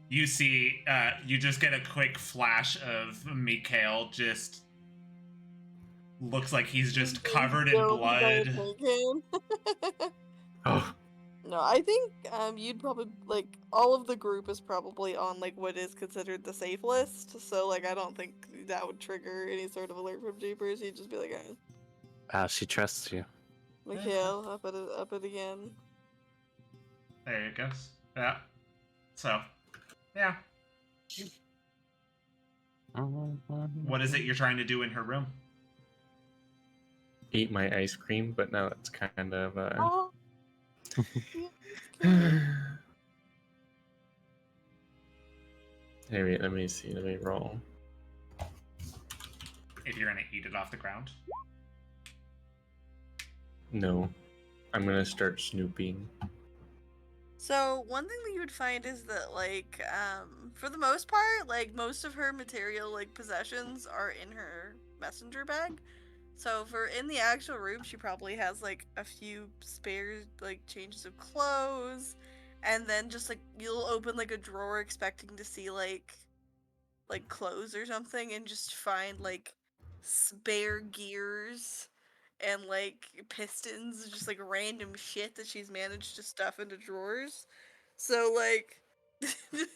You see, you just get a quick flash of Mikhail just looks like he's just covered in Yo, blood. bacon. Oh, No, I think you'd probably like all of the group is probably on like what is considered the safe list. So like I don't think that would trigger any sort of alert from Jeepers. He'd just be like, hey, Wow, she trusts you. Mikhail, up it again. There it goes. Yeah. So, yeah. What is it you're trying to do in her room? eat my ice cream, but now it's kind of Oh. Hey, wait, let me see. Let me roll. If you're gonna eat it off the ground. No. I'm gonna start snooping. So one thing that you would find is that like for the most part, like most of her material like possessions are in her messenger bag. So for in the actual room, she probably has like a few spare like changes of clothes, and then just like you'll open like a drawer expecting to see like clothes or something, and just find like spare gears and like pistons, just like random shit that she's managed to stuff into drawers. So like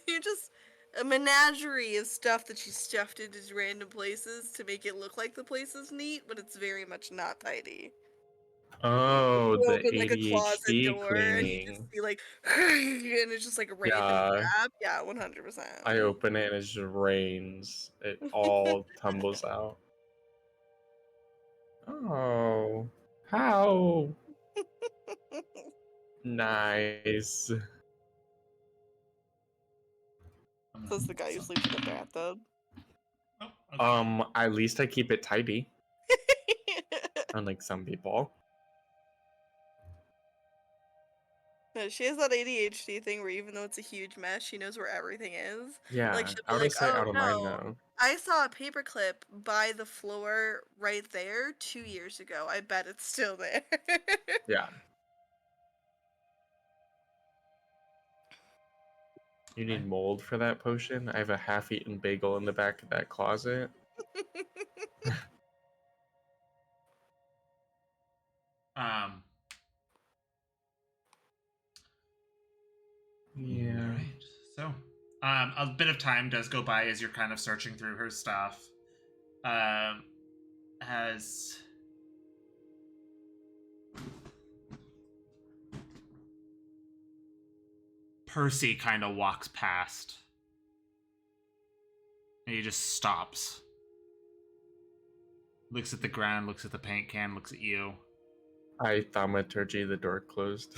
you just a menagerie of stuff that she's stuffed into random places to make it look like the place is neat, but it's very much not tidy. Oh, You the open like a closet ADHD door and you cleaning. just see like and it's just like a random Yeah. crap. Yeah, 100%. I open it and it just rains. It all tumbles out. Oh, how nice. Says the guy who sleeps in the bathtub. Oh, okay. At least I keep it tidy, unlike some people. No, she has that ADHD thing where even though it's a huge mess, she knows where everything is. Yeah, Like she'll be out like, of sight, "Oh out of mind no, now. I saw a paperclip by the floor right there 2 years ago. I bet it's still there." Yeah. You need Okay. mold for that potion? I have a half-eaten bagel in the back of that closet. Um. Yeah. All right. So, a bit of time does go by as you're kind of searching through her stuff. As Percy kind of walks past, and he just stops, looks at the ground, looks at the paint can, looks at you. I thaumaturgy the door closed.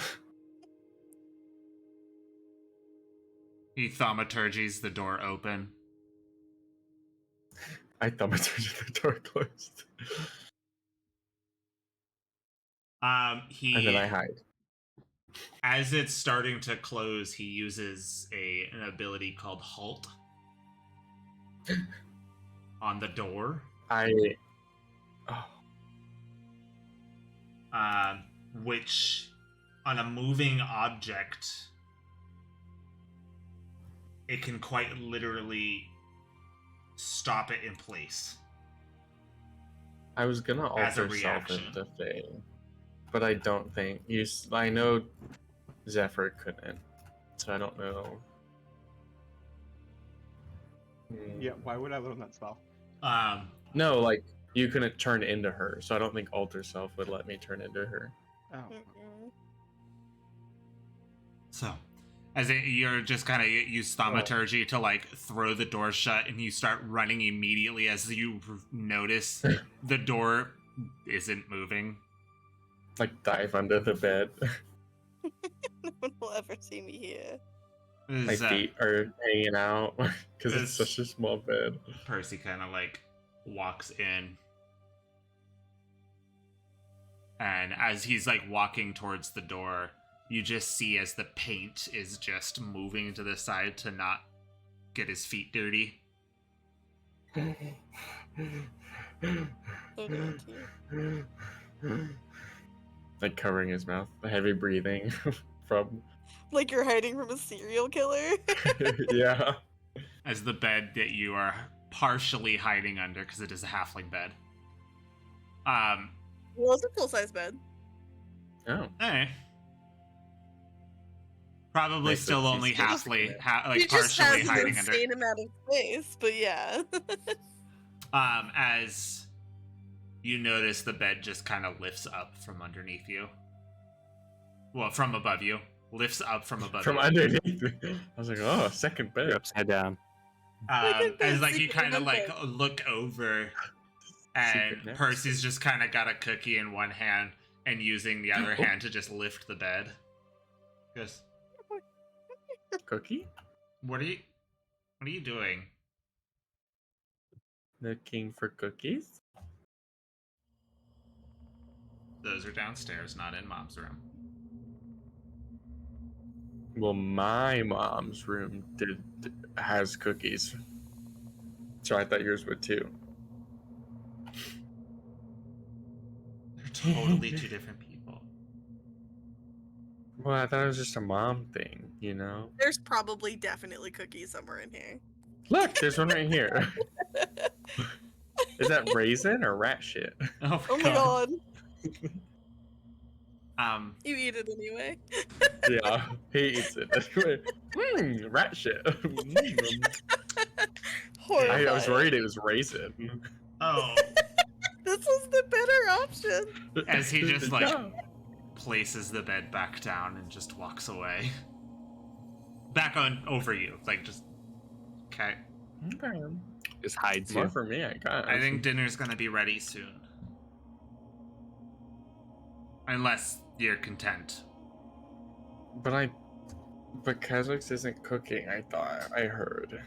He thaumaturgies the door open. I thaumaturgy the door closed. He And then I hide. As it's starting to close, he uses an ability called Halt on the door, Oh, which on a moving object, it can quite literally stop it in place. I was gonna As a alter self reaction. into Faye, but I don't think I know Zephyr couldn't, so I don't know. Yeah, why would I learn that spell? No, like you couldn't turn into her, so I don't think alter self would let me turn into her. Oh. Mm-mm. So, you're just kind of use thaumaturgy to like throw the door shut, and you start running immediately as you notice the door isn't moving. Like dive under the bed. No one will ever see me here. My As, feet are hanging out because it's This- such a small bed. Percy kind of like walks in. And as he's like walking towards the door, you just see as the paint is just moving to the side to not get his feet dirty. Like covering his mouth, heavy breathing from Like you're hiding from a serial killer. yeah. As the bed that you are partially hiding under, because it is a halfling bed. Well, it's a full size bed. Oh, Eh. Probably Nice, still but only he's still halfly, there. like It just partially has an hiding under. insane amount of space, but yeah. As you notice the bed just kind of lifts up from underneath you. Well, from above you. Lifts up from above from you. underneath. I was like, oh, second bed. You're upside down. As like you Secret kind of like number. look over, and Secret nest. Percy's just kind of got a cookie in one hand and using the other Oh. hand to just lift the bed. Goes, Cookie? what are you doing? Looking for cookies? Those are downstairs, not in Mom's room. Well, my mom's room has cookies. So I thought yours would too. They're totally two different people. Well, I thought it was just a mom thing, you know? There's probably definitely cookies somewhere in here. Look, there's one right here. Is that raisin or rat shit? Oh Oh my god. You eat it anyway. Yeah, he eats it. Rat shit. Horrifying. I was worried it was raisin. Oh, This was the better option. as he just like No. places the bed back down and just walks away. Back on over you, like just okay. Okay. Just hides More you. for me, I guess. I think dinner's gonna be ready soon. Unless you're content. But Kazak's isn't cooking, I thought. I heard.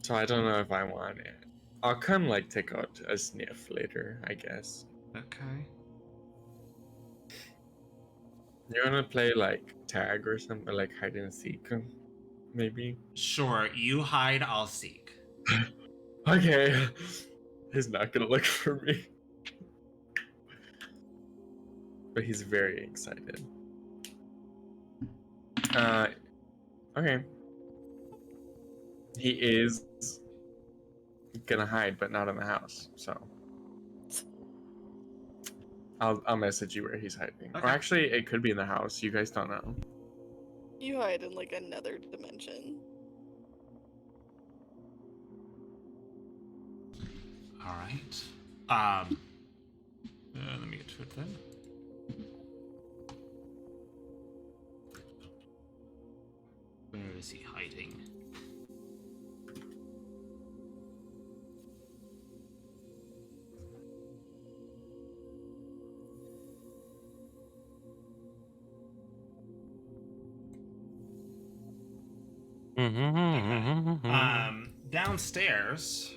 So I don't know if I want it. I'll come, like, take out a sniff later, I guess. Okay. You wanna play like tag or something, like hide and seek, maybe? Sure, you hide, I'll seek. Okay. He's not gonna look for me. But he's very excited. Okay. He is gonna hide, but not in the house, so I'll message you where he's hiding. Or Okay. actually, it could be in the house. You guys don't know. You hide in like another dimension. All right. Let me get to it then. Where is he hiding? Downstairs.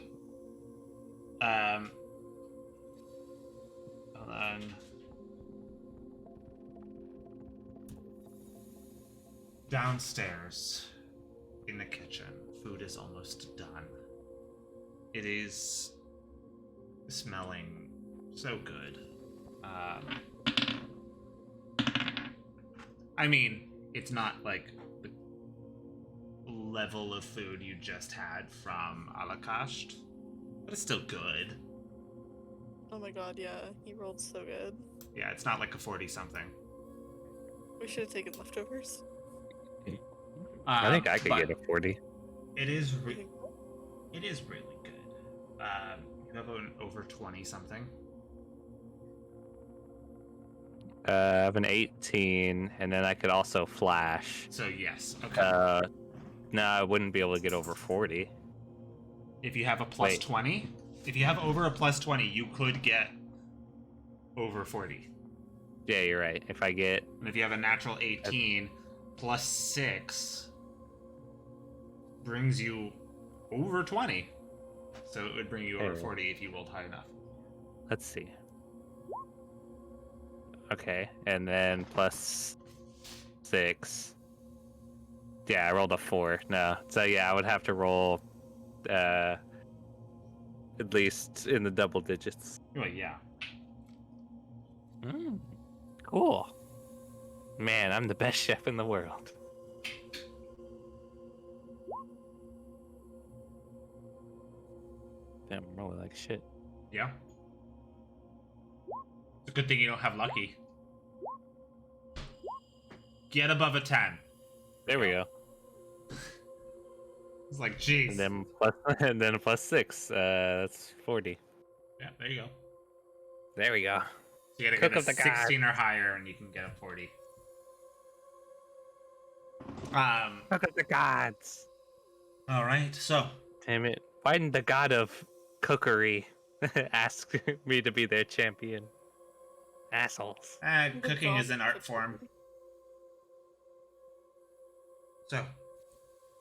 Hold on. Downstairs, in the kitchen, food is almost done. It is smelling so good. I mean, it's not like the level of food you just had from Alakasht, but it's still good. Oh my god, yeah, he rolled so good. Yeah, it's not like a 40-something. We should have taken leftovers. I think I could but get a 40. It is really good. You have an over 20-something. I have an 18, and then I could also flash. So yes, okay. No, I wouldn't be able to get over 40. If you have a plus Wait. 20, if you have over a plus 20, you could get over 40. Yeah, you're right. If I get... And if you have a natural 18, plus 6 brings you over 20. So it would bring you over Hey. 40 if you rolled high enough. Let's see. Okay, and then plus 6. Yeah, I rolled a 4. No. So yeah, I would have to roll at least in the double digits. Well, yeah. Cool. Man, I'm the best chef in the world. Damn, I'm rolling like shit. Yeah. It's a good thing you don't have lucky. Get above a 10. There we go. It's like, jeez. And then plus and then plus 6. That's 40. Yeah, there you go. There we go. So you gotta Cook get a of the gods. 16 or higher, and you can get a 40. Look at the gods. All right. So Damn it. Why didn't the god of cookery ask me to be their champion? Assholes. cooking is an art form. So,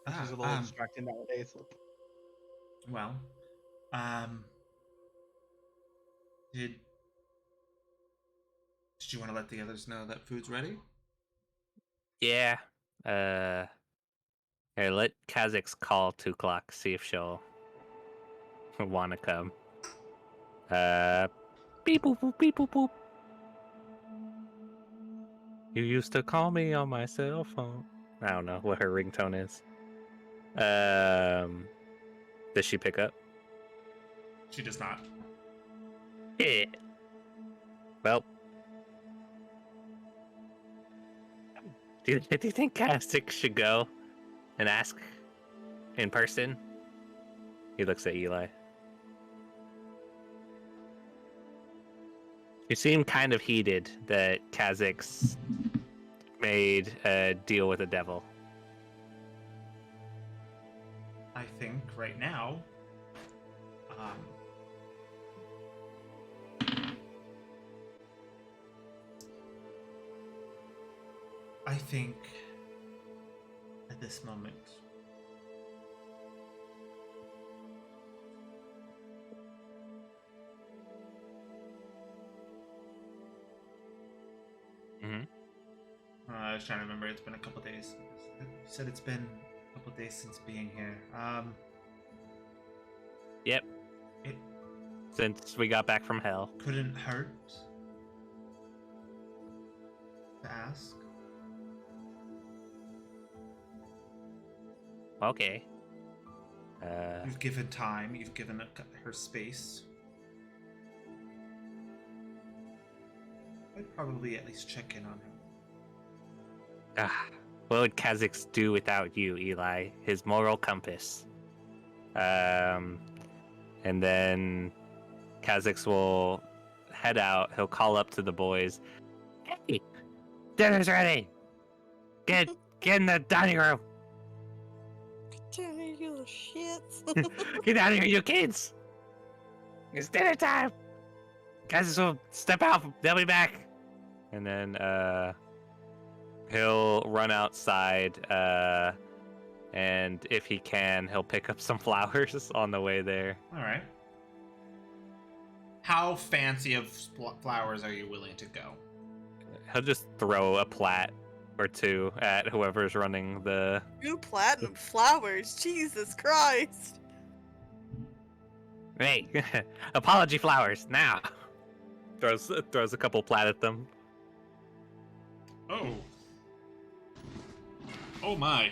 This is a little distracting nowadays. well, did you want to let the others know that food's ready? Yeah. Here, let Kha'Zix call 2 o'clock, see if she'll wanna come. Beep boop boop beep boop boop. You used to call me on my cell phone. I don't know what her ringtone is. Does she pick up? She does not. Yeah. Well, do you think Kha'Zix should go and ask in person? He looks at Eli. You seem kind of heated that Kha'Zix made a deal with the devil. I think right now, I think at this moment, I was trying to remember. It's been a couple days. You said it's been a couple days since being here. Yep. It Since we got back from hell. couldn't hurt to ask. Okay. You've given time. You've given her space. I'd probably at least check in on her. What would Kha'Zix do without you, Eli? His moral compass. And then Kha'Zix will head out. He'll call up to the boys. Hey, dinner's ready. Get in the dining room. Damn you little shits. Get out of here, you kids. It's dinner time. Kha'Zix will step out. They'll be back. And then he'll run outside. And if he can, he'll pick up some flowers on the way there. All right. How fancy of flowers are you willing to go? He'll just throw a plat or two at whoever's running the. 2 platinum flowers. Jesus Christ. Hey, apology flowers now. Throws a couple plat at them. Oh. Oh my.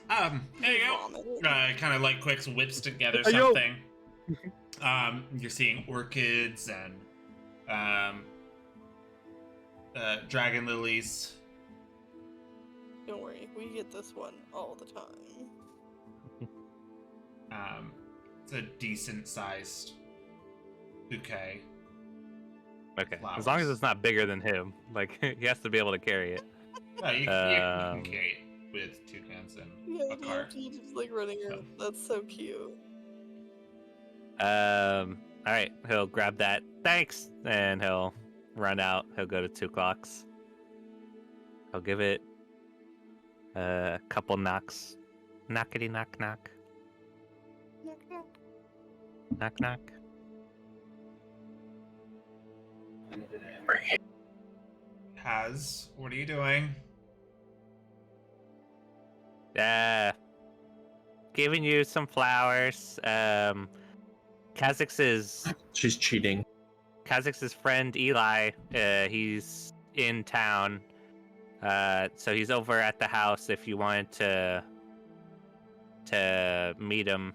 There you go. Vomit. Kind of like Quicks whips together Ayo. something. You're seeing orchids and dragon lilies. Don't worry, we get this one all the time. It's a decent sized bouquet. Okay, as long as it's not bigger than him, like he has to be able to carry it. Well, you can carry it with toucans and Yeah, a cart. you just like running around. That's so cute. All right, he'll grab that. Thanks, and he'll run out. He'll go to 2 clocks. He'll give it a couple knocks. Knockety knock knock. Knock, knock. Knock knock. What are you doing? Giving you some flowers. Kha'Zix's She's cheating. friend Eli, he's in town. So he's over at the house if you wanted to meet him.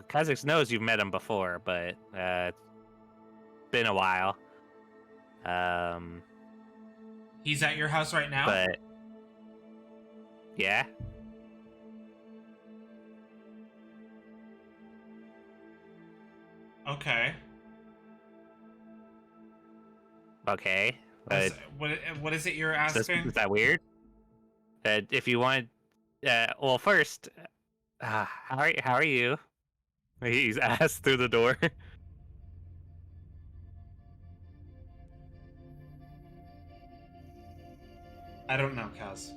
Kha'Zix knows you've met him before, but it's been a while. He's at your house right now? But yeah. Okay. Okay. But What is it you're is asking? that weird? If you want, well, first, how are you? He's asked through the door. I don't know, Kaz.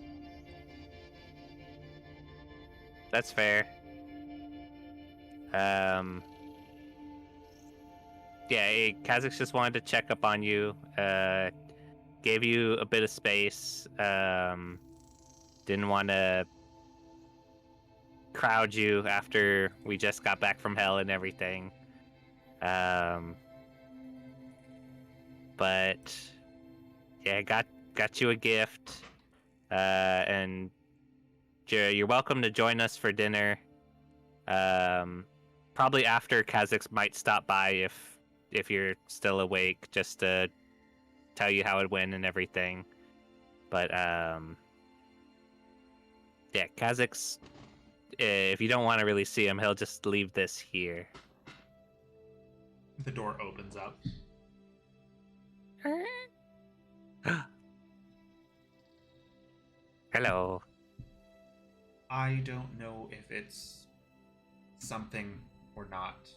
That's fair. Yeah, Kha'Zix just wanted to check up on you. Gave you a bit of space. Didn't want to crowd you after we just got back from hell and everything. But yeah, got you a gift. And you're welcome to join us for dinner. Probably after Kha'Zix might stop by if you're still awake, just to tell you how it went and everything. But yeah, Kha'Zix, if you don't want to really see him, he'll just leave this here. The door opens up. Hello. I don't know if it's something or not.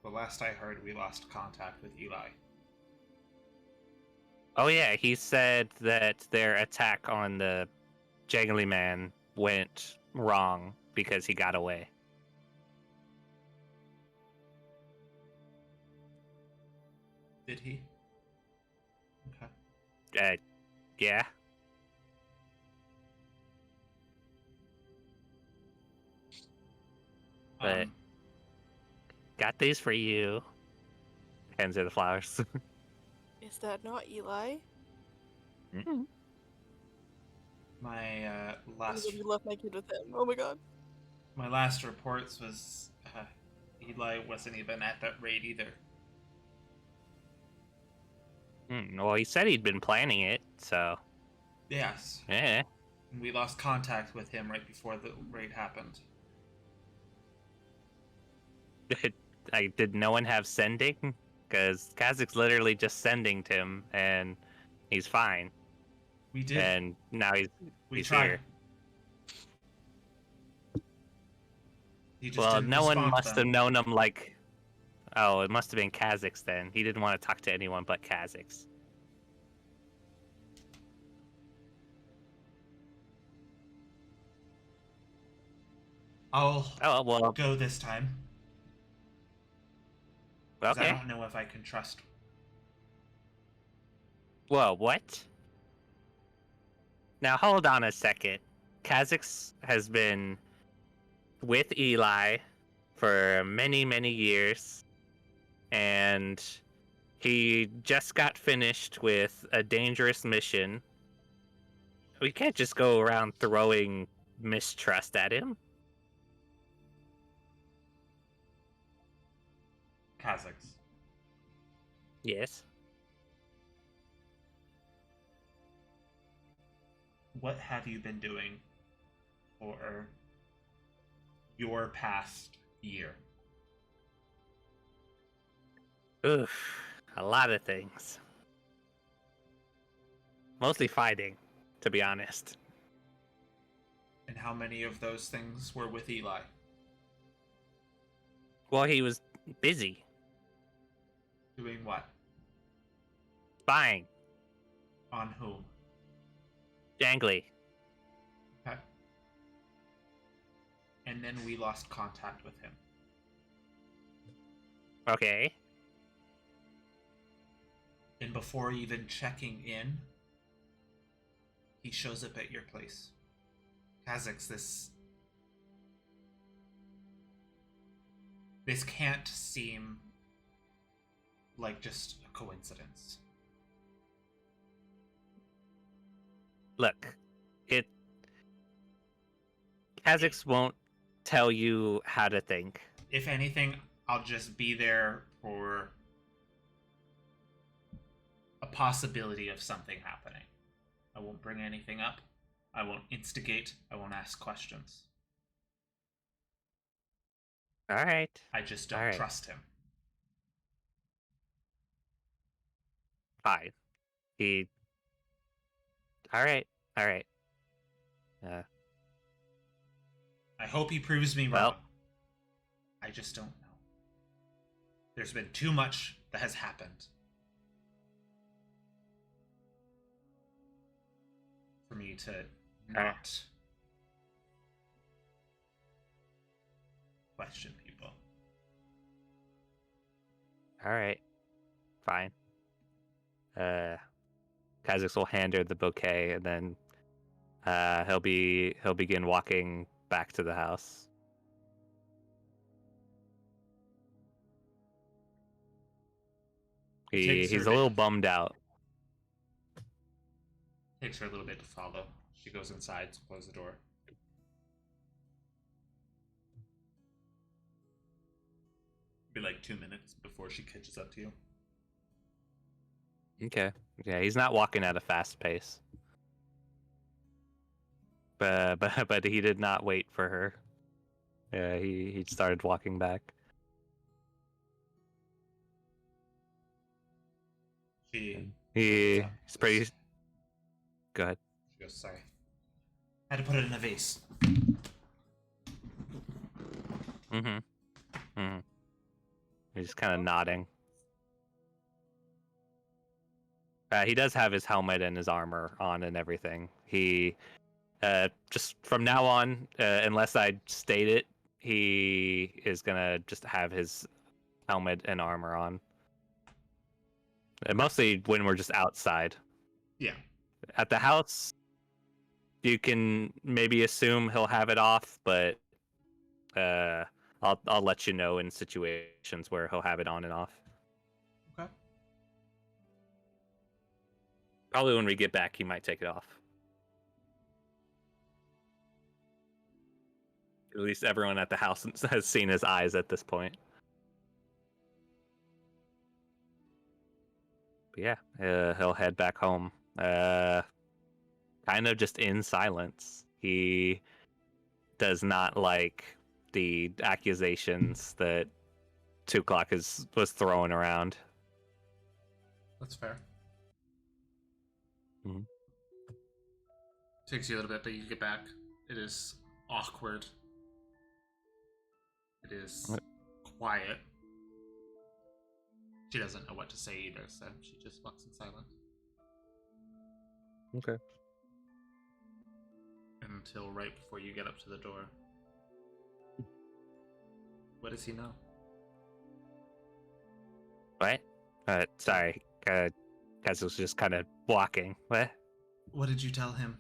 The last I heard, we lost contact with Eli. Oh yeah, he said that their attack on the Jangly Man went wrong because he got away. Did he? Yeah. But Um, got these for you. Hands her the flowers. Is that not Eli? my I'm last gonna left my kid with him. Oh my god. my last reports was Eli wasn't even at that raid either. Well, he said he'd been planning it, so Yes, yeah. we lost contact with him right before the raid happened. Did no one have sending? Because Kazak's literally just sending to him, and he's fine. We did. And now we he's tried. here. He just Well, didn't no one respond to must have them. known him like. Oh, it must have been Kazak's then. He didn't want to talk to anyone but Kazak's. I'll Oh, well, go this time. 'Cause I okay. don't know if I can trust. Whoa, what? Now, hold on a second. Kazak's has been with Eli for many, many years, and he just got finished with a dangerous mission. We can't just go around throwing mistrust at him. Kazakhs. Yes. What have you been doing for your past year? Oof, a lot of things. Mostly fighting, to be honest. And how many of those things were with Eli? Well, he was busy Doing what? spying. On whom? Jangly. Okay. And then we lost contact with him. Okay. And before even checking in, he shows up at your place. Kazakhs, this can't seem like just a coincidence. Look, Kazak's won't tell you how to think. If anything, I'll just be there for a possibility of something happening. I won't bring anything up. I won't instigate. I won't ask questions. All right. I just don't Alright. trust him. Fine. All right. I hope he proves me Well- wrong. I just don't know. There's been too much that has happened for me to not question people. All right. Fine. Kazak's will hand her the bouquet, and then he'll begin walking back to the house. Takes her He's a a little bit. bummed out. Takes her a little bit to follow. She goes inside to close the door. Be like 2 minutes before she catches up to you. Okay. Yeah, he's not walking at a fast pace. But he did not wait for her. Yeah, he started walking back. She He's She pretty. goes- Go ahead. She goes, sorry. I had to put it in a vase. He's kind of nodding. He does have his helmet and his armor on and everything. He just from now on, unless I state it, he is gonna just have his helmet and armor on. And mostly when we're just outside. Yeah. At the house, you can maybe assume he'll have it off, but I'll let you know in situations where he'll have it on and off. Okay. Probably when we get back, he might take it off. At least everyone at the house has seen his eyes at this point. But yeah, he'll head back home. Kind of just in silence. He does not like the accusations that 2 o'clock was throwing around. That's fair. Mhm. Takes you a little bit, but you get back. It is awkward. It is What? quiet. She doesn't know what to say either, so she just walks in silence. Okay. Until right before you get up to the door. What does he know? What? Sorry. Guys was just kind of walking. What? What did you tell him?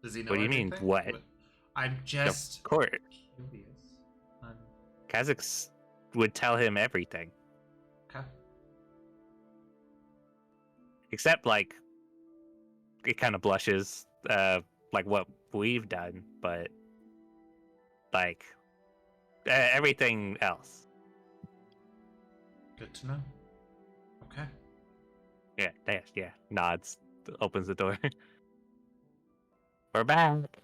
Does he know What do you mean, everything? what? I'm just Of course. curious. Kazakhs would tell him everything. Okay. Except, like, it kind of blushes, like what we've done, but, like, everything else. Good to know. Okay. Yeah, nods, opens the door. We're back.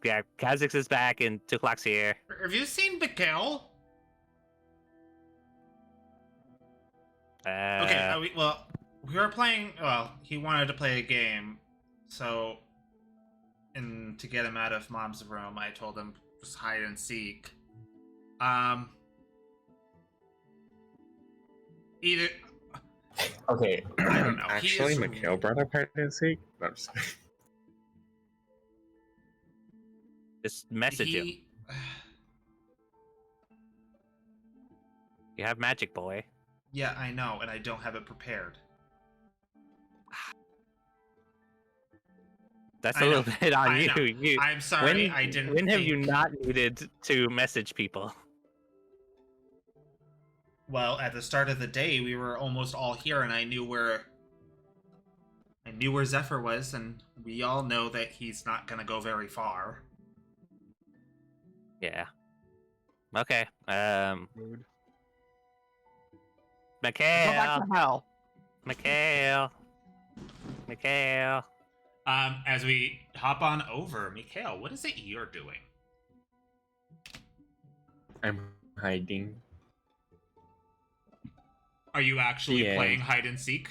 Yeah, Kazakhs is back and 2 o'clock's here. Have you seen Mikhail? Okay, we were playing. Well, he wanted to play a game, so, and to get him out of Mom's room, I told him just hide and seek. Either Okay. I don't know. He Actually, is- Mikhail brought up hide and seek. No, I'm just kidding. Just message him. he, You have Magic Boy. Yeah, I know, and I don't have it prepared. That's I a know, little bit on I you. know. I'm sorry, I didn't. When have you think- not needed to message people? Well, at the start of the day, we were almost all here, and I knew where Zephyr was, and we all know that he's not gonna go very far. Yeah. Okay. Rude. Go back Mikhail. to hell. Mikhail. As we hop on over, Mikhail, what is it you're doing? I'm hiding. Are you actually Yeah. playing hide and seek?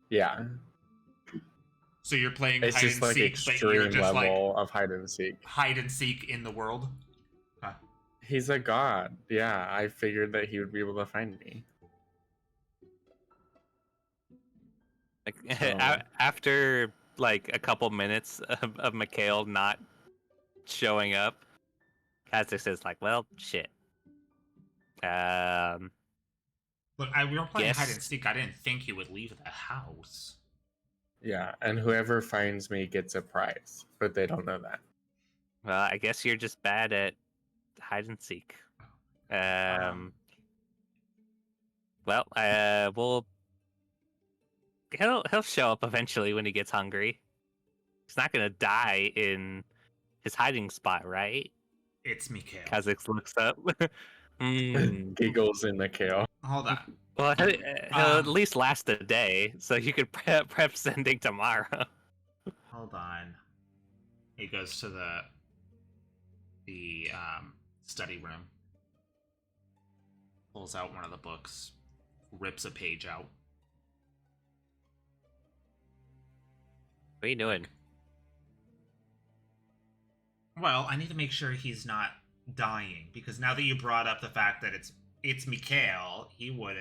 Yeah. So you're playing It's hide just and like seek, but you're extreme just level of hide and seek. like hide and seek in the world. He's a god. Yeah, I figured that he would be able to find me. Like, So- after like a couple minutes of Mikhail not showing up, Kazakh says like, "Well, shit." Look, we were playing hide Yes. and seek. I didn't think you would leave the house. Yeah, and whoever finds me gets a prize, but they don't know that. Well, I guess you're just bad at hide and seek. Well, he'll show up eventually when he gets hungry. He's not gonna die in his hiding spot, right? It's Mikhail. Kazakh looks up. Hmm. Giggles in Mikhail. Hold on. Well, he'll at least last a day, so you could prep sending tomorrow. Hold on. He goes to the study room. Pulls out one of the books. Rips a page out. What are you doing? Well, I need to make sure he's not dying, because now that you brought up the fact that it's Mikhail, he would.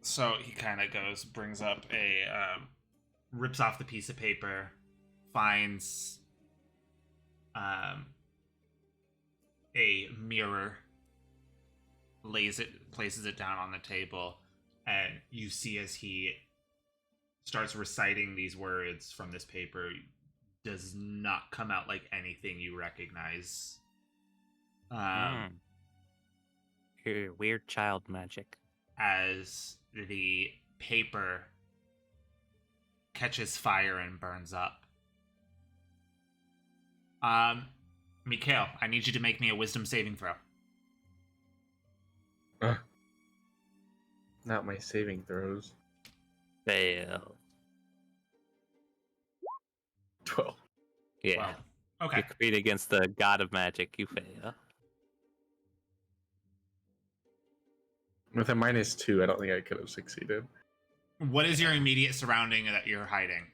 So he kind of brings up rips off the piece of paper, finds a mirror, places it down on the table, and you see as he starts reciting these words from this paper, does not come out like anything you recognize. Weird child magic. As the paper catches fire and burns up. Mikhail, I need you to make me a wisdom saving throw. Not my saving throws. Fail. 12. Yeah. Well, okay. You compete against the god of magic. You fail. With a -2, I don't think I could have succeeded. What is your immediate surrounding that you're hiding?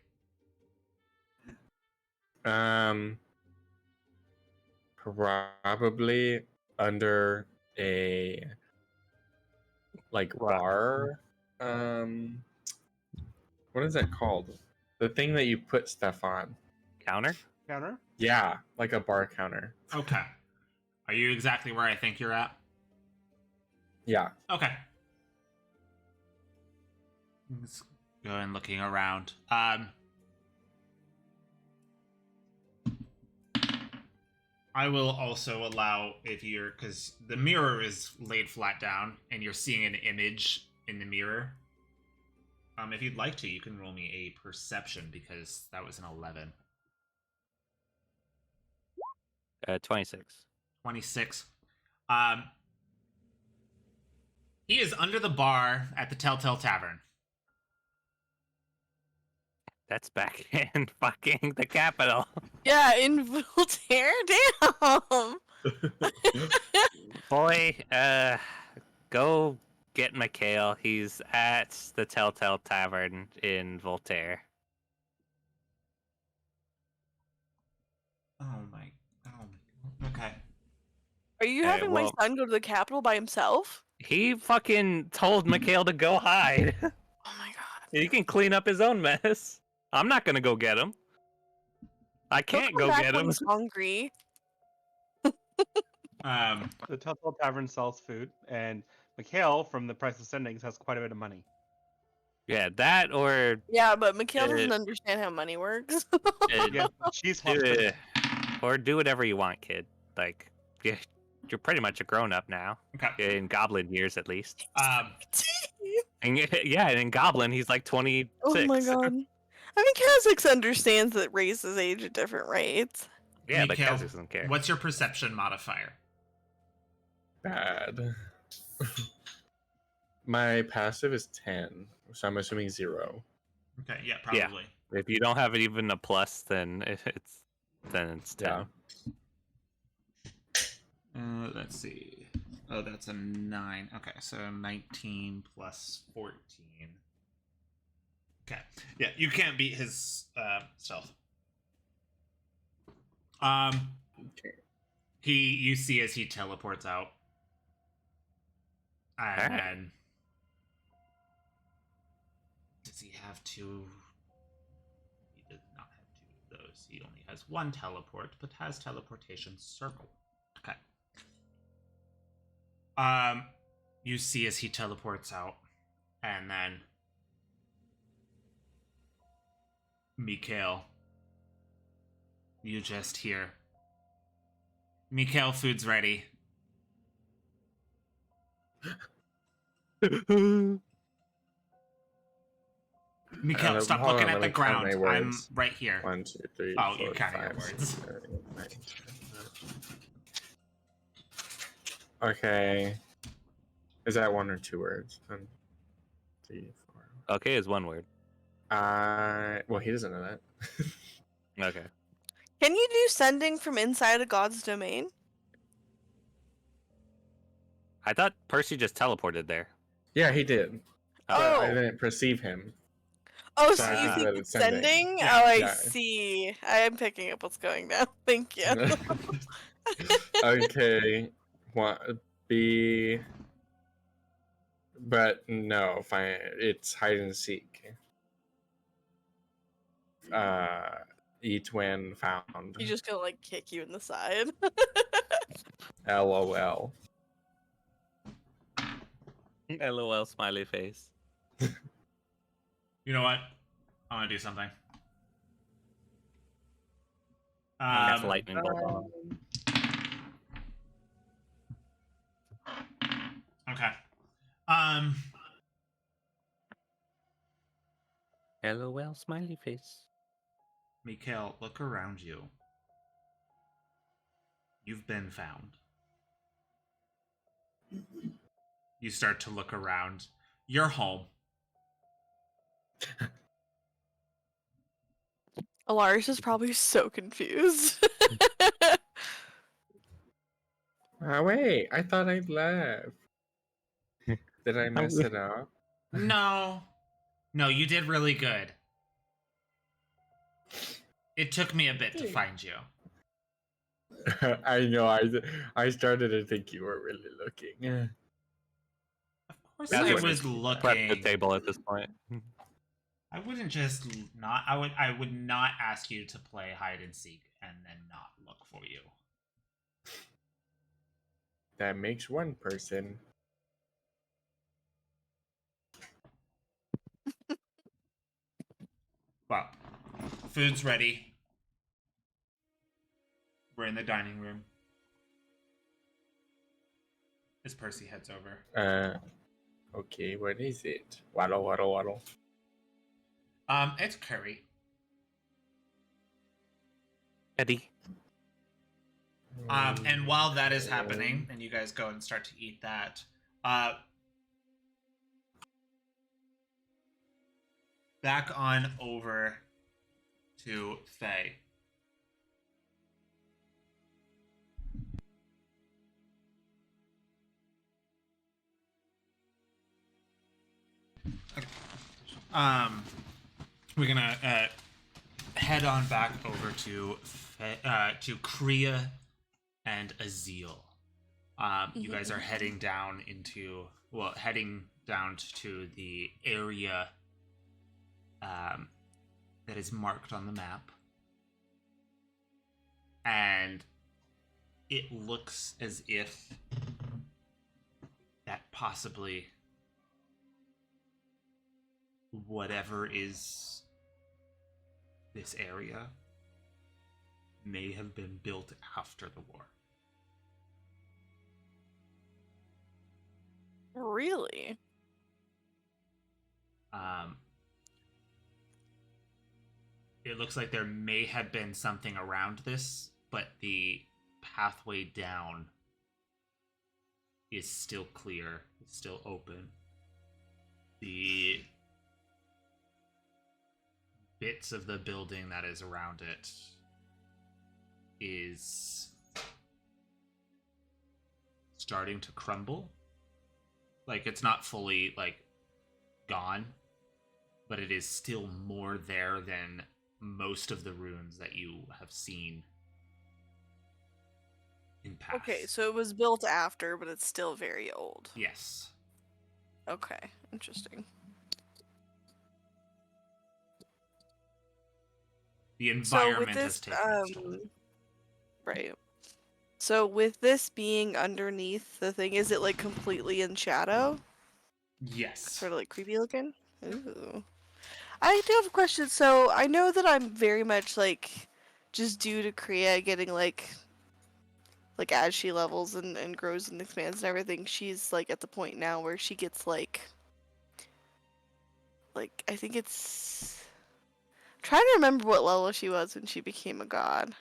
Probably under a bar. What is that called? The thing that you put stuff on. Counter? Counter? Yeah, like a bar counter. Okay. Are you exactly where I think you're at? Yeah. Okay. Let's go and looking around. I will also allow, if you're, because the mirror is laid flat down and you're seeing an image in the mirror. If you'd like to, you can roll me a perception because that was an 11. 26. 26. He is under the bar at the Telltale Tavern. That's back in fucking the capital. Yeah, in Voltaire? Damn! Boy, go get Mikhail. He's at the Telltale Tavern in Voltaire. Oh my. Okay. Are you Hey, having my well- son go to the Capitol by himself? He fucking told Mikhail to go hide. Oh my god. He can clean up his own mess. I'm not gonna go get him. I can't He'll come go back get when him. he's hungry. The Telltale Tavern sells food, and Mikhail from The Price Ascendings has quite a bit of money. Yeah, that or Yeah, but Mikhail doesn't Uh, understand how money works. Yeah, she's do hospitable. it, or do whatever you want, kid. Like, yeah, you're pretty much a grown up now Okay. in goblin years, at least. Um, And in goblin, he's like 26. Oh my god. I mean, Kha'Zix understands that races age at different rates. Yeah, but Mikhail, Kaz doesn't care. what's your perception modifier? Bad. My passive is 10, so I'm assuming 0. Okay, yeah, Yeah. probably. If you don't have even a plus, then it's 10. Yeah. Let's see. Oh, that's a 9. Okay, so 19 plus 14. Okay. Yeah, you can't beat his stealth. Okay. You see as he teleports out. And Alright. then does he have two? He does not have two of those. He only has one teleport, but has teleportation circle. Okay. You see as he teleports out, and then Mikhail, you just hear, Mikhail, food's ready. Mikhail, stop hold looking on, at let the me count ground. my I'm words. right here. 1, 2, 3, Oh, 4, you counted your 5, words. 6, 7, 8, 9, 10. Okay. Is that 1 or 2 words? 1, 3, 4. Okay, is one word. Well, he doesn't know that. Can Okay. you do sending from inside a god's domain? I thought Percy just teleported there. Yeah, he did. But Oh. I didn't perceive him. Oh, So so I you think think that it's it's sending. sending? Yeah, Oh, I yeah. see. I am picking up what's going down. Thank you. Okay. B. But no, fine. It's hide and seek. Eat when found. He's just gonna like kick you in the side. LOL. LOL smiley face. You know what? I want to do something. And that's lightning bolt on him. Okay. LOL smiley face. Mikhail, look around you. You've been found. You start to look around. You're home. Alaris is probably so confused. Ah, wait, I thought I'd left. Did I mess it up? No. No, you did really good. It took me a bit to find you. I know. I started to think you were really looking. Of course That's I what was Prep the looking. table at this point. I wouldn't just not I would not ask you to play hide and seek and then not look for you. That makes one person. Well, food's ready. We're in the dining room. As Percy heads over. Okay, what is it? Waddle, waddle, waddle. It's curry. Eddie. And while that is happening, and you guys go and start to eat that, back on over to Faye. Okay. We're gonna head on back over to Kriya and Azil. You guys are heading down to the area that is marked on the map. And it looks as if that possibly whatever is this area may have been built after the war. Really? It looks like there may have been something around this, but the pathway down is still clear. It's still open. The bits of the building that is around it is starting to crumble. Like, it's not fully, gone, but it is still more there than most of the ruins that you have seen in past. Okay, so it was built after, but it's still very old. Yes. Okay, interesting. The environment so has with taken its toll. this, right. So with this being underneath the thing, is it like completely in shadow? Yes. Sort of like creepy looking? Ooh. I do have a question. So I know that I'm very much like, just due to Kriya getting like as she levels and grows and expands and everything, she's like at the point now where she gets like I think it's, I'm trying to remember what level she was when she became a god.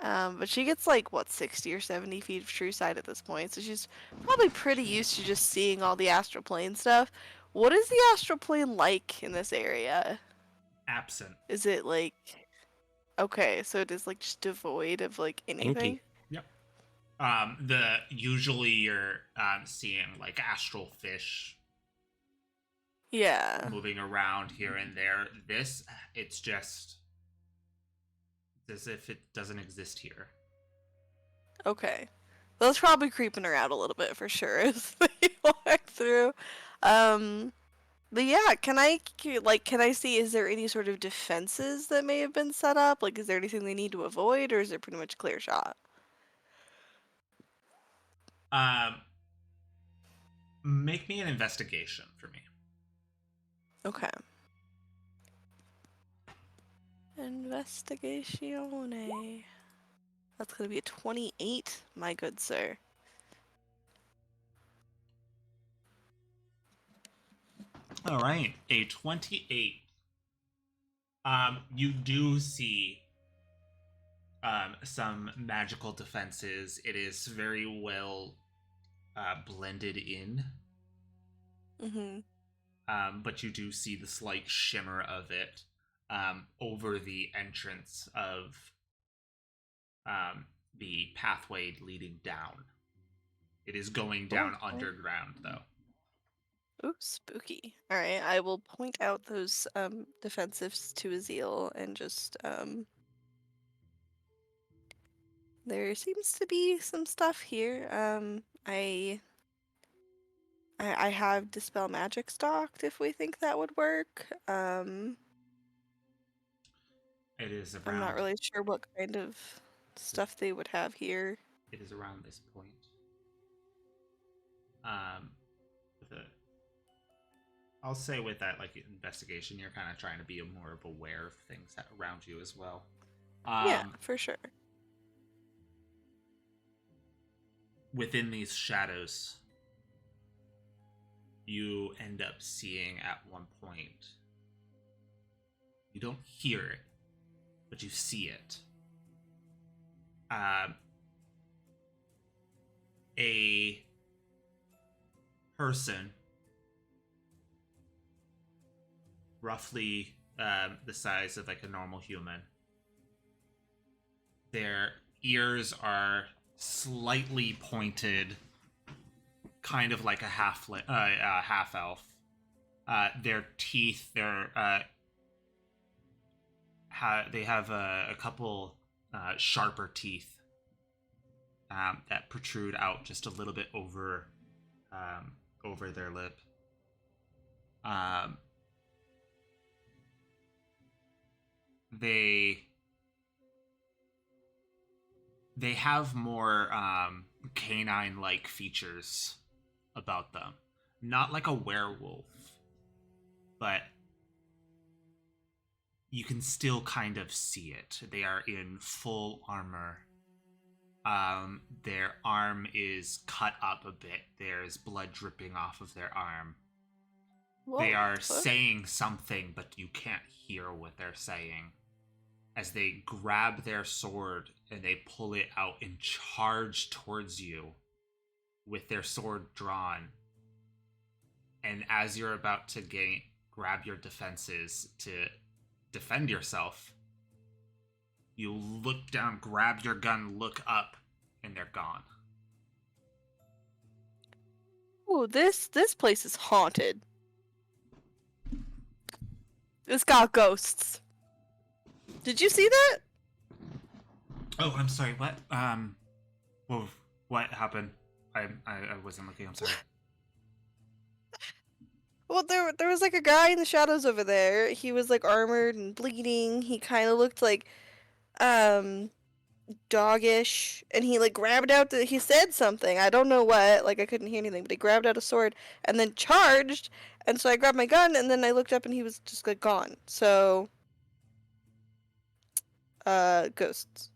But she gets like what, 60 or 70 feet of true sight at this point, so she's probably pretty used to just seeing all the astral plane stuff. What is the astral plane like in this area? Absent. Is it like, okay, so it is like just devoid of like anything? Yep. Usually you're seeing like astral fish Yeah. moving around here and there. This, it's just as if it doesn't exist here. Okay. That's probably creeping her out a little bit for sure as they walk through. But yeah, can I see, is there any sort of defenses that may have been set up? Like, is there anything they need to avoid, or is it pretty much clear shot? Make me an investigation for me. Okay. Investigatione. That's gonna be a 28, my good sir. All right, a 28. You do see some magical defenses. It is very well blended in, Mm-hmm. but you do see the slight shimmer of it over the entrance of the pathway leading down. It is going down Okay. underground, though. Oops, spooky. Alright, I will point out those defensives to Azil and just there seems to be some stuff here. I have Dispel Magic stocked if we think that would work. It is I'm not around. really sure what kind of stuff they would have here. It is around this point. Um, with a, I'll say with that like investigation, you're kind of trying to be more of aware of things around you as well. Yeah, for sure. Within these shadows, you end up seeing at one point. You don't hear it, but you see it. A person, roughly the size of like a normal human. Their ears are slightly pointed, kind of like a half elf. Their teeth, they have a couple sharper teeth that protrude out just a little bit over their lip. They have more canine-like features about them. Not like a werewolf, but you can still kind of see it. They are in full armor. Their arm is cut up a bit. There's blood dripping off of their arm. They are saying something, but you can't hear what they're saying. As they grab their sword and they pull it out and charge towards you with their sword drawn. And as you're about to grab your defenses to defend yourself, you look down, grab your gun, look up, and they're gone. Ooh, this place is haunted. It's got ghosts. Did you see that? Oh, I'm sorry. What? Whoa, what happened? I wasn't looking. I'm sorry. Well, there was like a guy in the shadows over there. He was like armored and bleeding. He kind of looked like doggish, and he like grabbed out he said something. I don't know what. Like I couldn't hear anything, but he grabbed out a sword and then charged. And so I grabbed my gun, and then I looked up, and he was just like gone. So, ghosts.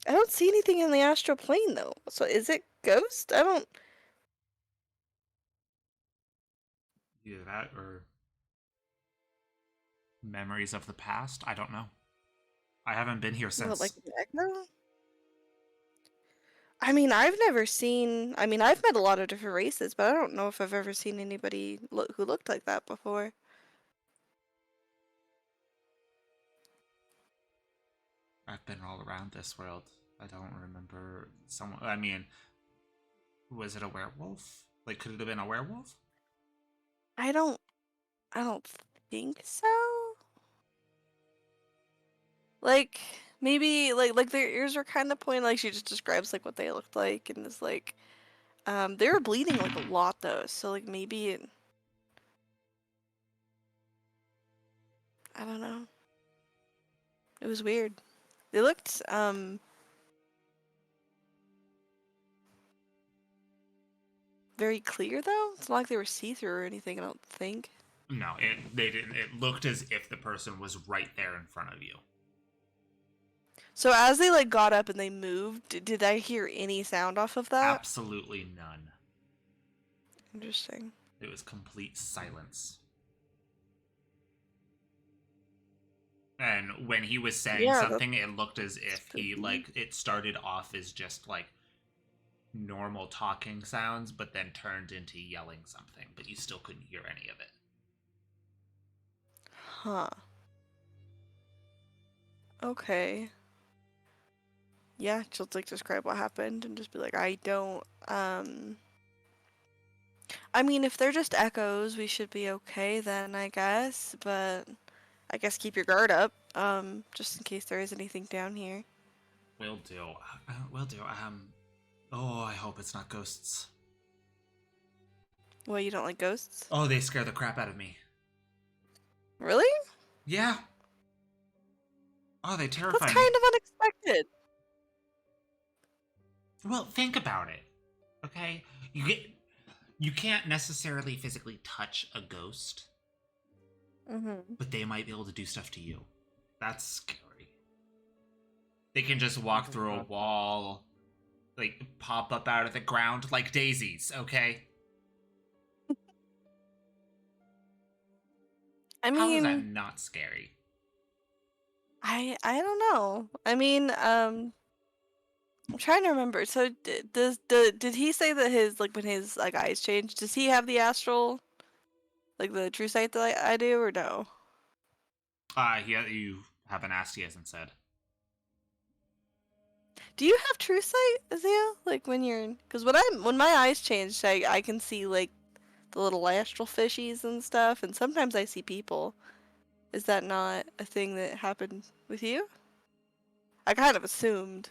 I don't see anything in the astral plane though. So is it ghost? I don't. Either that or memories of the past. I don't know. I haven't been here since. What, like an echo? I mean, I've never seen. I mean, I've met a lot of different races, but I don't know if I've ever seen anybody who looked like that before. I've been all around this world. I don't remember someone. I mean, was it a werewolf? Like, could it have been a werewolf? I don't think so. Like maybe like their ears are kind of pointed. Like she just describes like what they looked like, and is like, they were bleeding like a lot though. So like maybe I don't know. It was weird. They looked very clear though? It's not like they were see-through or anything, I don't think. No, they didn't. It looked as if the person was right there in front of you. So as they like got up and they moved, did I hear any sound off of that? Absolutely none. Interesting. It was complete silence. And when he was saying Yeah, something, it looked as if he, spooky. like, it started off as just, like, normal talking sounds, but then turned into yelling something, but you still couldn't hear any of it. Huh. Okay. Yeah, just like describe what happened and just be like, I don't, I mean, if they're just echoes, we should be okay then, I guess, but I guess keep your guard up, just in case there is anything down here. Will do. Will do. Oh, I hope it's not ghosts. Well, you don't like ghosts? Oh, they scare the crap out of me. Really? Yeah. Oh, they terrify That's me. kind of unexpected. Well, think about it. Okay? You can't necessarily physically touch a ghost, Mm-hmm. but they might be able to do stuff to you. That's scary. They can just walk through a wall, like pop up out of the ground like daisies, okay? I How is that mean, not scary? I don't know. I mean, I'm trying to remember. So did he say that his like when his like eyes changed? Does he have the astral, like the true sight that I do, or no? Yeah, you haven't asked, he hasn't said. Do you have true sight, Azia? Like when you're, because when my eyes changed, I can see like the little astral fishies and stuff, and sometimes I see people. Is that not a thing that happened with you? I kind of assumed.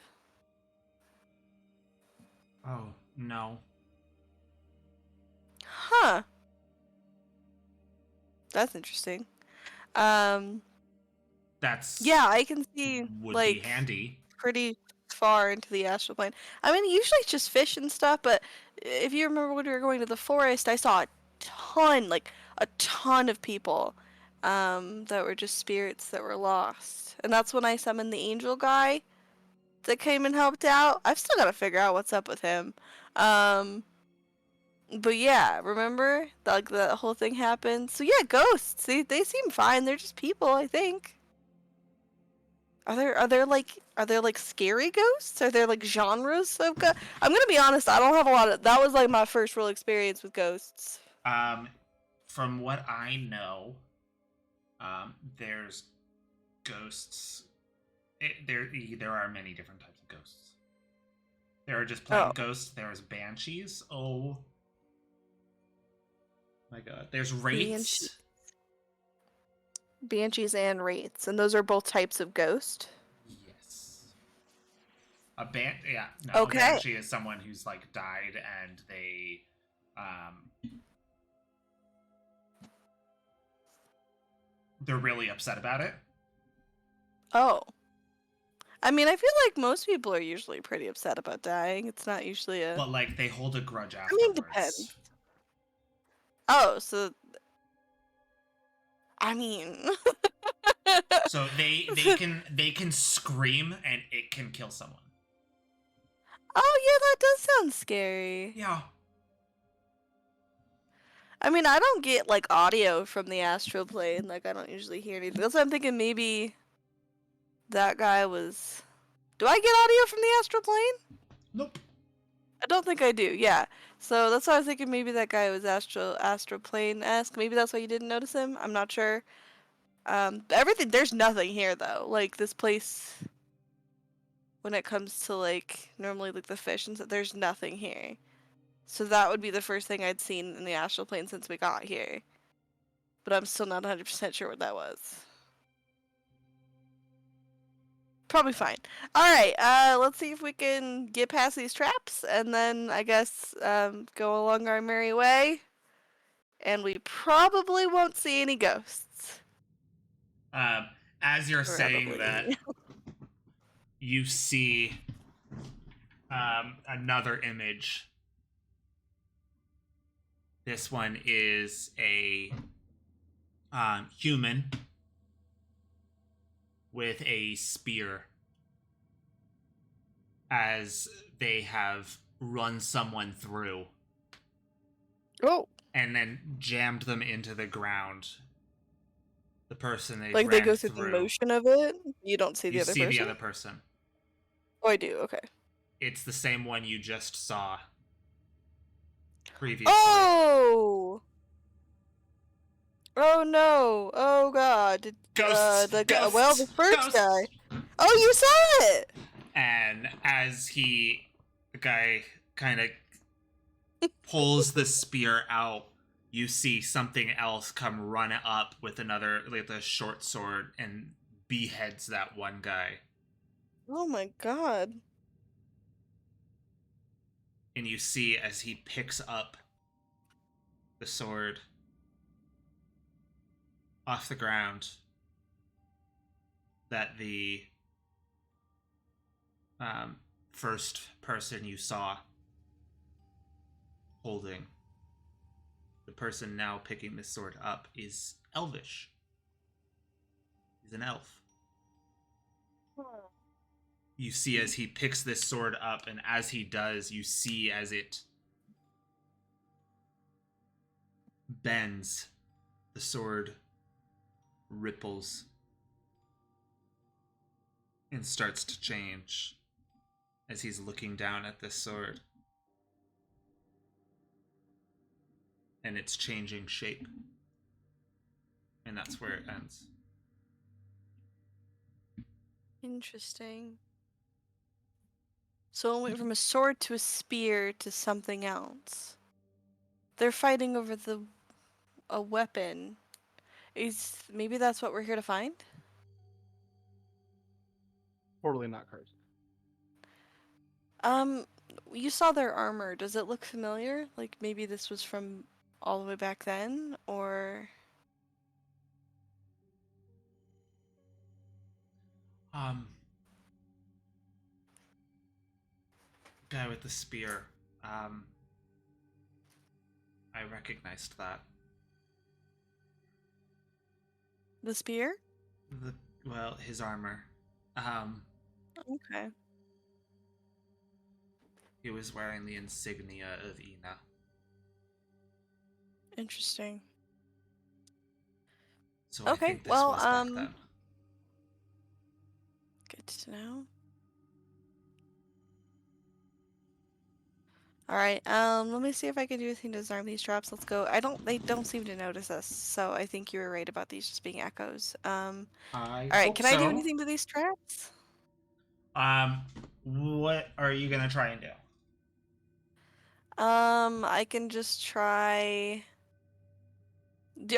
Oh, no. Huh. That's interesting. Um, That's yeah, I can see would like be handy. pretty far into the astral plane. I mean, usually it's just fish and stuff, but if you remember when we were going to the forest, I saw a ton of people that were just spirits that were lost. And that's when I summoned the angel guy that came and helped out. I've still got to figure out what's up with him. But yeah, remember? Like the whole thing happened. So yeah, ghosts. They seem fine. They're just people, I think. Are there like scary ghosts? Are there like genres of ghosts? I'm gonna be honest, I don't have a lot of. That was like my first real experience with ghosts. From what I know, there's ghosts. There are many different types of ghosts. There are just plain Oh. ghosts. There's banshees. Oh my god. There's wraiths. Banshees and wraiths, and those are both types of ghost. Yes. A Okay. banshee is someone who's like died and they they're really upset about it. Oh. I mean, I feel like most people are usually pretty upset about dying. It's not usually a. But like they hold a grudge I afterwards. mean, depends. Oh, so. I mean. So they can scream and it can kill someone. Oh yeah, that does sound scary. Yeah. I mean, I don't get like audio from the astral plane. Like, I don't usually hear anything. That's why I'm thinking maybe that guy was. Do I get audio from the astral plane? Nope. I don't think I do. Yeah. So that's why I was thinking maybe that guy was astral plane-esque. Maybe that's why you didn't notice him. I'm not sure. Everything. There's nothing here though. Like this place. When it comes to like normally like the fish and stuff, there's nothing here. So that would be the first thing I'd seen in the astral plane since we got here. But I'm still not 100% sure what that was. Probably fine. Alright, let's see if we can get past these traps and then I guess go along our merry way. And we probably won't see any ghosts. As you're saying Probably. that, you see another image This one is a human with a spear, as they have run someone through Oh, and then jammed them into the ground. The person they like they ran go through the motion of it. You don't see the You other see person. the other person. Oh, I do. Okay. It's the same one you just saw previously. Oh. Oh no! Oh god! Ghosts! The guy. Ghosts! Well, the first Ghosts! guy. Oh, you saw it. And as the guy kind of pulls the spear out, you see something else come run up with a short sword and beheads that one guy. Oh my god! And you see as he picks up the sword off the ground that the first person you saw holding, the person now picking this sword up, is elvish. He's an elf. You see as he picks this sword up, and as he does, you see as it bends, the sword ripples and starts to change as he's looking down at this sword. And it's changing shape. And that's where it ends. Interesting. So it went from a sword to a spear to something else. They're fighting over a weapon. Maybe that's what we're here to find? Totally not cursed. You saw their armor. Does it look familiar? Like maybe this was from all the way back then, or Guy with the spear. I recognized that. the spear? His armor. Okay. He was wearing the insignia of Ina. Interesting. So I Okay, think this well, was back then. Good to know. Alright, let me see if I can do anything to disarm these traps. Let's go. They don't seem to notice us, so I think you were right about these just being echoes. Alright, can I do anything to these traps? What are you gonna try and do? I can just try.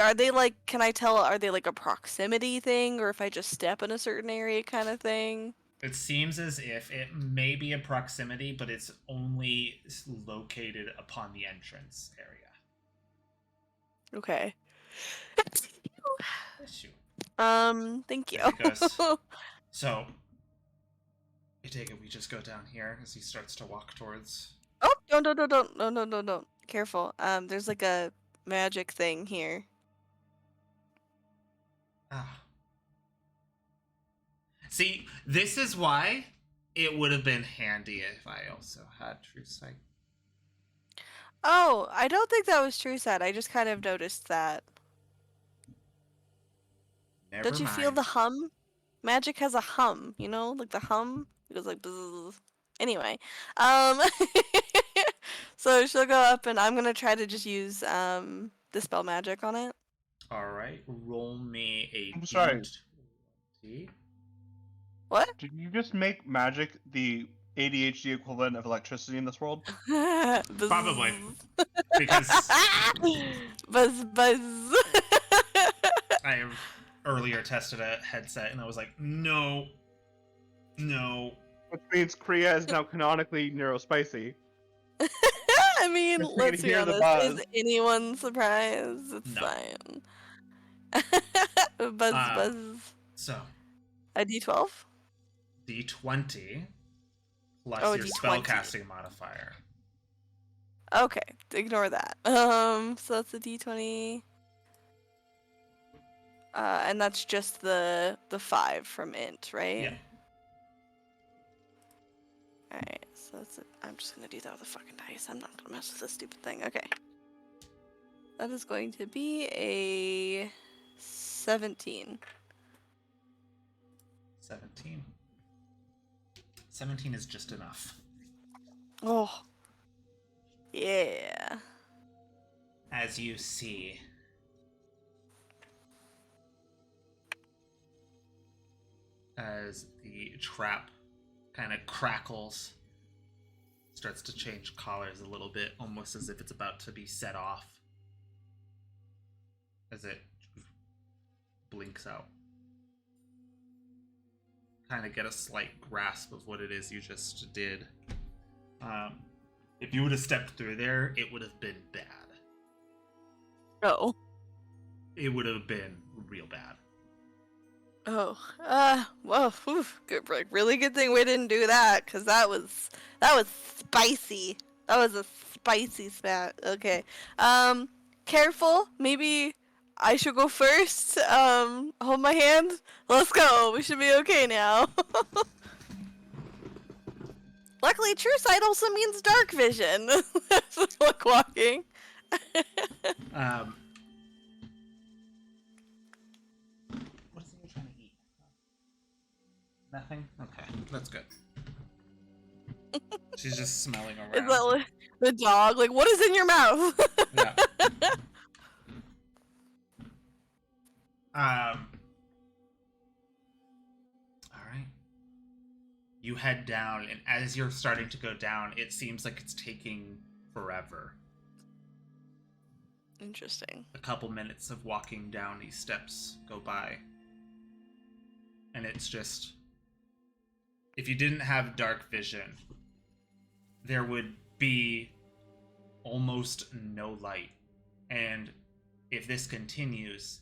Are they like, can I tell, are they like a proximity thing, or if I just step in a certain area kind of thing? It seems as if it may be a proximity, but it's only located upon the entrance area. Okay. Bless you. Thank you. So, I take it we just go down here as he starts to walk towards. Oh, don't. Careful. There's like a magic thing here. Ah. See, this is why it would have been handy if I also had True Sight. Oh, I don't think that was true sight. I just kind of noticed that. Never Don't you mind. feel the hum? Magic has a hum, you know? Like the hum? It goes like bzzz. Anyway. So she'll go up and I'm gonna try to just use Dispel Magic on it. Alright, roll me a I'm sorry. D20. What? Did you just make magic the ADHD equivalent of electricity in this world? Buzz. Probably. Because Buzz buzz. I earlier tested a headset and I was like, no. Which means Kriya is now canonically neurospicy. I mean, Just so you let's can be hear the honest. buzz. Is anyone surprised? It's No. fine. Buzz buzz. So, A D12? D20 plus Oh, your D20. spellcasting modifier. Okay, ignore that. So that's a D20. And that's just the 5 from int, right? Yeah. Alright, so that's it. I'm just gonna do that with a fucking dice. I'm not gonna mess with this stupid thing. Okay. That is going to be a 17. 17. 17 is just enough. Oh. Yeah. As you see, as the trap kind of crackles, starts to change colors a little bit, almost as if it's about to be set off, as it blinks out. Kind of get a slight grasp of what it is you just did. If you would have stepped through there, it would have been bad. Oh. It would have been real bad. Oh. Whoa. Whew, good, like, really good thing we didn't do that, because that was spicy. That was a spicy spat. Okay. Careful. Maybe I should go first. Hold my hand. Let's go. We should be okay now. Luckily, true sight also means dark vision. Like walking. What is it you're trying to eat? Nothing? Okay, that's good. She's just smelling around. Is that like the dog? Like, what is in your mouth? Yeah. Alright. You head down, and as you're starting to go down, it seems like it's taking forever. Interesting. A couple minutes of walking down these steps go by. And it's just... If you didn't have dark vision, there would be almost no light. And if this continues,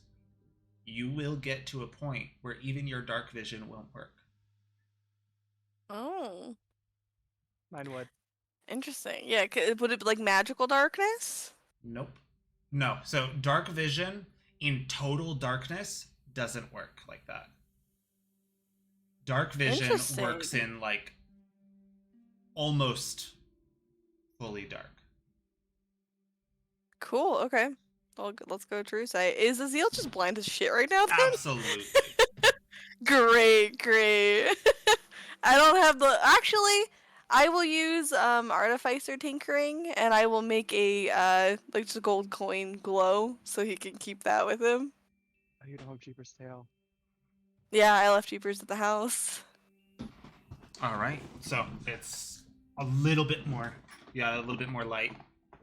you will get to a point where even your dark vision won't work. Oh, Mine would. interesting. Yeah, would it be like magical darkness? Nope. No. So dark vision in total darkness doesn't work like that. Dark vision Interesting. works in like almost fully dark. Cool. Okay. Well, let's go true sight. Is Azil just blind as shit right now? Then? Absolutely. Great, great. I don't have the. Actually, I will use artificer tinkering, and I will make a like just a gold coin glow, so he can keep that with him. Oh, you don't have Jeepers Tail. Yeah, I left Jeepers at the house. All right. So it's a little bit more. Yeah, a little bit more light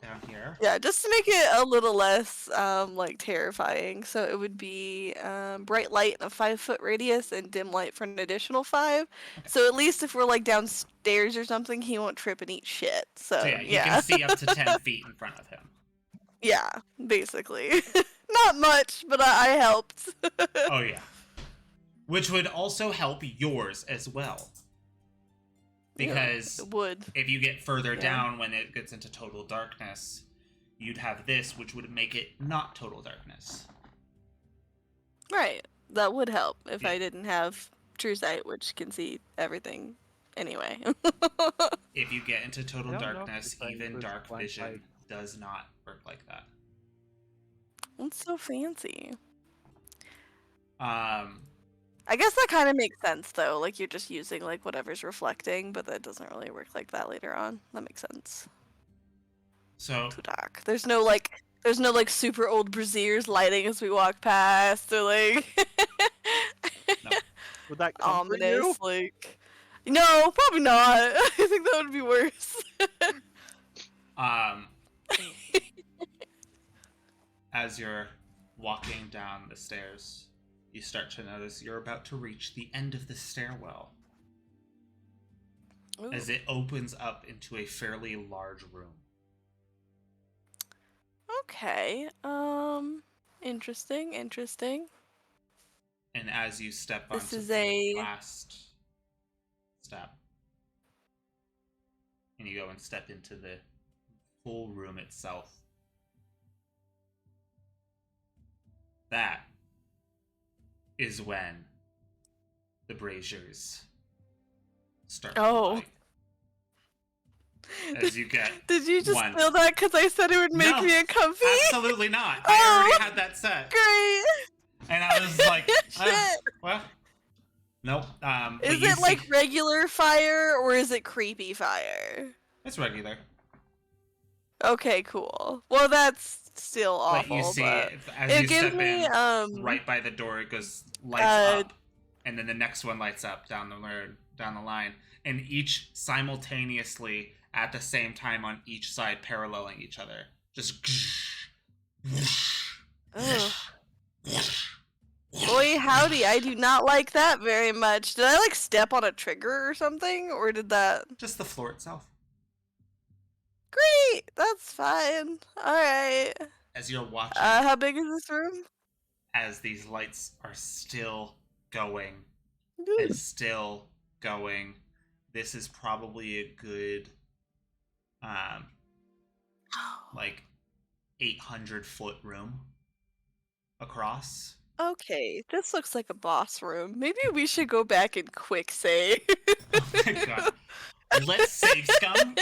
down here. Yeah, just to make it a little less like terrifying. So it would be bright light in a 5-foot radius and dim light for an additional 5. So at least if we're like downstairs or something, he won't trip and eat shit. So, So yeah, you yeah. can see up to 10 feet in front of him. Yeah, basically. Not much, but I helped. Oh yeah. Which would also help yours as well. Because it would. if you get further Yeah. down when it gets into total darkness, you'd have this, which would make it not total darkness. Right. That would help if Yeah. I didn't have True Sight, which can see everything anyway. If you get into total I don't know if darkness, it's like even this dark blind vision light. does not work like that. It's so fancy. Um, I guess that kind of makes sense though. Like you're just using like whatever's reflecting, but that doesn't really work like that later on. That makes sense. so Too dark. There's no like super old braziers lighting as we walk past or like No. Would that comfort you? ominous like no, probably not. I think that would be worse. as you're walking down the stairs, you start to notice you're about to reach the end of the stairwell Ooh, as it opens up into a fairly large room. okay. Interesting. And as you step This onto is the a- last step, and you go and step into the full room itself. That is when the braziers start to Oh. light. As you get Did you just one. feel that because I said it would make No, me uncomfy? Absolutely not. I Oh. already had that set. Great. And I was like, Shit. well, nope. But Is you it like see- regular fire or is it creepy fire? It's regular. Okay, cool. Well, that's still awful. But you see, but as it you gives step me in, um right by the door, it goes lights up, and then the next one lights up down the line, and each simultaneously at the same time on each side, paralleling each other. Just. ugh. Boy, howdy! I do not like that very much. Did I like step on a trigger or something, or did that? Just the floor itself. Great, that's fine. All right. As you're watching, How big is this room? as these lights are still going Ooh. and still going, this is probably a good, like 800-foot room across. Okay, this looks like a boss room. Maybe we should go back and quick save. Oh my god. Let's save scum,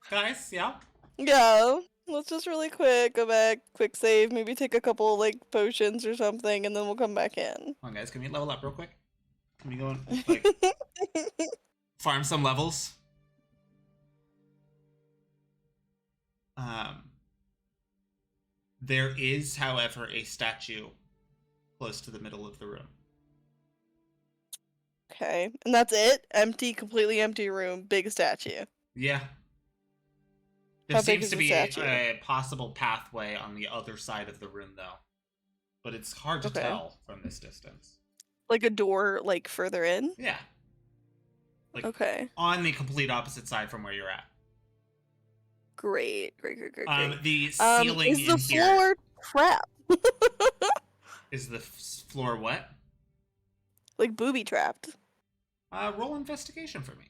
guys. Yeah. Yeah, let's just really quick go back, quick save, maybe take a couple like potions or something, and then we'll come back in. Come on, guys. Can we level up real quick? Can we go and like farm some levels? There is, however, a statue close to the middle of the room. Okay, and that's it? Empty, completely empty room, big statue. Yeah. There How big seems is to the be statue? a possible pathway on the other side of the room, though. But it's hard to Okay. tell from this distance. Like a door, like further in? Yeah. Like Okay, on the complete opposite side from where you're at. great. The ceiling is the in here floor crap? is the floor what? Like booby trapped. Roll investigation for me.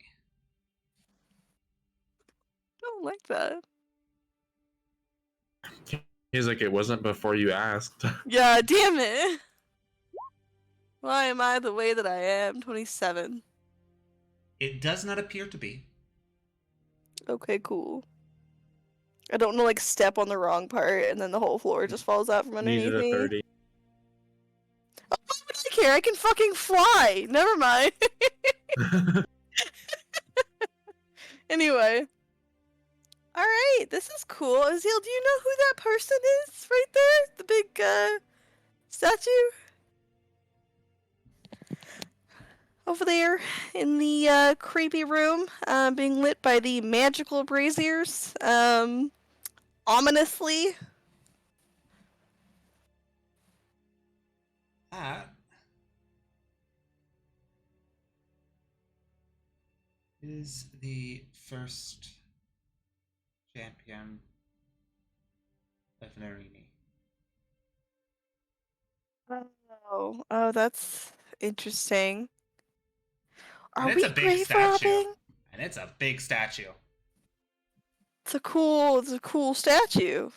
I don't like that. He's like, it wasn't before you asked. Yeah, damn it. Why am I the way that I am? 27. It does not appear to be. Okay, cool. I don't want to like step on the wrong part and then the whole floor just falls out from underneath Needed a me. 30. Oh, why would I care? I can fucking fly. Never mind. Anyway. Alright, this is cool. Azil, do you know who that person is right there? The big statue? Over there in the creepy room, being lit by the magical braziers. Ominously. That is the first champion of Narini. Oh, that's interesting. Are And it's we a big grave statue. robbing? And it's a big statue. It's a cool statue.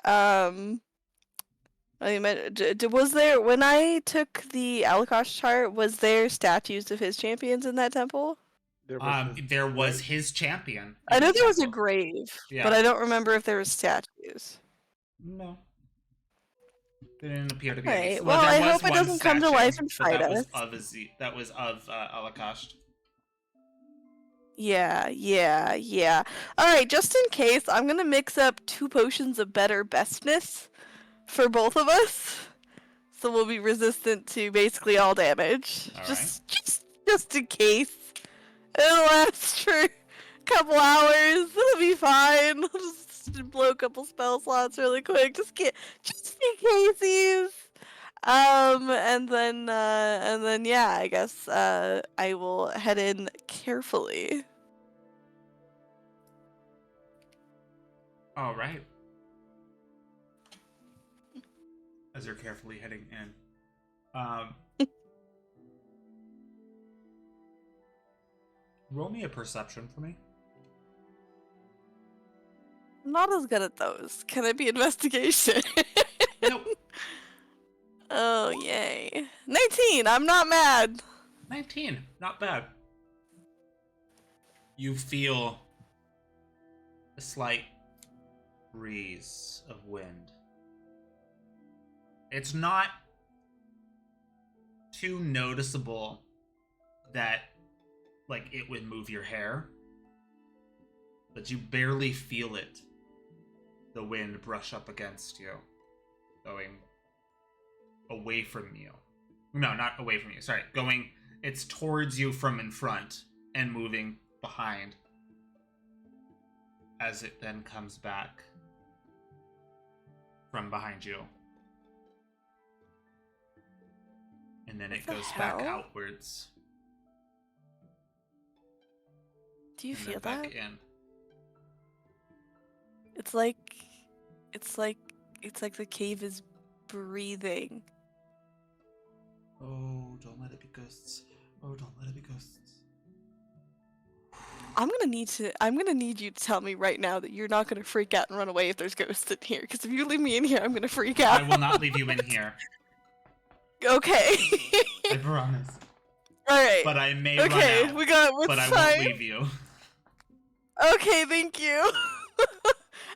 I mean, was there when I took the Alakosh chart? Was there statues of his champions in that temple? There was his champion. I in know the there was a temple. grave, Yeah. but I don't remember if there was statues. No. There didn't appear to be. Alright, any. well, there I was hope it one doesn't come to statue, life and but fight that was us. that was of Alakasht. Yeah. Alright, just in case, I'm gonna mix up 2 potions of better bestness for both of us. So we'll be resistant to basically all damage. Alright. Just in case. It'll last for a couple hours. It'll be fine. I'll just blow a couple spell slots really quick. Just in case. And then yeah, I guess I will head in carefully. All right. As you're carefully heading in, roll me a perception for me. I'm not as good at those. Can it be investigation? Nope. Oh, yay. 19! I'm not mad! 19. Not bad. You feel a slight breeze of wind. It's not too noticeable that, like, it would move your hair, but you barely feel it. The wind brush up against you, going away from you. No, not away from you. Sorry, going. It's towards you from in front and moving behind, as it then comes back from behind you, and then it What the goes back hell? outwards. Do you and feel then that? back in. It's like the cave is breathing. Oh, don't let it be ghosts. Oh, don't let it be ghosts. I'm gonna need you to tell me right now that you're not gonna freak out and run away if there's ghosts in here. Because if you leave me in here, I'm gonna freak out. I will not leave you in here. Okay. I promise. All right. But I may Okay, run out. we're But I fine. won't leave you. Okay, thank you.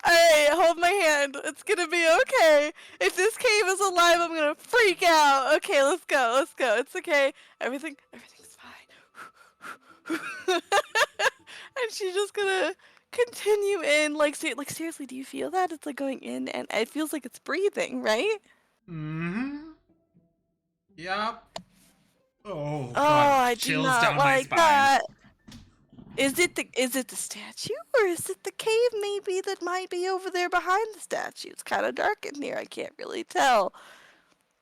Alright, hold my hand. It's gonna be okay. If this cave is alive, I'm gonna freak out. Okay, let's go. It's okay. Everything's fine. And she's just gonna continue in. Like seriously, do you feel that? It's like going in, and it feels like it's breathing, right? Mm-hmm. Yep. Oh, Oh, God. I do Chills not down my like spine. that. Is it the statue, or is it the cave maybe that might be over there behind the statue? It's kind of dark in here. I can't really tell.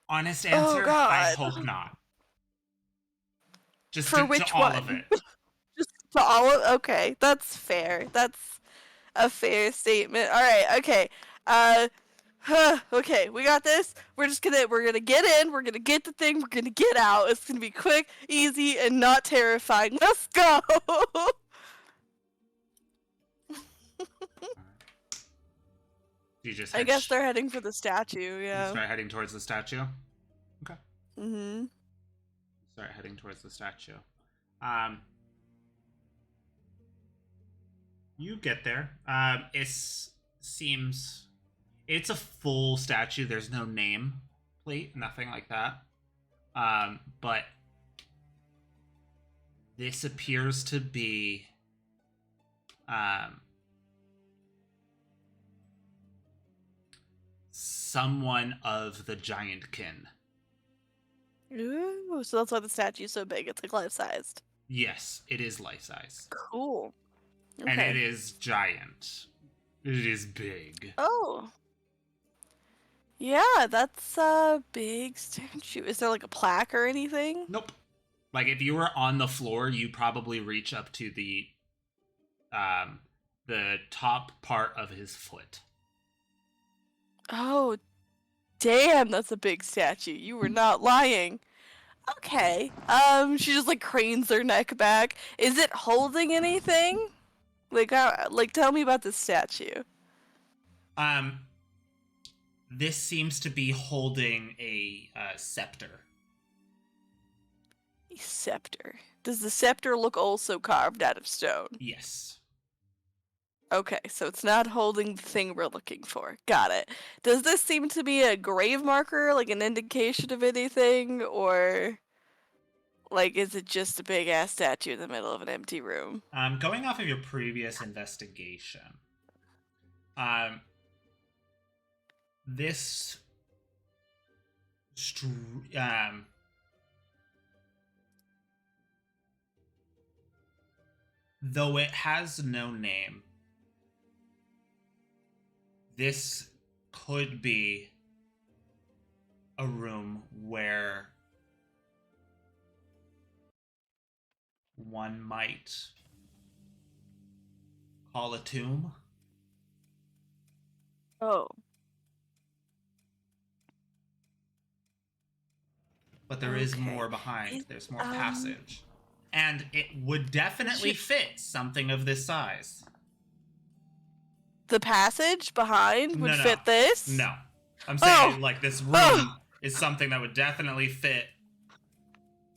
Honest answer, I God. hope not. Just For to which all one? of it. Just to all of. Okay, that's fair. That's a fair statement. All right. Okay. Okay, we got this. We're gonna get in. We're gonna get the thing. We're gonna get out. It's gonna be quick, easy, and not terrifying. Let's go. You just I head guess they're heading for the statue. you Yeah. start heading towards the statue. Mm-hmm. Start heading towards the statue. You get there. It's a full statue. There's no name plate, nothing like that. But this appears to be someone of the Giantkin. Ooh, so that's why the statue's so big. It's like life-sized. Yes, it is life-size. Cool. Okay. And it is giant. It is big. Oh. Yeah, that's a big statue. Is there like a plaque or anything? Nope. Like if you were on the floor, you'd probably reach up to the top part of his foot. Oh, damn, that's a big statue. You were not lying. Okay. She just like cranes her neck back. Is it holding anything? Like tell me about this statue. This seems to be holding a scepter. A scepter. Does the scepter look also carved out of stone? Yes. Okay, so it's not holding the thing we're looking for. Got it. Does this seem to be a grave marker, like an indication of anything, or like is it just a big ass statue in the middle of an empty room? Going off of your previous investigation, this though it has no name, this could be a room where one might call a tomb. Oh. But there is Okay. more behind. There's more Um, passage. And it would definitely fit something of this size. the passage behind would No, no. fit this? No. I'm saying, Oh! like, this room Oh! is something that would definitely fit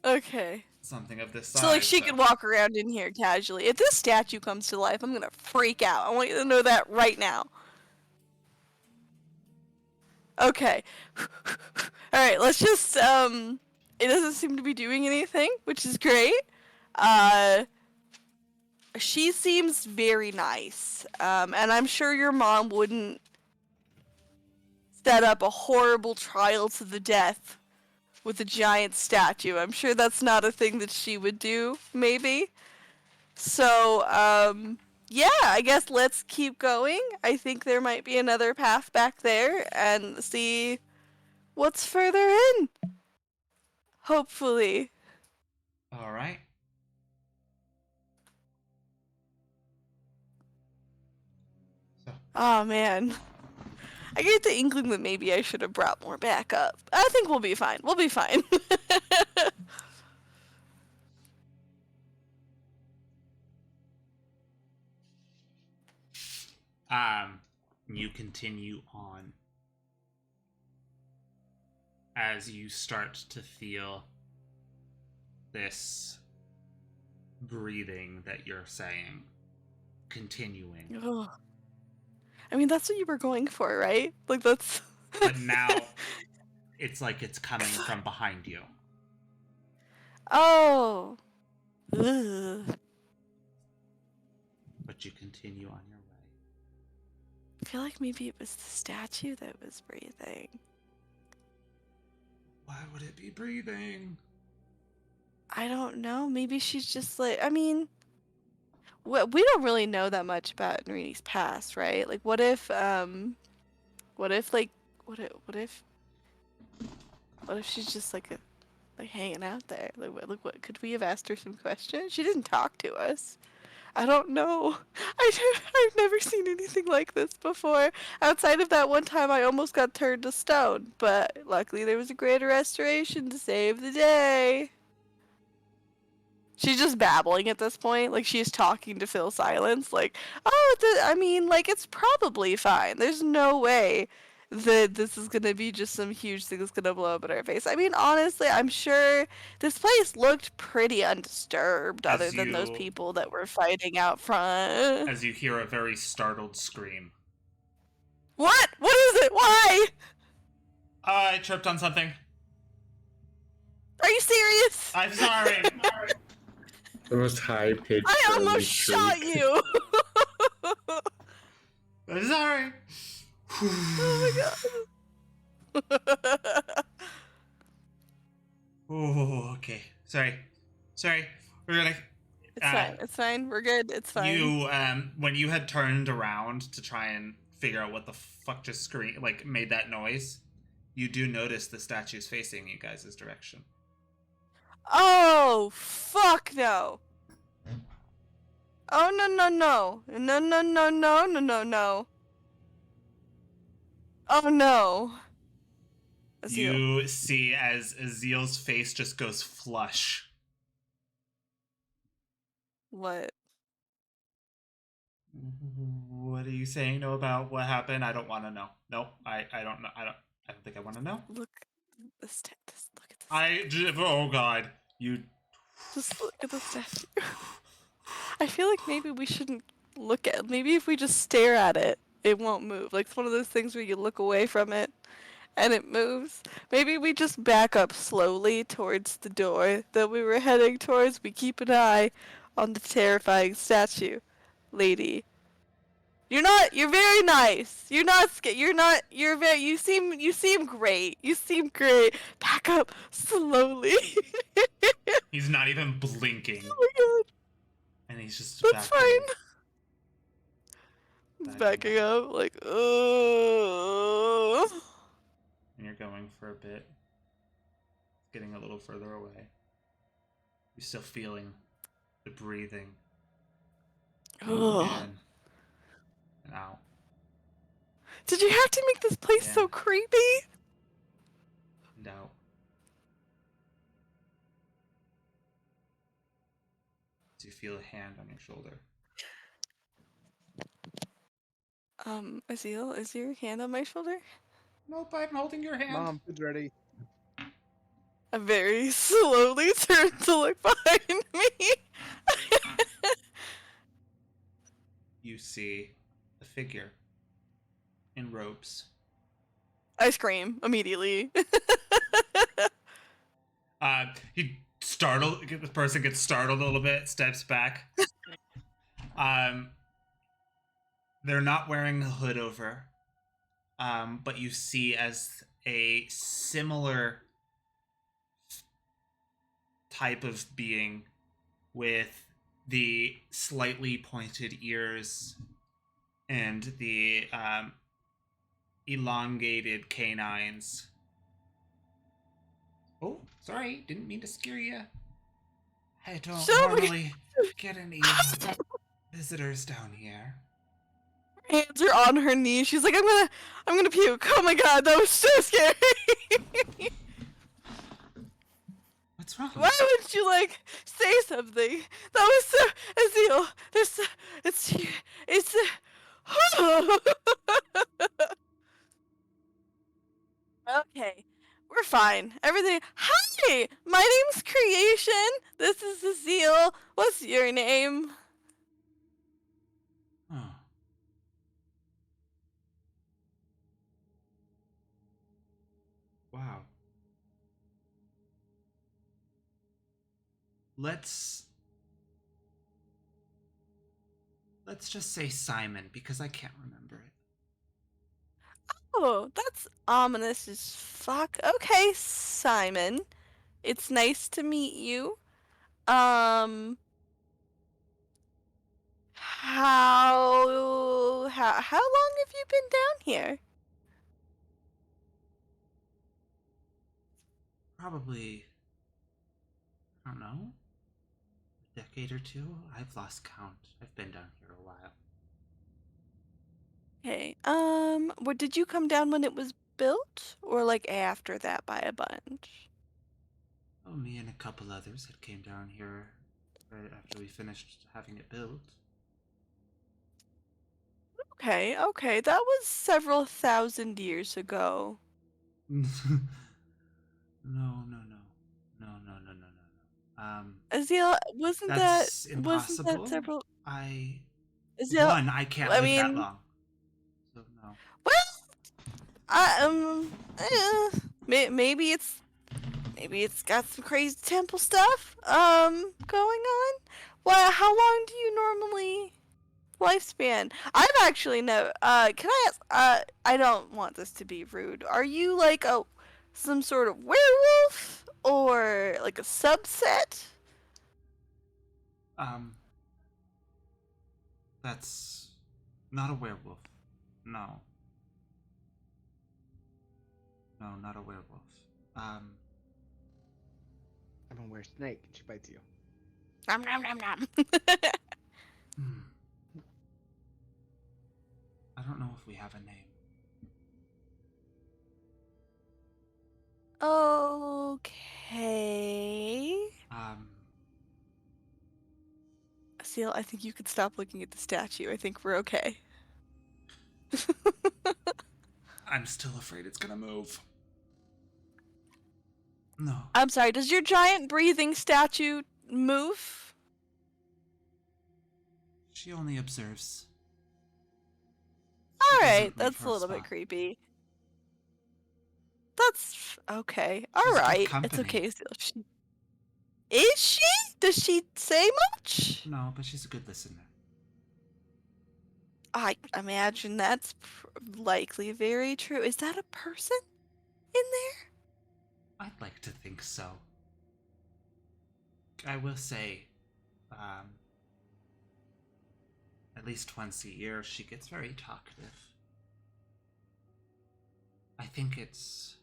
Okay. something of this size. So, like, she could walk around in here casually. If this statue comes to life, I'm gonna freak out. I want you to know that right now. Okay. Alright, let's just, it doesn't seem to be doing anything, which is great. She seems very nice. And I'm sure your mom wouldn't set up a horrible trial to the death with a giant statue. I'm sure that's not a thing that she would do, maybe. So, yeah, I guess let's keep going. I think there might be another path back there and see what's further in. Hopefully. All right. So, Oh, man. I get the inkling that maybe I should have brought more back up. I think we'll be fine. We'll be fine. you continue on as you start to feel this breathing that you're saying continuing. Ugh. I mean, that's what you were going for, right? Like, that's... But now it's like it's coming from behind you. Oh. Ugh. But you continue on your way. I feel like maybe it was the statue that was breathing. Why would it be breathing? I don't know. Maybe she's just like... I mean... We don't really know that much about Narini's past, right? Like, what if, what if, like... What if she's just, like, hanging out there? Like, what... Could we have asked her some questions? She didn't talk to us. I don't know. I've never seen anything like this before. Outside of that one time I almost got turned to stone, but luckily there was a greater restoration to save the day. She's just babbling at this point, like she's talking to fill silence, like, oh, I mean, like, it's probably fine. There's no way that this is gonna be just some huge thing that's gonna blow up in our face. I mean, honestly, I'm sure this place looked pretty undisturbed, As other than those you- people that were fighting out front. As you hear a very startled scream. What? What is it? Why? I tripped on something. Are you serious? I'm sorry. The most high pitched. I almost shot you! I'm sorry. Oh my god. Oh, okay. Sorry. We're gonna. It's fine. It's fine. We're good. It's fine. You, when you had turned around to try and figure out what the fuck just made that noise, you do notice the statue's facing you guys' direction. Oh, fuck no. Oh, no, no, no. No, no, no, no, no, no, no. Oh, no. Azil. You see as Azil's face just goes flush. What? What are you saying about what happened? I don't want to know. Nope. I don't know. I don't think I want to know. Look at this. Oh god. You Just look at the statue. I feel like maybe we shouldn't look at. Maybe if we just stare at it, it won't move. Like it's one of those things where you look away from it, and it moves. Maybe we just back up slowly towards the door that we were heading towards. We keep an eye on the terrifying statue, lady. You're very nice. You're not scared. You seem great. You seem great. Back up slowly. He's not even blinking. Oh my god. And he's just That's fine. Backing Backing up, like, oh. And you're going for a bit. Getting a little further away. You're still feeling the breathing. Ugh. In and out. Did you have to make this place Yeah. so creepy? And out. Do you feel a hand on your shoulder? Azil, is your hand on my shoulder? Nope, I'm holding your hand. Mom, food's ready. I very slowly turn to look behind me. You see a figure in robes. I scream immediately. The person gets startled a little bit, steps back. They're not wearing a hood over. But you see as a similar type of being with the slightly pointed ears and the elongated canines. Oh, sorry, didn't mean to scare you. I don't Sorry. normally get any visitors down here. Hands are on her knees. She's like, I'm gonna puke. Oh my god, that was so scary. What's wrong? Why would you say something? That was so Azil. It's Okay, we're fine. Everything. Hi, my name's Creation. This is Azil. What's your name? Oh. Wow. Let's just say Simon because I can't remember it. Oh, that's ominous as fuck. Okay, Simon. It's nice to meet you. How long have you been down here? Probably, I don't know, a decade or two. I've lost count. I've been down here a while. Okay. What did you come down when it was built, or after that by a bunch? Oh, me and a couple others had came down here right after we finished having it built. Okay, that was several thousand years ago. No. Azil, wasn't That's that impossible. several? I Azil, I can't I live that mean- long. So no. Well, maybe it's got some crazy temple stuff going on. Well, how long do you normally lifespan? I've actually can I ask? I don't want this to be rude. Are you some sort of werewolf or a subset? That's not a werewolf. No. No, not a werewolf. I'm a weird snake and she bites you. Nom nom nom nom. Hmm. I don't know if we have a name. Okay. Seal, I think you could stop looking at the statue. I think we're okay. I'm still afraid it's gonna move. No. I'm sorry, does your giant breathing statue move? She only observes. Alright, doesn't leave that's her a little bit spot. creepy. That's okay. She's good Alright, it's company. okay, Seal. Is she? Does she say much? No, but she's a good listener. I imagine that's likely very true. Is that a person in there? I'd like to think so. I will say, at least once a year, she gets very talkative. I think it's...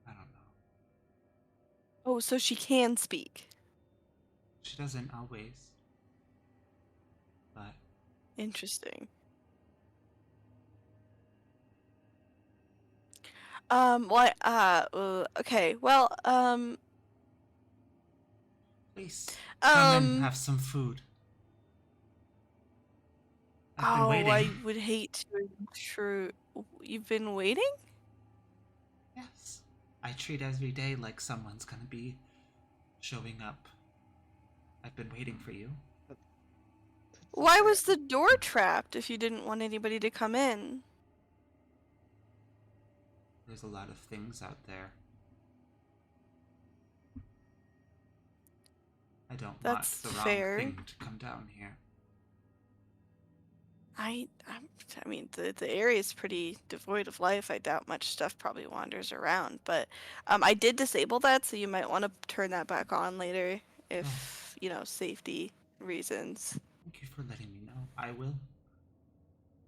I don't know. Oh, so she can speak. She doesn't always. But Interesting. Okay, well, please, come and um, have some food. I've been waiting. I would hate to intrude. You've been waiting? Yes. I treat every day like someone's gonna be showing up. I've been waiting for you. Why was the door trapped if you didn't want anybody to come in? There's a lot of things out there. I don't That's want the fair. wrong thing to come down here. I mean, the area is pretty devoid of life. I doubt much stuff probably wanders around, but I did disable that, so you might want to turn that back on later if, safety reasons. Thank you for letting me know. I will.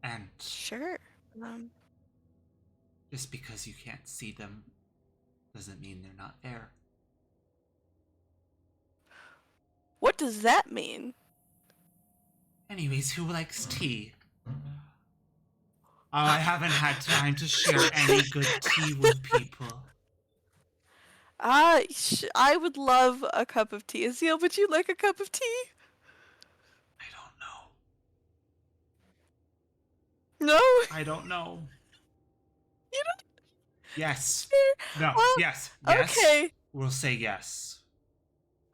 And Sure. Um, just because you can't see them doesn't mean they're not there. what does that mean? Anyways, who likes tea? Oh, I haven't had time to share any good tea with people. I would love a cup of tea. Azil, would you like a cup of tea? I don't know. No? I don't know. You don't? Yes. No. Well, Yes. Yes. Okay. We'll say yes.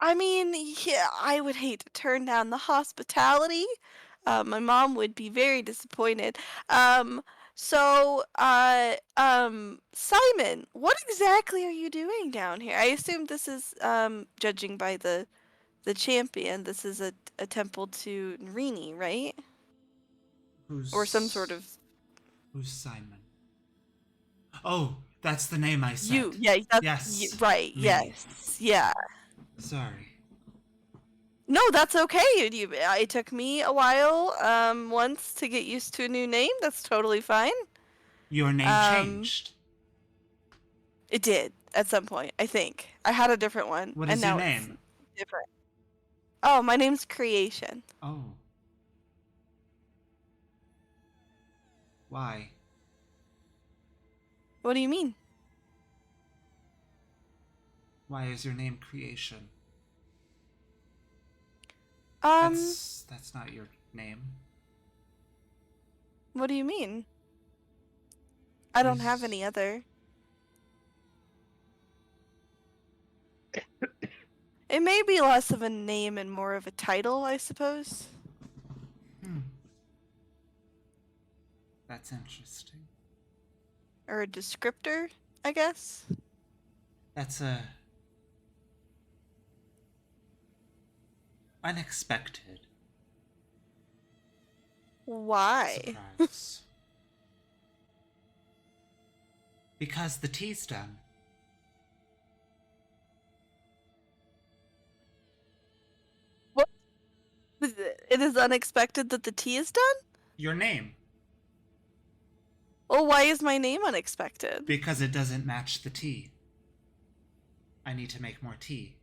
I mean, yeah, I would hate to turn down the hospitality. My mom would be very disappointed. Simon, what exactly are you doing down here? I assume this is, judging by the champion, this is a temple to Nrini, right? Who's Or some sort of Who's Simon? Oh, that's the name I said. yes, right, me. yes, yeah. Sorry. No, that's okay. It took me a while, once to get used to a new name. That's totally fine. Your name changed. It did at some point, I think. I had a different one. What and is your now name? It's different. Oh, my name's Creation. Oh. Why? What do you mean? Why is your name Creation? That's not your name. What do you mean? I don't have Is- any other. It may be less of a name and more of a title, I suppose. That's interesting. Or a descriptor, I guess. That's unexpected. Why? Surprise. Because the tea's done. It is unexpected that the tea is done? Your name. Well, why is my name unexpected? Because it doesn't match the tea. I need to make more tea.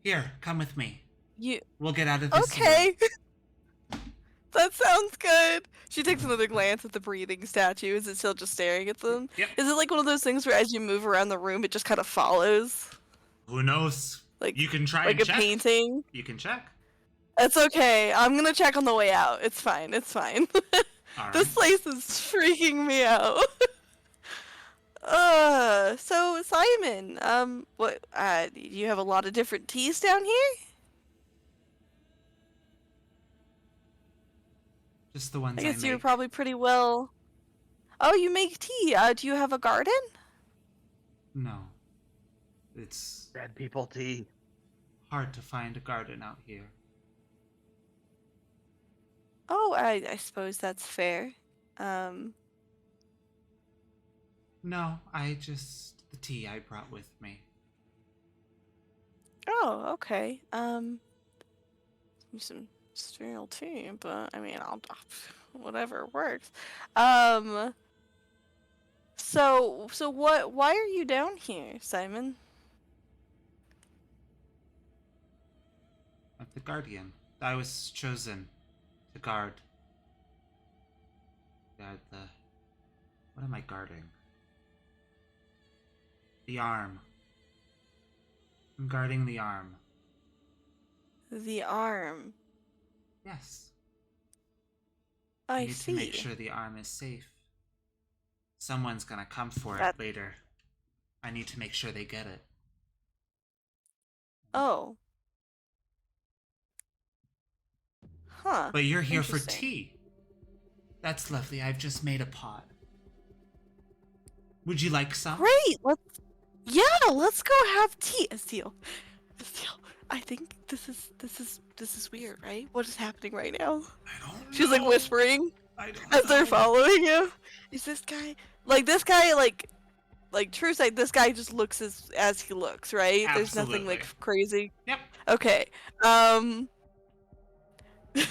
Here, come with me. We'll get out of this. Okay. That sounds good. She takes another glance at the breathing statue. Is it still just staring at them? Yep. Is it like one of those things where as you move around the room, it just kind of follows? Who knows? Like, You can try like and a check. painting? You can check. That's okay. I'm gonna check on the way out. It's fine. It's fine. All This right. place is freaking me out. So Simon, you have a lot of different teas down here? Just the ones I I guess you're make. probably pretty well. Oh, you make tea. Do you have a garden? No. It's Dead people tea. hard to find a garden out here. Oh, I suppose that's fair. No, the tea I brought with me. Oh, okay. Some stale tea, but I mean, whatever works. So why are you down here, Simon? I'm the guardian. I was chosen to guard the... What am I guarding? The arm. I'm guarding the arm. The arm. Yes. I need to make see. sure the arm is safe. Someone's gonna come for That- it later. I need to make sure they get it. Oh. Huh. But you're here for Interesting. tea. That's lovely. I've just made a pot. Would you like some? Great. Let's go have tea. Azil. I think this is weird, right? What is happening right now? I don't She's like know. whispering I don't as they're know. following you. Is this guy like true sight, this guy just looks as he looks, right? There's nothing like Absolutely. crazy. Yep. Okay. Do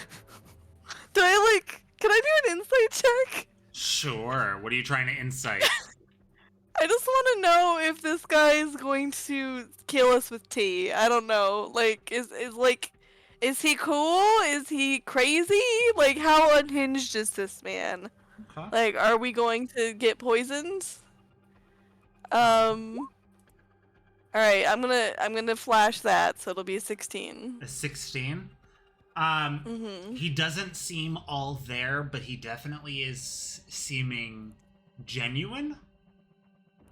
I like can I do an insight check? Sure. What are you trying to insight? I just want to know if this guy is going to kill us with tea. I don't know. Like, is he cool? Is he crazy? Like, how unhinged is this man? Okay. Like, are we going to get poisoned? All right, I'm gonna flash that, so it'll be a 16. A 16. Mm-hmm. He doesn't seem all there, but he definitely is seeming genuine.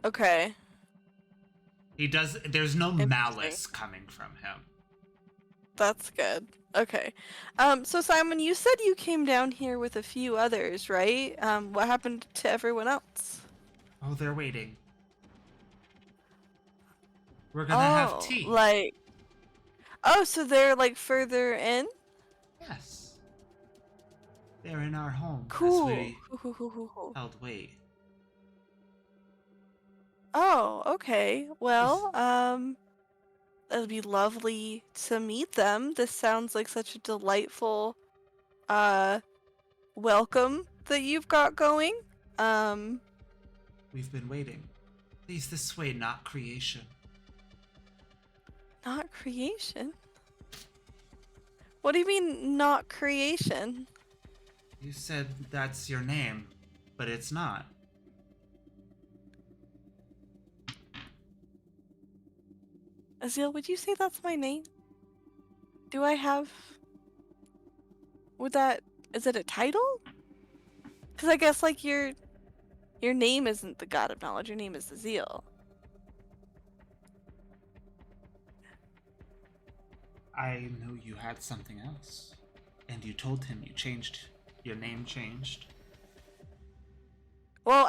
Okay. He does. There's no Interesting. malice coming from him. That's good. Okay. So Simon, you said you came down here with a few others, right? What happened to everyone else? Oh, they're waiting. We're gonna have tea. So they're like further in? Yes. They're in our home. Cool. As we Cool. held wait. Oh, okay. Well, it'd be lovely to meet them. This sounds like such a delightful welcome that you've got going. We've been waiting. Please, this way, not creation. Not creation. What do you mean not creation? You said that's your name, but it's not. Azil, would you say that's my name? Do I have is it a title? Cuz I guess like your name isn't the God of Knowledge, your name is Azil. I know you had something else. And you told him your name changed. Well,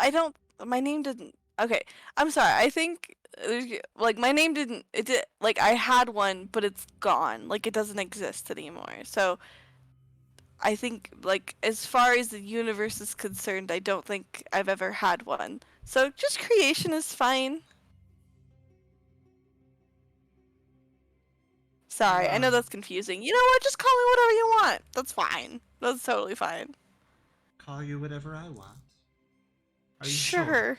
my name didn't. Okay, I'm sorry. I think like my name didn't. It did like I had one, but it's gone. Like it doesn't exist anymore. So I think like as far as the universe is concerned, I don't think I've ever had one. So just creation is fine. Sorry, I know that's confusing. You know what? Just call me whatever you want. That's fine. That's totally fine. Call you whatever I want. Are you sure?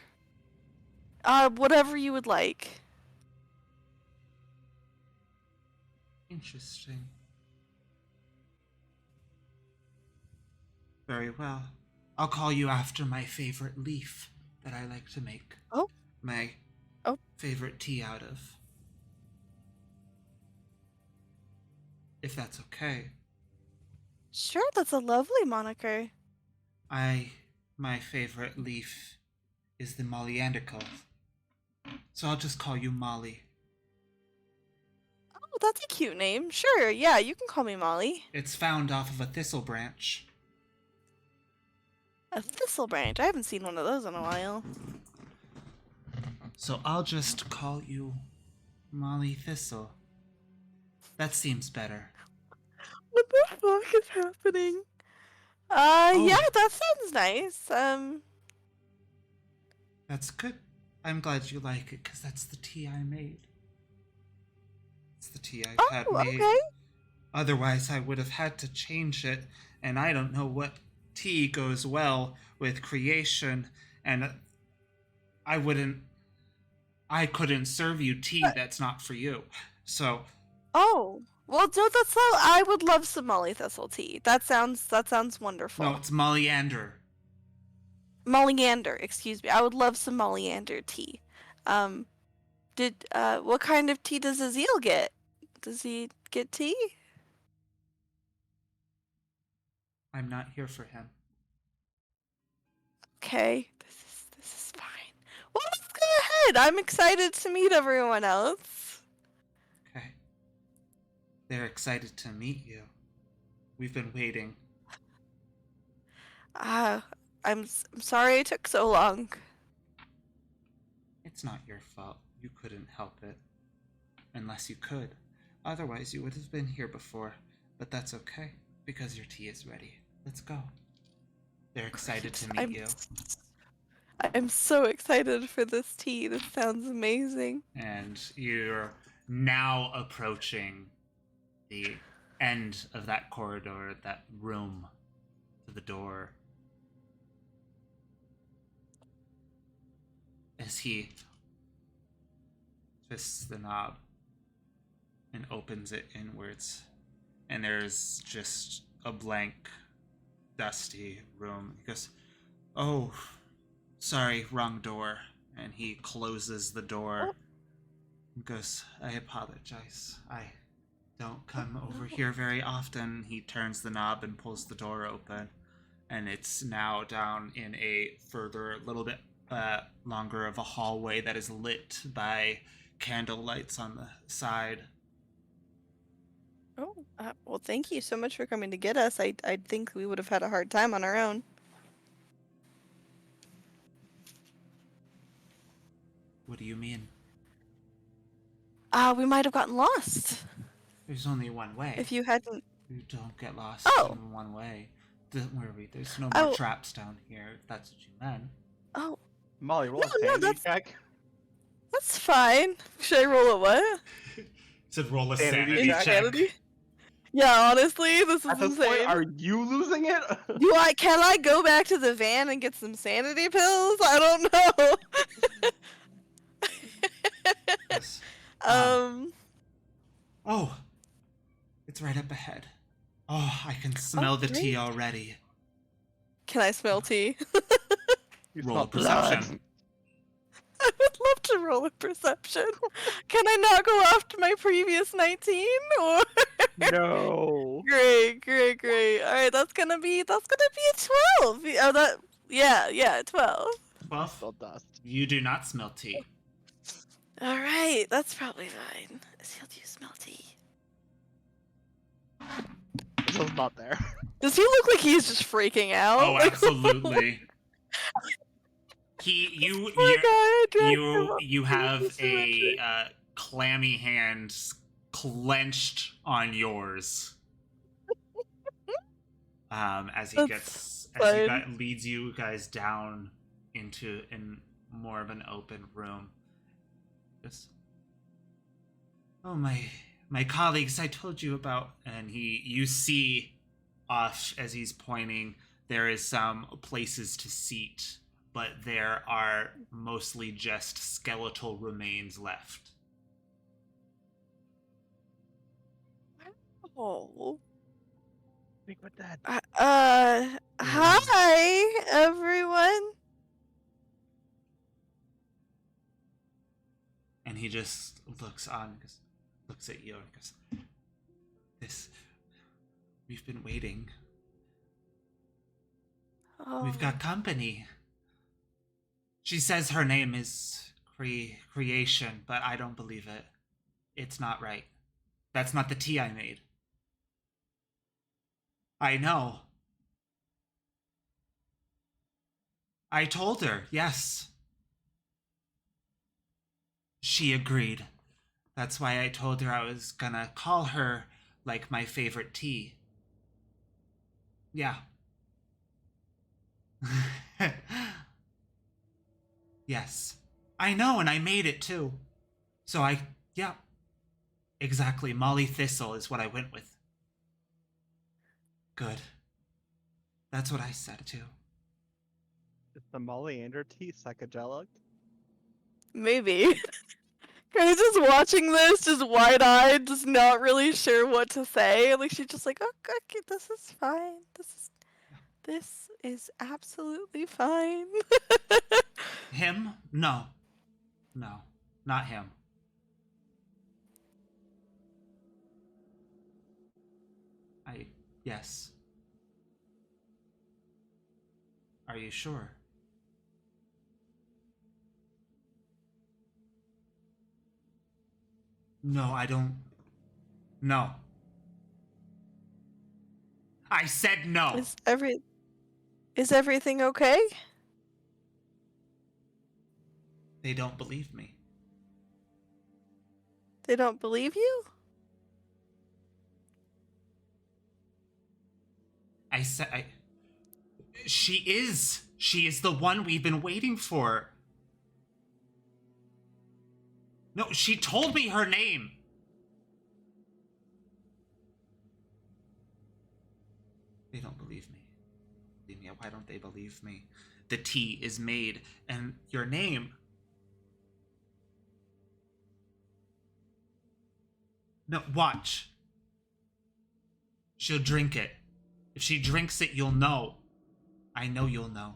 Sure. Whatever you would like. Interesting. Very well. I'll call you after my favorite leaf that I like to make. Oh. My Oh. favorite tea out of. If that's okay. Sure, that's a lovely moniker. My favorite leaf is the Molyandico. So I'll just call you Molly. Oh, that's a cute name. Sure, yeah, you can call me Molly. It's found off of a thistle branch. A thistle branch. I haven't seen one of those in a while. So I'll just call you Molly Thistle. That seems better. What the fuck is happening? Yeah, that sounds nice. That's good. I'm glad you like it, because that's the tea I made. It's the tea I've had made. Okay. Otherwise, I would have had to change it, and I don't know what tea goes well with creation, and I couldn't serve you tea that's not for you. So, Oh, well, no, that's not. I would love some Molly Thistle tea. That sounds wonderful. no, it's Molyander. Molyander, excuse me. I would love some Molyander tea. What kind of tea does Azil get? Does he get tea? I'm not here for him. okay. This is fine. Well, let's go ahead. I'm excited to meet everyone else. Okay. They're excited to meet you. We've been waiting. I'm sorry it took so long. It's not your fault. You couldn't help it. Unless you could. Otherwise, you would have been here before. But that's okay, because your tea is ready. Let's go. They're excited to meet you. I'm so excited for this tea. This sounds amazing. And you're now approaching the end of that corridor, that room, to the door. As he twists the knob and opens it inwards, and there's just a blank, dusty room. He goes, "Oh, sorry, wrong door." And he closes the door and goes, "I apologize. I don't come over here very often." He turns the knob and pulls the door open, and it's now down in a further, little bit longer of a hallway that is lit by candle lights on the side. Oh, well, thank you so much for coming to get us. I think we would have had a hard time on our own. What do you mean? We might have gotten lost There's only one way. if you hadn't. You don't get lost Oh. in one way. Don't worry, there's no Oh. more traps down here, if that's what you meant. Oh, Molly, roll No, a no, sanity that's- check. that's fine. Should I roll a what? Said roll a Sanity sanity check. check. Insanity? Yeah, honestly, this is At this insane. point, are you losing it? Can I go back to the van and get some sanity pills? I don't know. Yes. Oh, it's right up ahead. Oh, I can smell the tea great. already. Can I smell tea? You Roll smell perception. I would love to roll a perception. Can I not go after my previous 19? Or blood. No. great. All right, that's gonna be a 12. Oh, yeah, 12. 12. Still dust. You do not smell tea. All right, that's probably fine. Seal, do you smell tea? This is not there. Does he look like he's just freaking out? Oh, Like, absolutely. poor guy, You have a clammy hand clenched on yours. As he leads you guys down into more of an open room. Just, oh, my colleagues I told you about. And you see off as he's pointing, there is some places to seat, but there are mostly just skeletal remains left. Oh. I think we're dead. Hi, everyone. And he just looks at you and goes, we've been waiting. Oh. We've got company. She says her name is Creation, but I don't believe it. It's not right. That's not the tea I made. I know. I told her, yes. She agreed. That's why I told her I was gonna call her like my favorite tea. Yeah. Yes. I know, and I made it too. So yeah. Exactly. Molly Thistle is what I went with. Good. That's what I said too. Is the Molly and her tea psychedelic? Maybe. Guys, just watching this, just wide-eyed, just not really sure what to say. Like she's just like, oh, okay, this is fine. This is absolutely fine. Him? No. No. Not him. Yes. Are you sure? No, I don't. No. I said no. Is everything okay? They don't believe me. They don't believe you? I said She is. She is the one we've been waiting for. No, she told me her name. They don't believe me. Why don't they believe me? The tea is made, and your name. No, watch. She'll drink it. If she drinks it, you'll know. I know you'll know.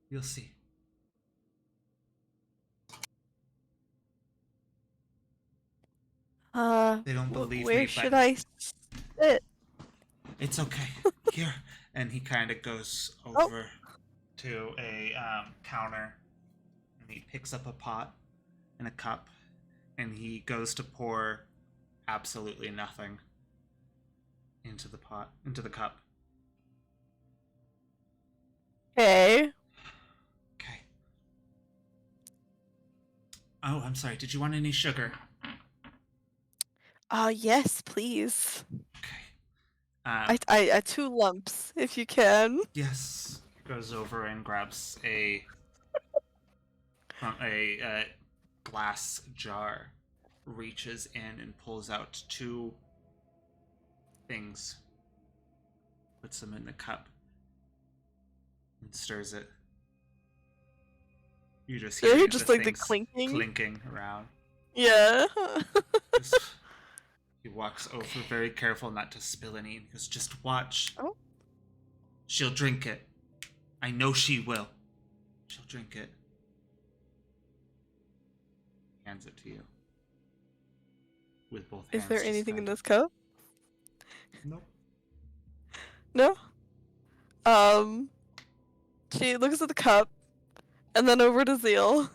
You'll see. They don't believe where me, should but I sit? it's okay. Here. And he kind of goes Oh. over to a counter, and he picks up a pot and a cup, and he goes to pour absolutely nothing into the cup. Okay. Okay. Oh, I'm sorry. Did you want any sugar? Yes, please. Okay. I 2 lumps, if you can. Yes. Goes over and grabs a glass jar, reaches in and pulls out 2 things, puts them in the cup, and stirs it. You just Yeah, hear just the like the things clinking. clinking around. Yeah. Just- he walks over, very careful not to spill any, and he goes, "Just watch. Oh. She'll drink it. I know she will. She'll drink it." Hands it to you. With both hands. Is there just anything in kind of- this cup? Nope. No? She looks at the cup, and then over to Zeal,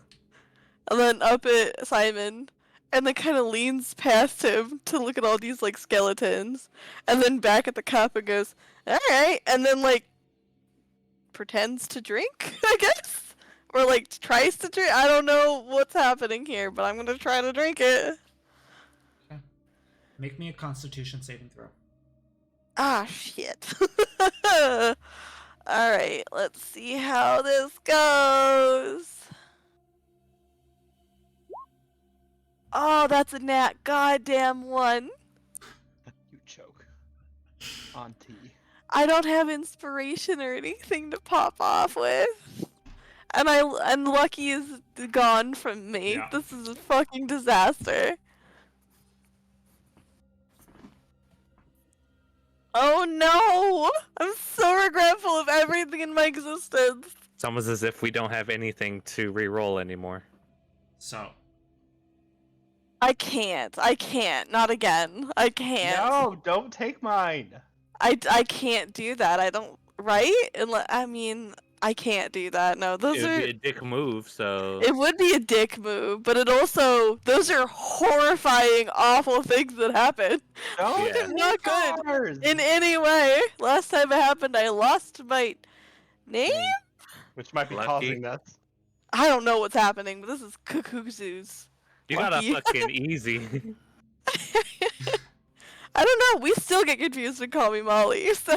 and then up at Simon, and then kind of leans past him to look at all these, like, skeletons, and then back at the cup and goes, "Alright," and then, like, pretends to drink, I guess? Or, like, tries to drink? I don't know what's happening here, but I'm gonna try to drink it. Okay. Make me a Constitution saving throw. Ah, shit. Alright, let's see how this goes. Oh, that's a nat goddamn 1. You choke. On tea. I don't have inspiration or anything to pop off with. And Lucky is gone from me. Yeah. This is a fucking disaster. Oh no! I'm so regretful of everything in my existence. It's almost as if we don't have anything to re-roll anymore. So, I can't. Not again. I can't. No, don't take mine. I can't do that. I don't. Right? I mean, I can't do that. No, those It would are. be a dick move, so It would be a dick move, but it also. Those are horrifying, awful things that happen. Don't Yeah. Not good. ours. In any way. Last time it happened, I lost my name? Which might be Lucky. causing this. I don't know what's happening, but this is cuckoo's. you got a Lucky. fucking easy. I don't know. We still get confused and call me Molly, so.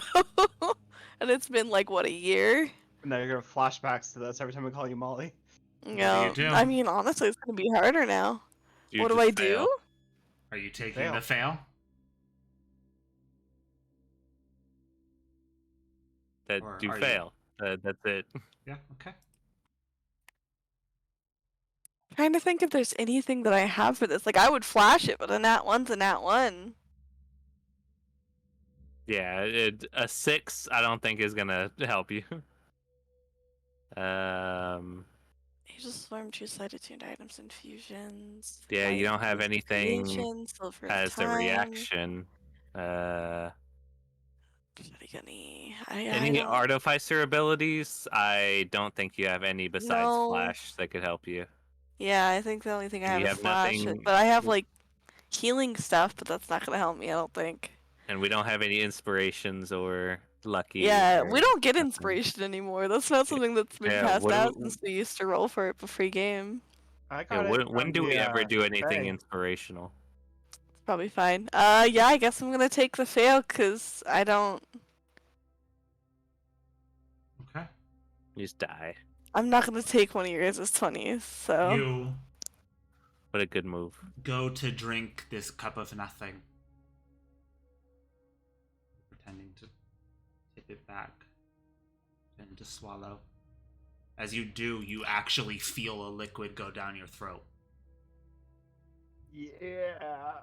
And it's been like, what, a year? Now you're gonna flashbacks to this every time we call you Molly. No. do? I mean, honestly, it's gonna be harder now. You What do just I fail. do? are you taking Fail. the fail? That Or you are you- fail. That's it. Yeah, okay. Trying to think if there's anything that I have for this. Like, I would flash it, but a nat 1's a nat 1. Yeah, a 6 I don't think is gonna help you. You just farm 2-sided tuned items and fusions. Yeah, you don't have Light anything creation, silver has the time, reaction. Shotgunny. Any don't- artificer abilities? I don't think you have any besides No. flash that could help you. Yeah, I think the only thing I We have is have flash, nothing- but I have like healing stuff, but that's not gonna help me, I don't think. And we don't have any inspirations or lucky. Yeah, or we don't get nothing. inspiration anymore. That's not something that's been Yeah, passed what do out we- since we used to roll for it for free game. I Yeah, got it. when from do we the, ever do anything Fae. inspirational? It's probably fine. Yeah, I guess I'm gonna take the fail because I don't. Okay. You just die. I'm not gonna take one of yours as 20s, so. You What a good move. go to drink this cup of nothing, pretending to tip it back and to swallow. As you do, you actually feel a liquid go down your throat. Yeah.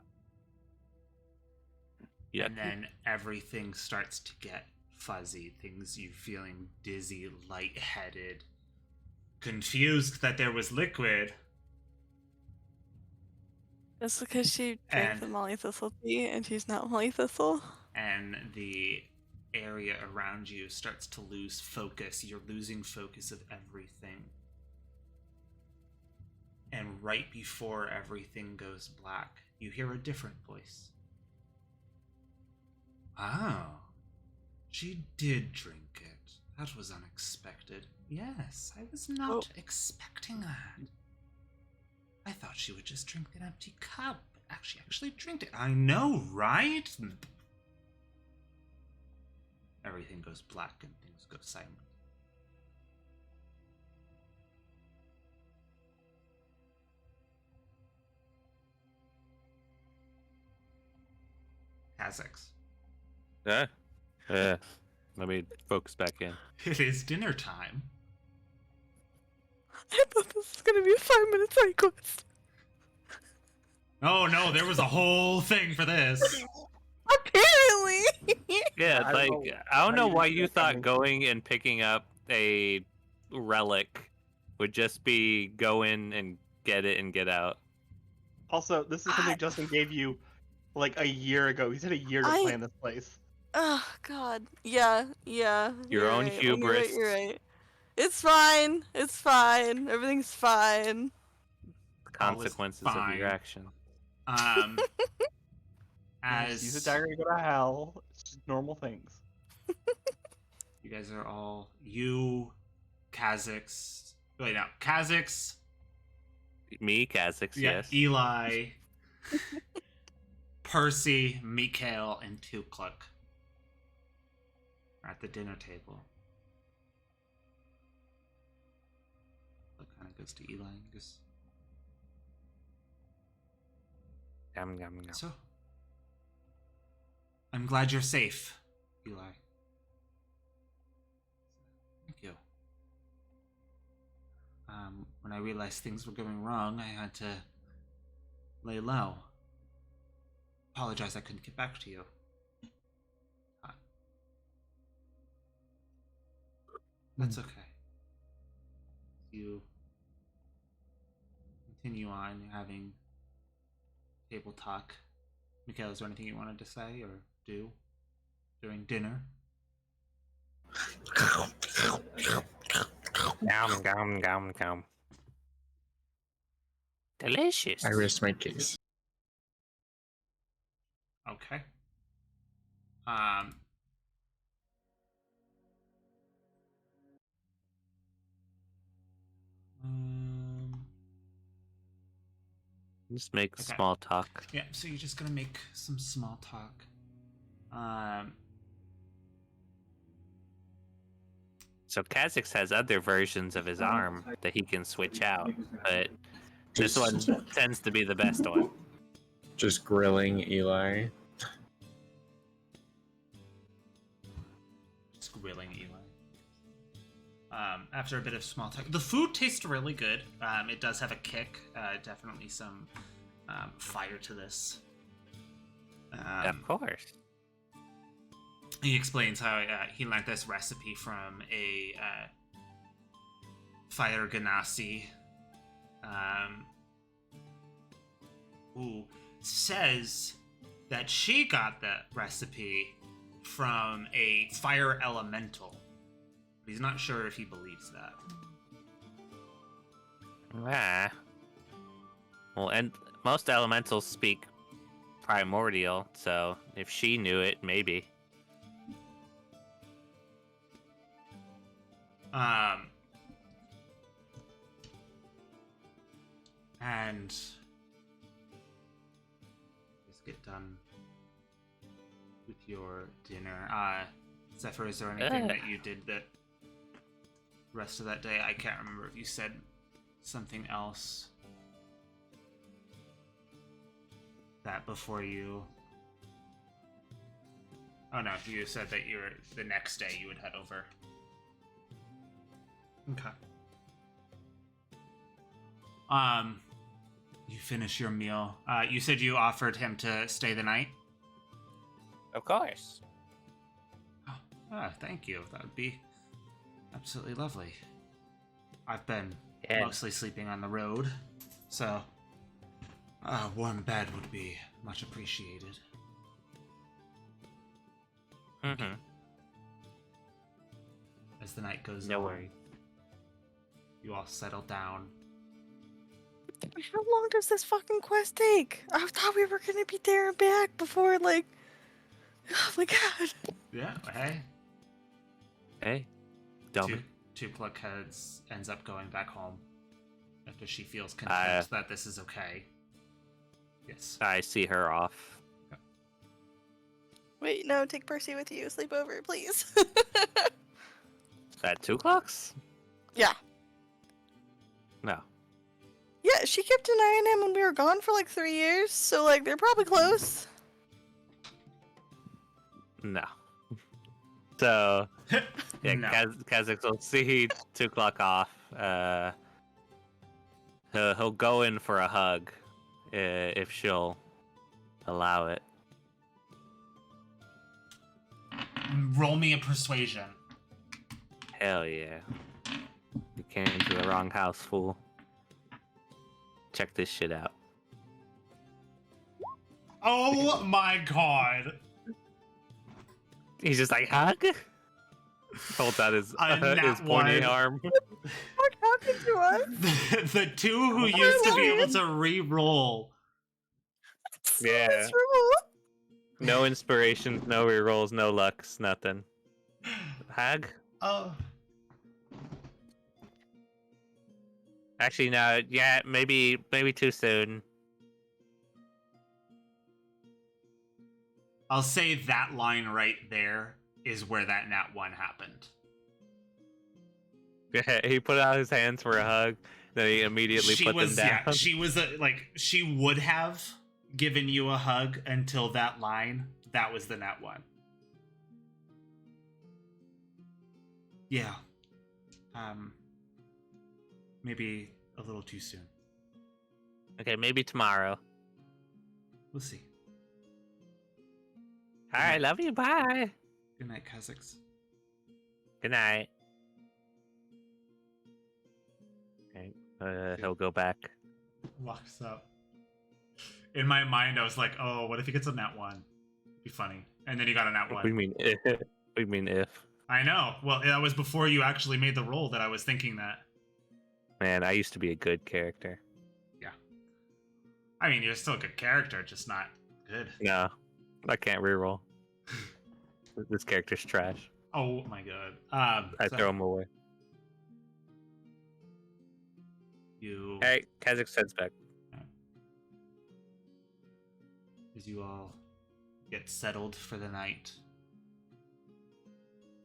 Yeah. And then everything starts to get fuzzy. Things you feeling dizzy, lightheaded, confused that there was liquid. That's because she drank the And- Molly Thistle tea and she's not Molly Thistle. And the area around you starts to lose focus. You're losing focus of everything. And right before everything goes black, you hear a different voice. Oh, she did drink it. That was unexpected. Yes, I was not expecting that. I thought she would just drink an empty cup. But she actually drank it. I know, right? Everything goes black and things go silent. Kazakhs. Yeah. Let me focus back in. It is dinner time. I thought this was gonna be a 5-minute side quest. Oh no, there was a whole thing for this. Apparently! Yeah, I like don't know I don't how know you why did you that, thought Kevin. going and picking up a relic would just be go in and get it and get out. Also, this is something Justin gave you like a year ago. He said a year to I- plan this place. Oh, God. Yeah. Your you're own right. When you're right, hubris. You're right. It's fine. It's fine. Everything's fine. Consequences of fine. your action. Um, Just use a as dagger to go to hell. It's just normal things. you guys are all Kazakhs. Wait, no, Kazakhs. Me, Kazakhs, Yeah, yes. Eli, Percy, Mikhail, and Tukluk are at the dinner table. Look kind of goes to Eli and goes, Yum, yum, yum. so, I'm glad you're safe, Eli. Thank you. When I realized things were going wrong, I had to lay low. Apologize I couldn't get back to you. That's okay. You continue on having table talk. Mikhail, is there anything you wanted to say or do during dinner? Yum, yum, yum, yum. Delicious. I rest my case. Okay. Um. Just make Okay. small talk. Yeah, so you're just gonna make some small talk. So Kazakhs has other versions of his arm that he can switch out, but this one tends to be the best one. Just grilling Eli. Just grilling Eli. After a bit of small talk, the food tastes really good. It does have a kick. Definitely some fire to this. Of course. He explains how he learned this recipe from a fire ganassi, who says that she got that recipe from a fire elemental. But he's not sure if he believes that. Ah, Well, and most elementals speak primordial, so if she knew it, maybe. And just get done with your dinner. Zephyr, is there anything that you did that rest of that day? I can't remember if you said something else that before you. Oh no, you said that the next day you would head over. Okay. You finish your meal. You said you offered him to stay the night? Of course. Oh, thank you. That would be absolutely lovely. I've been Yeah. mostly sleeping on the road, so a warm bed would be much appreciated. Mm-hmm. As the night goes No on, worries. you all settle down. How long does this fucking quest take? I thought we were gonna be there and back before, like. Oh my god. Yeah, hey. Hey, dummy. Tupluk ends up going back home after she feels convinced that this is okay. Yes. I see her off. Wait, no, take Percy with you. Sleep over, please. At 2 o'clocks? Yeah. No. Yeah, she kept denying him when we were gone for like 3 years, so like they're probably close. No. So, yeah, No. Kazakh will see 2 o'clock off. He'll go in for a hug if she'll allow it. Roll me a persuasion. Hell yeah. You came into the wrong house, fool. Check this shit out. Oh my god. He's just like, hug? Holds out his nat his pointy one. arm. What happened to us? The two who used to be able to re-roll. Yeah. Miserable. No inspirations, no rerolls, no lucks, nothing. Hag? Oh. Actually, no. Yeah, maybe too soon. I'll say that line right there is where that nat 1 happened. Yeah, he put out his hands for a hug, then he immediately put them down. Yeah, she was she would have given you a hug until that line. That was the nat 1. Yeah. Maybe a little too soon. Okay, maybe tomorrow. We'll see. Alright, love you, bye. Good night, Kazakhs. Good night. Okay, he'll go back. Walks up. In my mind, I was like, oh, what if he gets a nat 1? It'd be funny. And then he got a nat 1. What do you mean if? What do you mean if? I know. Well, that was before you actually made the roll that I was thinking that. Man, I used to be a good character. Yeah. I mean, you're still a good character, just not good. No, I can't reroll. This character's trash. Oh my god. I So throw him away. you, Hey, Kazakh heads back. as you all get settled for the night.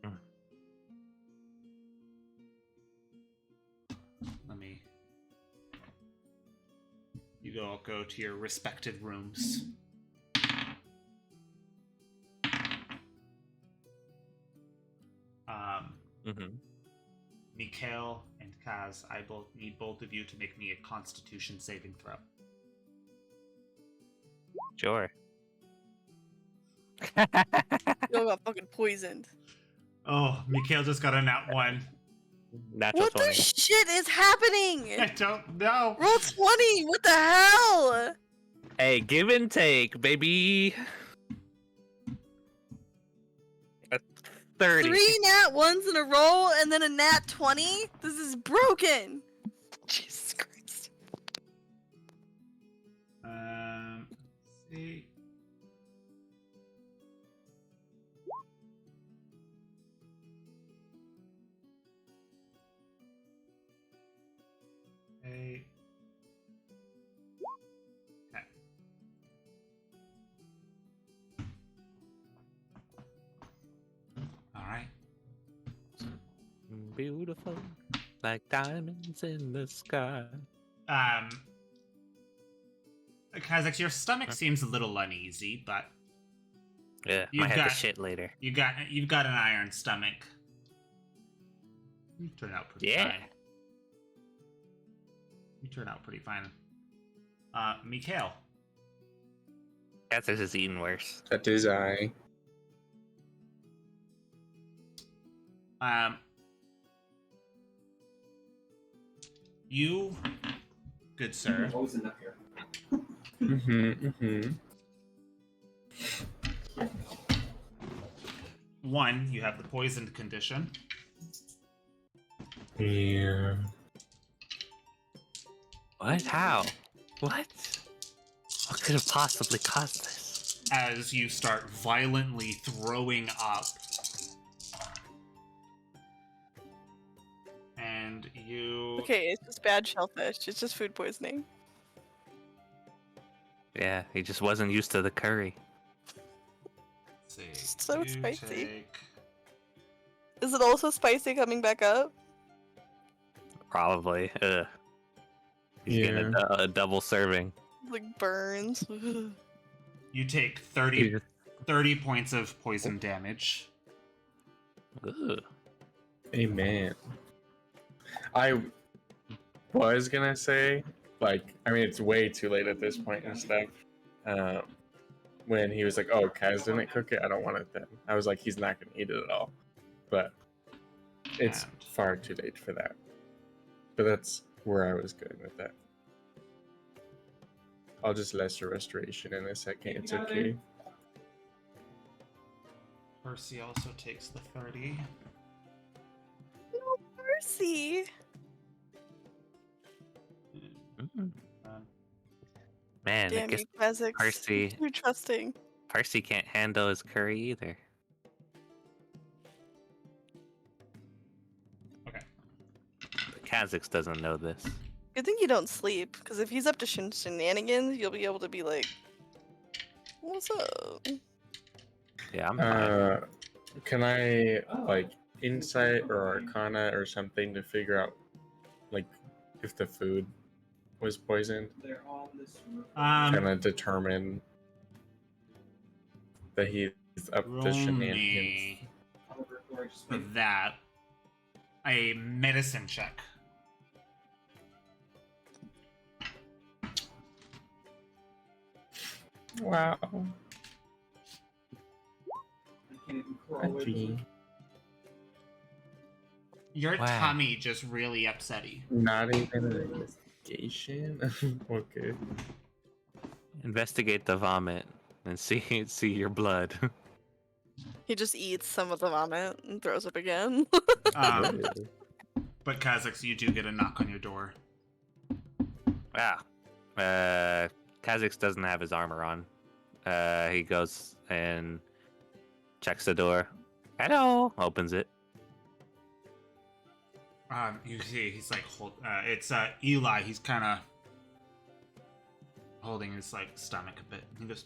Mm. You all go to your respective rooms. Mm-hmm. Mikhail and Kaz, I need both of you to make me a Constitution saving throw. Sure. You all got fucking poisoned. Oh, Mikhail just got a nat 1. Natural What 20. the shit is happening? I don't know. Roll 20! What the hell? Hey, give and take, baby. A 30. 3 nat 1s in a row and then a nat 20? This is broken. Jesus Christ. beautiful, like diamonds in the sky. Kazakh, your stomach seems a little uneasy, but Yeah, You've might have to got- shit later. you've got an iron stomach. You turn out pretty Yeah. fine. You turn out pretty fine. Mikhail. Kansas is eating worse. That is I. You, good sir, one, you have the poisoned condition. Yeah. What? How? What? What could have possibly caused this? As you start violently throwing up. And you... Okay, it's just bad shellfish. It's just food poisoning. Yeah, he just wasn't used to the curry. let's see, So you spicy. take- Is it also spicy coming back up? Probably. Ugh. He's getting Yeah. a double serving. Like burns. You take He 30, just- 30 points of poison damage. Ugh. Amen. I was gonna say, like, I mean, it's way too late at this point and stuff. When he was like, "Oh, Kaz didn't cook it. I don't want it." Then I was like, "He's not gonna eat it at all." But it's And- far too late for that. But that's where I was going with that. I'll just lesser restoration in a second. It's okay. Percy also takes the 30. No mercy. Mm. Um, Man, I Damn guess you, Kazakhs. Percy Too trusting. Percy can't handle his curry either. Okay. But Kazakhs doesn't know this. Good thing you don't sleep, because if he's up to shenanigans, you'll be able to be like, "What's up?" Yeah, I'm fine. Can I like insight or arcana or something to figure out like if the food was poisoned? Kind of determine that he's up roll to shenanigans. me for that a medicine check. Wow. Gee. Your Wow. tummy just really upsetty. Not even an investigation. Okay. Investigate the vomit and see your blood. He just eats some of the vomit and throws up again. But Kazakhs, you do get a knock on your door. Wow. Kazakhs doesn't have his armor on. He goes and checks the door. Hello. Opens it. You see, he's like, it's Eli. He's kind of holding his like stomach a bit. He goes,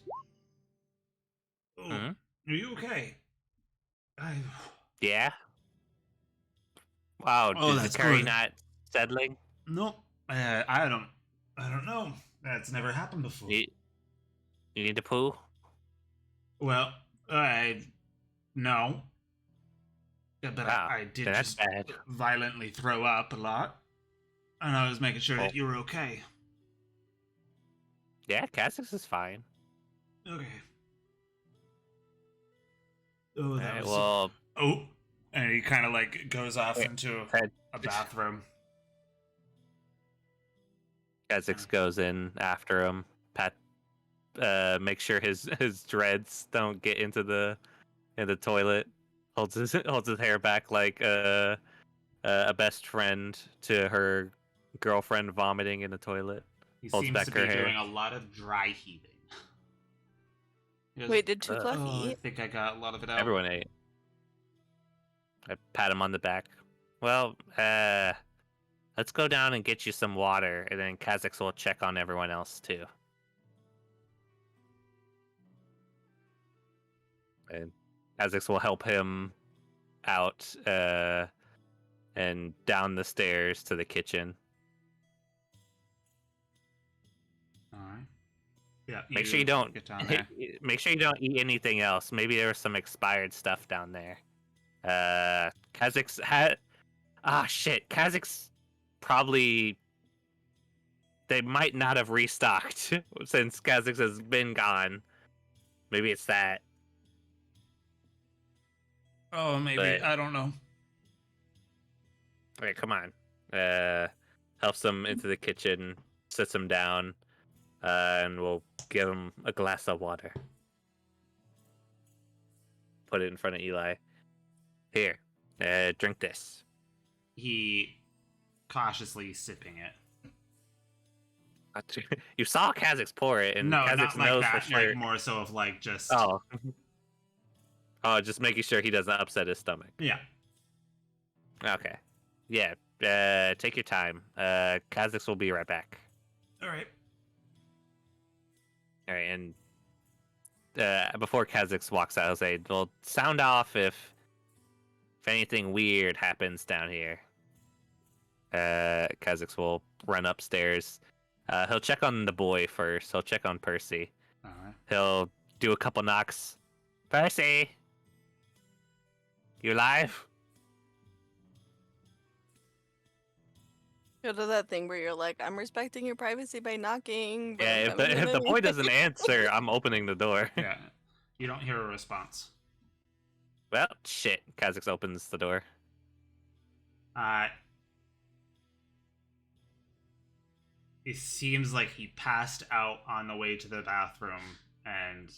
"Oh, Mhm. are you okay?" Yeah. Wow. Oh, is that's the curry good. not settling? No, I don't know. That's never happened before. You need to poo? Well, no. Yeah, but Wow, I did then that's just bad. violently throw up a lot, and I was making sure Oh. that you were okay. Yeah, Kazakhs is fine. Okay. Oh, that Alright, was. well, Oh, and he kind of like goes off Wait, into Ted, a bathroom. Kazakhs goes in after him. Make sure his dreads don't get into the toilet. Holds his hair back like a best friend to her girlfriend vomiting in the toilet. He Holds seems back to her be hair. doing a lot of dry heaving. He goes, Wait, did Tukla "Oh, I eat? think I got a lot of it out." Everyone ate. I pat him on the back. Well, let's go down and get you some water, and then Kazakhs will check on everyone else too. And Kazakhs will help him out, and and down the stairs to the kitchen. All right. Yeah. Make sure you don't get down there. make sure you don't eat anything else. Maybe there was some expired stuff down there. Kazakh's had Kazakh's probably they might not have restocked since Kazakh's has been gone. Maybe it's that. Oh, maybe. But- I don't know. Okay, come on. Helps him into the kitchen, sits him down, and we'll give him a glass of water. Put it in front of Eli. Here, drink this. He cautiously sipping it. You saw Kazakh's pour it, and No, Kazakh's not like knows that. for sure. Like more so of like just. Oh. Oh, just making sure he doesn't upset his stomach. Yeah. Okay. Yeah. Take your time. Kazakh's will be right back. All right. All right, and before Kazakh's walks out, I'll say, "Well, sound off if anything weird happens down here." Kazakh's will run upstairs. He'll check on the boy first. He'll check on Percy. All right. He'll do a couple knocks. Percy, you alive? Go to that thing where you're like, I'm respecting your privacy by knocking. but Yeah. I'm If the gonna boy leave." doesn't answer, I'm opening the door. Yeah. You don't hear a response. Well, shit. Kazakh's opens the door. It seems like he passed out on the way to the bathroom, and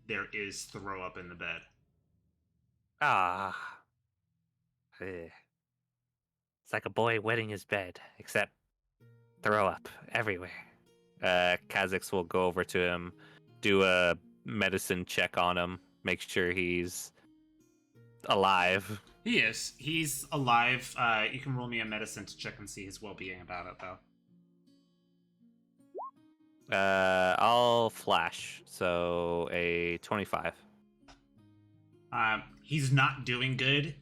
there is throw up in the bed. Ah. Ugh. It's like a boy wetting his bed, except throw up everywhere. Kazakh's will go over to him, do a medicine check on him, make sure he's alive. He is. He's alive. You can roll me a medicine to check and see his well-being about it, though. I'll flash, so a 25. He's not doing good.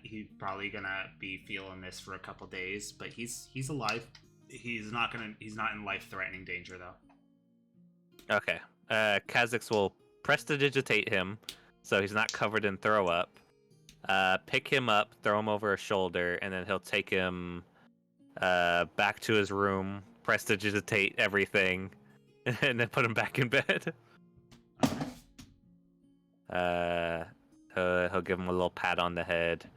He's probably gonna be feeling this for a couple days, but he's alive. He's not in life-threatening danger though. Okay. Kazakh's will prestidigitate him, so he's not covered in throw up. Pick him up, throw him over a shoulder, and then he'll take him back to his room, prestidigitate everything, and then put him back in bed. He'll give him a little pat on the head,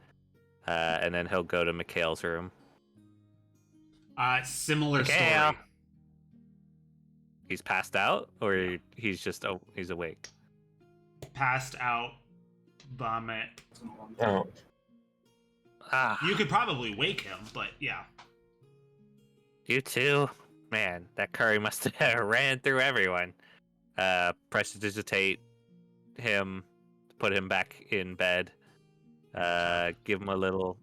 and then he'll go to Mikhail's room. Similar Mikhail. story. He's passed out, or he's just he's awake. Passed out, vomit. Oh, Ah, You could probably wake him, but yeah. you too? Man, that curry must have ran through everyone. Prestidigitate him, put him back in bed. Give him a little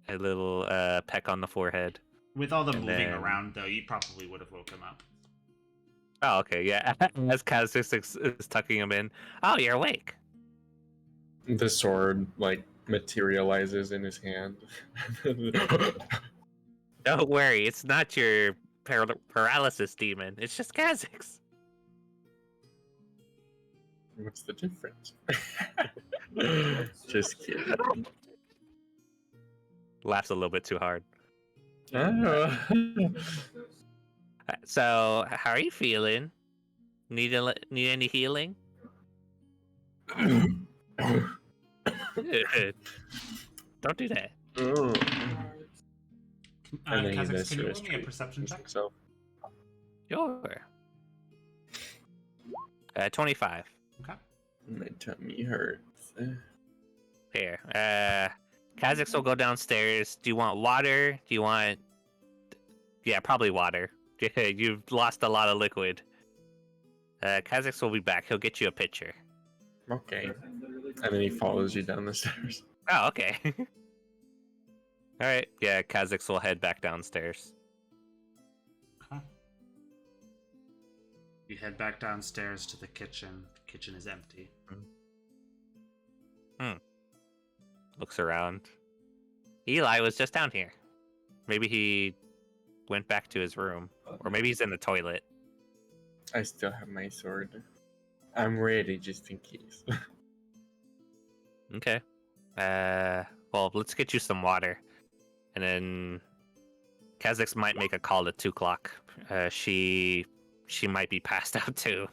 peck on the forehead. With all the And moving then- around, though, you probably would have woke him up. Oh, okay, yeah. As Kazakh's is tucking him in. Oh, you're awake. the sword like materializes in his hand. Don't worry, it's not your paralysis demon. It's just Kazakh's. What's the difference? Just kidding. Laughs a little bit too hard. Oh. So, how are you feeling? Need any healing? Don't do that. Oh. And then he Kazakh, does can you his roll me a treat. perception check? So, Sure. 25. Okay. my tummy hurts. Here. Kazakh's will go downstairs. Do you want water? Do you want... Yeah, probably water. You've lost a lot of liquid. Kazakh's will be back. He'll get you a pitcher. Okay. And then he follows you down the stairs. Oh, okay. Alright. Yeah, Kazakh's will head back downstairs. Okay. You head back downstairs to the kitchen. The kitchen is empty. Looks around. Eli was just down here. Maybe he went back to his room, or maybe he's in the toilet. I still have my sword. I'm ready just in case. Okay. Well, let's get you some water, and then Kha'Zix might make a call at 2:00. She might be passed out too.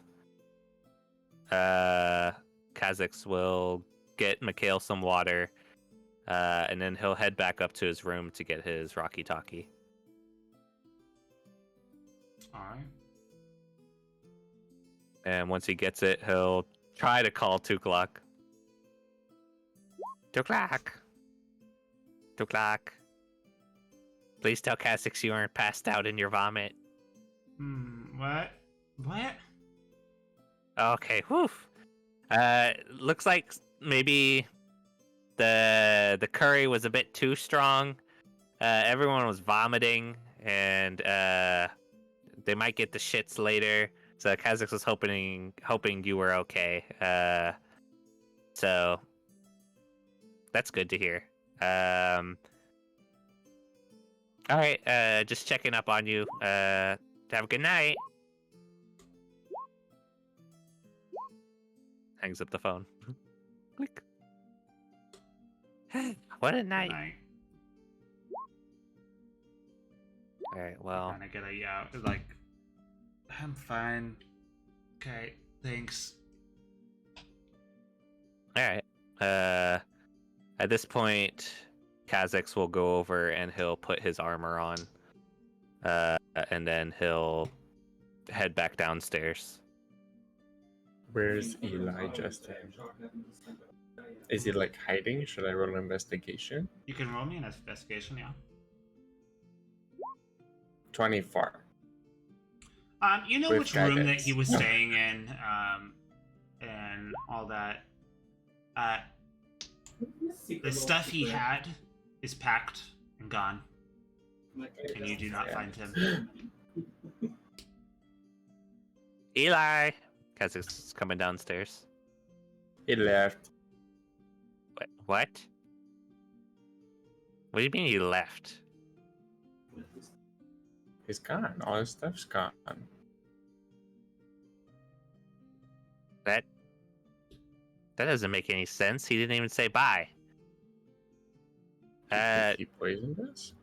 Kha'Zix will get Mikhail some water, and then he'll head back up to his room to get his Rocky Talkie. All right. And once he gets it, he'll try to call 2:00. 2:00. 2:00. Please tell Kha'Zix you aren't passed out in your vomit. What? What? Okay, whew. Looks like maybe the curry was a bit too strong. Everyone was vomiting, and they might get the shits later. So Kha'Zix was hoping you were okay. So that's good to hear. All right, just checking up on you. Have a good night. Hangs up the phone. Click. What a night. Night. All right, well, Kind of get a yeah. Like, I'm fine. Okay, thanks. all right. At this point, Kha'Zix will go over and he'll put his armor on, and then he'll head back downstairs. Where's Eli, Justin? Is he like hiding? Should I roll an investigation? You can roll me an investigation, yeah. 24. You know With which room that guidance. he was staying in, and all that. The stuff he had is packed and gone, and you do not find him. Eli! Kha'Zix is coming downstairs. He left. What? What do you mean he left? He's gone. All his stuff's gone. That doesn't make any sense. He didn't even say bye. He poisoned us?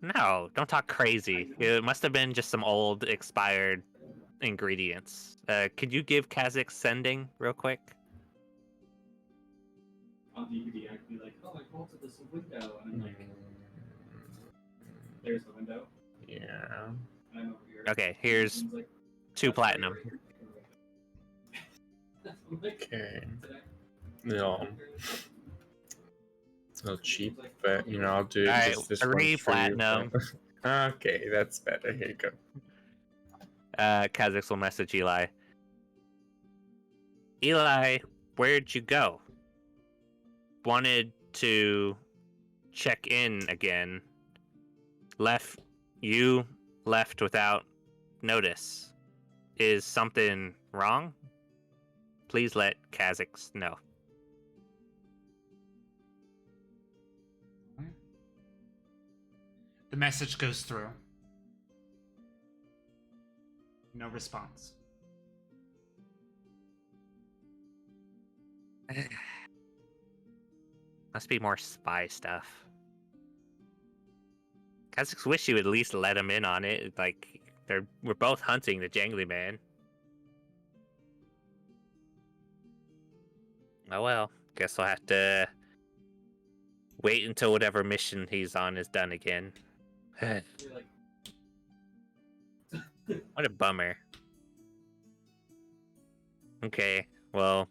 No, don't talk crazy. It must have been just some old expired ingredients. Could you give Kha'Zix sending real quick? On DVD, I could be like, oh, I go to this window, and I'm like, there's the window, Yeah. and I'm over here. Okay, here's And he's like, 2 platinum. I'm like, Okay. No. It's a little cheap, but you know, I'll do Alright, just this 3 one for you. platinum. Okay, that's better. Here you go. Kha'Zix will message Eli. Eli, where'd you go? Wanted to check in again. Left without notice. Is something wrong? Please let Kha'Zix know. The message goes through. No response. Must be more spy stuff. Kha'Zix wish you would at least let him in on it. Like, we're both hunting the Jangly Man. Oh well, guess we'll have to wait until whatever mission he's on is done again. you're like, What a bummer. Okay, well,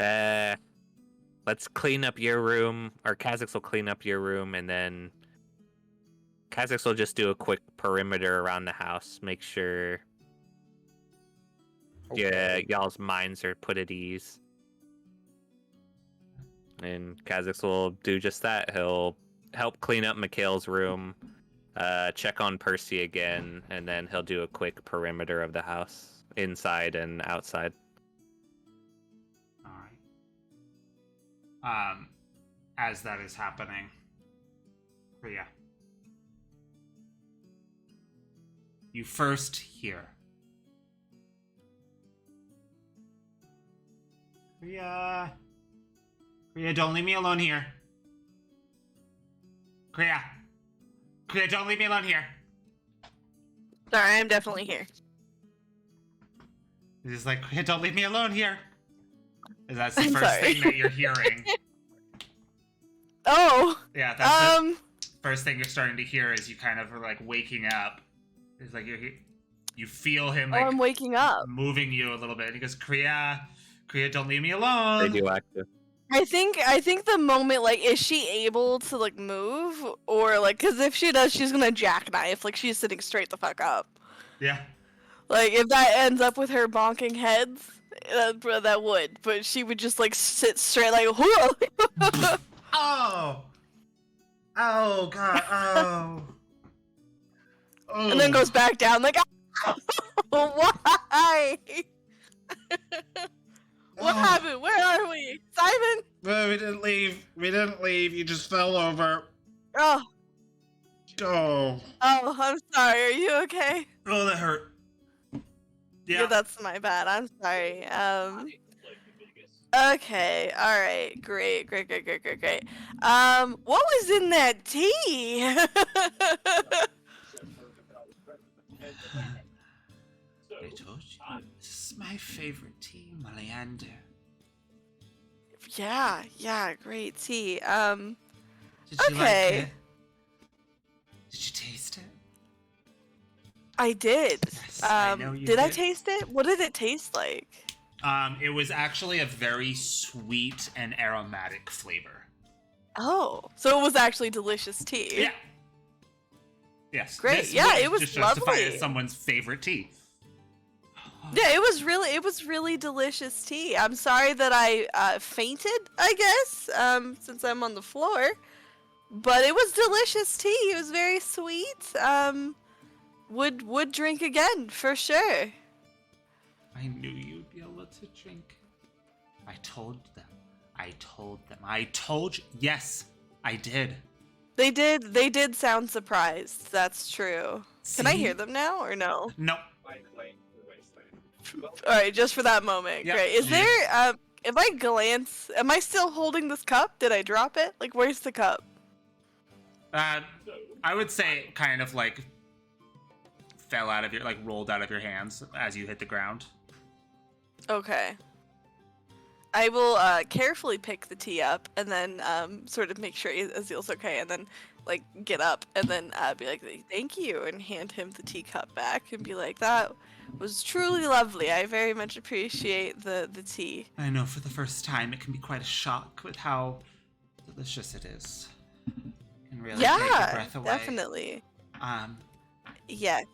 let's clean up your room, or Kha'Zix will clean up your room, and then Kha'Zix will just do a quick perimeter around the house, make sure y'all's minds are put at ease. And Kha'Zix will do just that. He'll help clean up Mikhail's room, check on Percy again, and then he'll do a quick perimeter of the house, inside and outside. All right. as that is happening. Kriya. You first hear. Kriya. Kriya, don't leave me alone here. Kriya. Kriya, don't leave me alone here. Sorry, I'm definitely here. It's just like, Kriya, don't leave me alone here. And that's the I'm first sorry. thing that you're hearing. Oh. Yeah, that's the Um. first thing you're starting to hear as you kind of are like waking up. It's like you feel him Oh, like I'm waking up. moving you a little bit. He goes, Kriya, don't leave me alone. Radioactive. I think the moment, like, is she able to, like, move? Or, like, because if she does, she's gonna jackknife. Like, she's sitting straight the fuck up. Yeah. Like, if that ends up with her bonking heads, that would. But she would just, like, sit straight, like, Oh. Oh god. Oh. Oh. and then goes back down, like, why? What happened? Where are we? Simon? No, we didn't leave. We didn't leave. You just fell over. Oh, Oh. I'm sorry. Are you okay? Oh, that hurt. Yeah. That's my bad. I'm sorry. Okay, alright, great. What was in that tea? I told you. This is my favorite tea, Maliander. yeah, great tea. Did you like Okay. it? Did you taste it? I did. Yes, I know you did I did. taste it? What did it taste like? It was actually a very sweet and aromatic flavor. Oh, so it was actually delicious tea. Yeah. Yes. Great. This Yeah, would it was just justify it lovely. as someone's favorite tea. Yeah, it was really delicious tea. I'm sorry that I fainted, I guess, since I'm on the floor. But it was delicious tea. It was very sweet. Would drink again for sure. I knew you'd be able to drink. I told them. I told you. Yes, I did. They did sound surprised. That's true. Can I See? hear them now or no? No. All right, just for that moment. Yeah. Great. Is Yeah. there if I glance, am I still holding this cup? Did I drop it? Like, where's the cup? I would say it kind of like fell out of your, like rolled out of your hands as you hit the ground. Okay. I will carefully pick the tea up and then sort of make sure Azil's okay, and then like get up and then be like, thank you, and hand him the teacup back and be like, that was truly lovely. I very much appreciate the tea. I know for the first time it can be quite a shock with how delicious it is. It can really take your Yeah, breath away. definitely. Yes.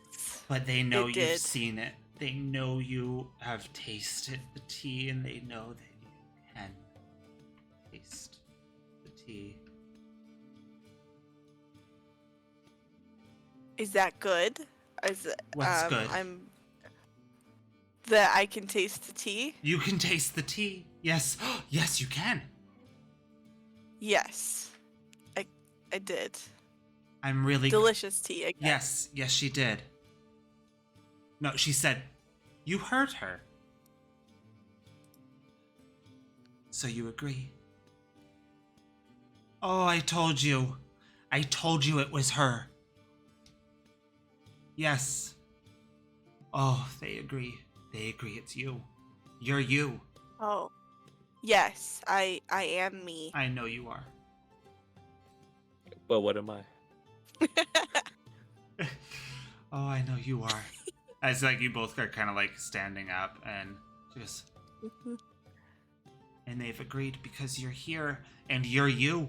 But they know It you've did. seen it. They know you have tasted the tea, and they know that you can taste the tea. Is that good? Is it, What's good? That I can taste the tea? You can taste the tea. Yes. Yes, you can. Yes. I did. I'm really Delicious tea again. Yes, she did. No, she said, you heard her. So you agree? Oh, I told you. I told you it was her. Yes. Oh, they agree. They agree it's you. You're you. Oh. Yes, I am me. I know you are. But what am I? Oh, I know you are. As like you both are kind of like standing up and just, and they've agreed because you're here and you're you.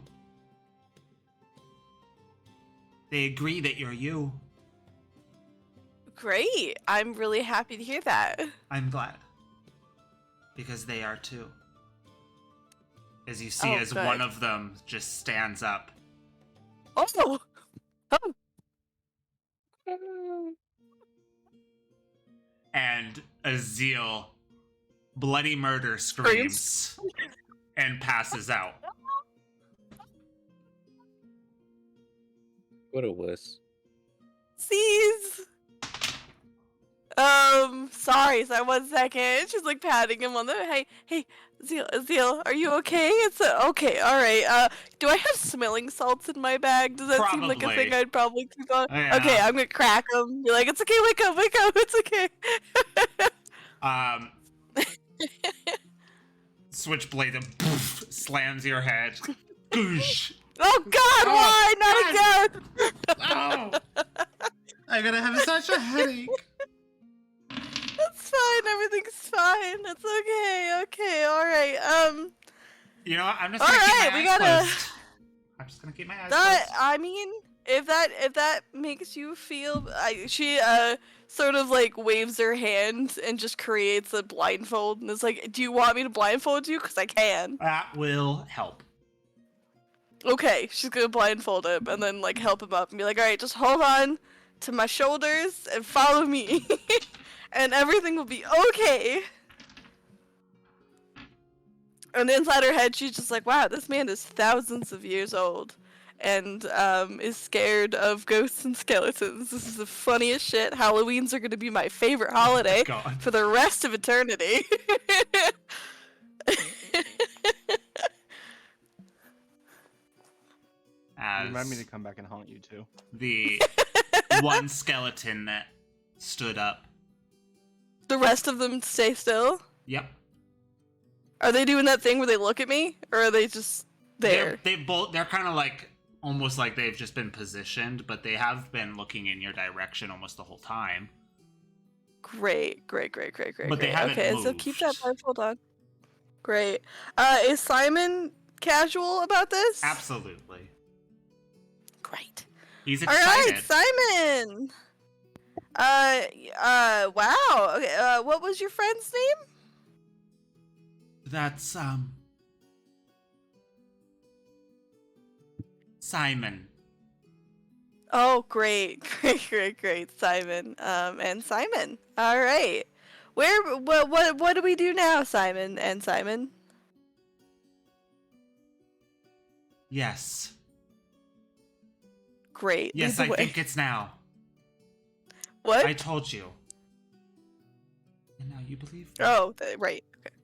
They agree that you're you. Great. I'm really happy to hear that. I'm glad. Because they are too. As you see, Oh, as good. one of them just stands up. Oh. And Azil, bloody murder, screams and passes out. What a wuss. Seize. Sorry, 1 second. She's like patting him on the hey, Zeal, are you okay? Okay, alright. Do I have smelling salts in my bag? Does that seem like a thing Probably. I'd probably keep on? Yeah. Okay, I'm gonna crack him. Be like, it's okay, wake up, it's okay. Switchblade and poof, slams your head. Goosh. Oh god, why? Not again! Oh, I'm gonna have such a headache. That's fine, everything's fine. It's okay, alright. You know what? I'm just All gonna keep right, my we eyes gotta- closed. I'm just gonna keep my eyes That, closed. I mean, if that makes you feel, she sort of like waves her hand and just creates a blindfold and is like, "Do you want me to blindfold you? Cause I can." That will help. Okay, she's gonna blindfold him and then like help him up and be like, "All right, just hold on to my shoulders and follow me, and everything will be okay." And inside her head, she's just like, "Wow, this man is thousands of years old, and is scared of ghosts and skeletons. This is the funniest shit. Halloweens are gonna be my favorite holiday God. for the rest of eternity." As Remind me to come back and haunt you too. the one skeleton that stood up. The rest of them stay still. Yep. Are they doing that thing where they look at me, or are they just there? They're kind of like almost like they've just been positioned, but they have been looking in your direction almost the whole time. Great. But they haven't Okay, so keep that moved. blindfold on. Great. Is Simon casual about this? Absolutely. Great. He's All right, excited. Simon. Wow. Okay. What was your friend's name? That's Simon. Oh, great, Simon. And Simon. All right. What do we do now, Simon and Simon? Yes. Great. Yes, lead I the way. think it's now. What? I told you. And now you believe me. Oh, right. Okay.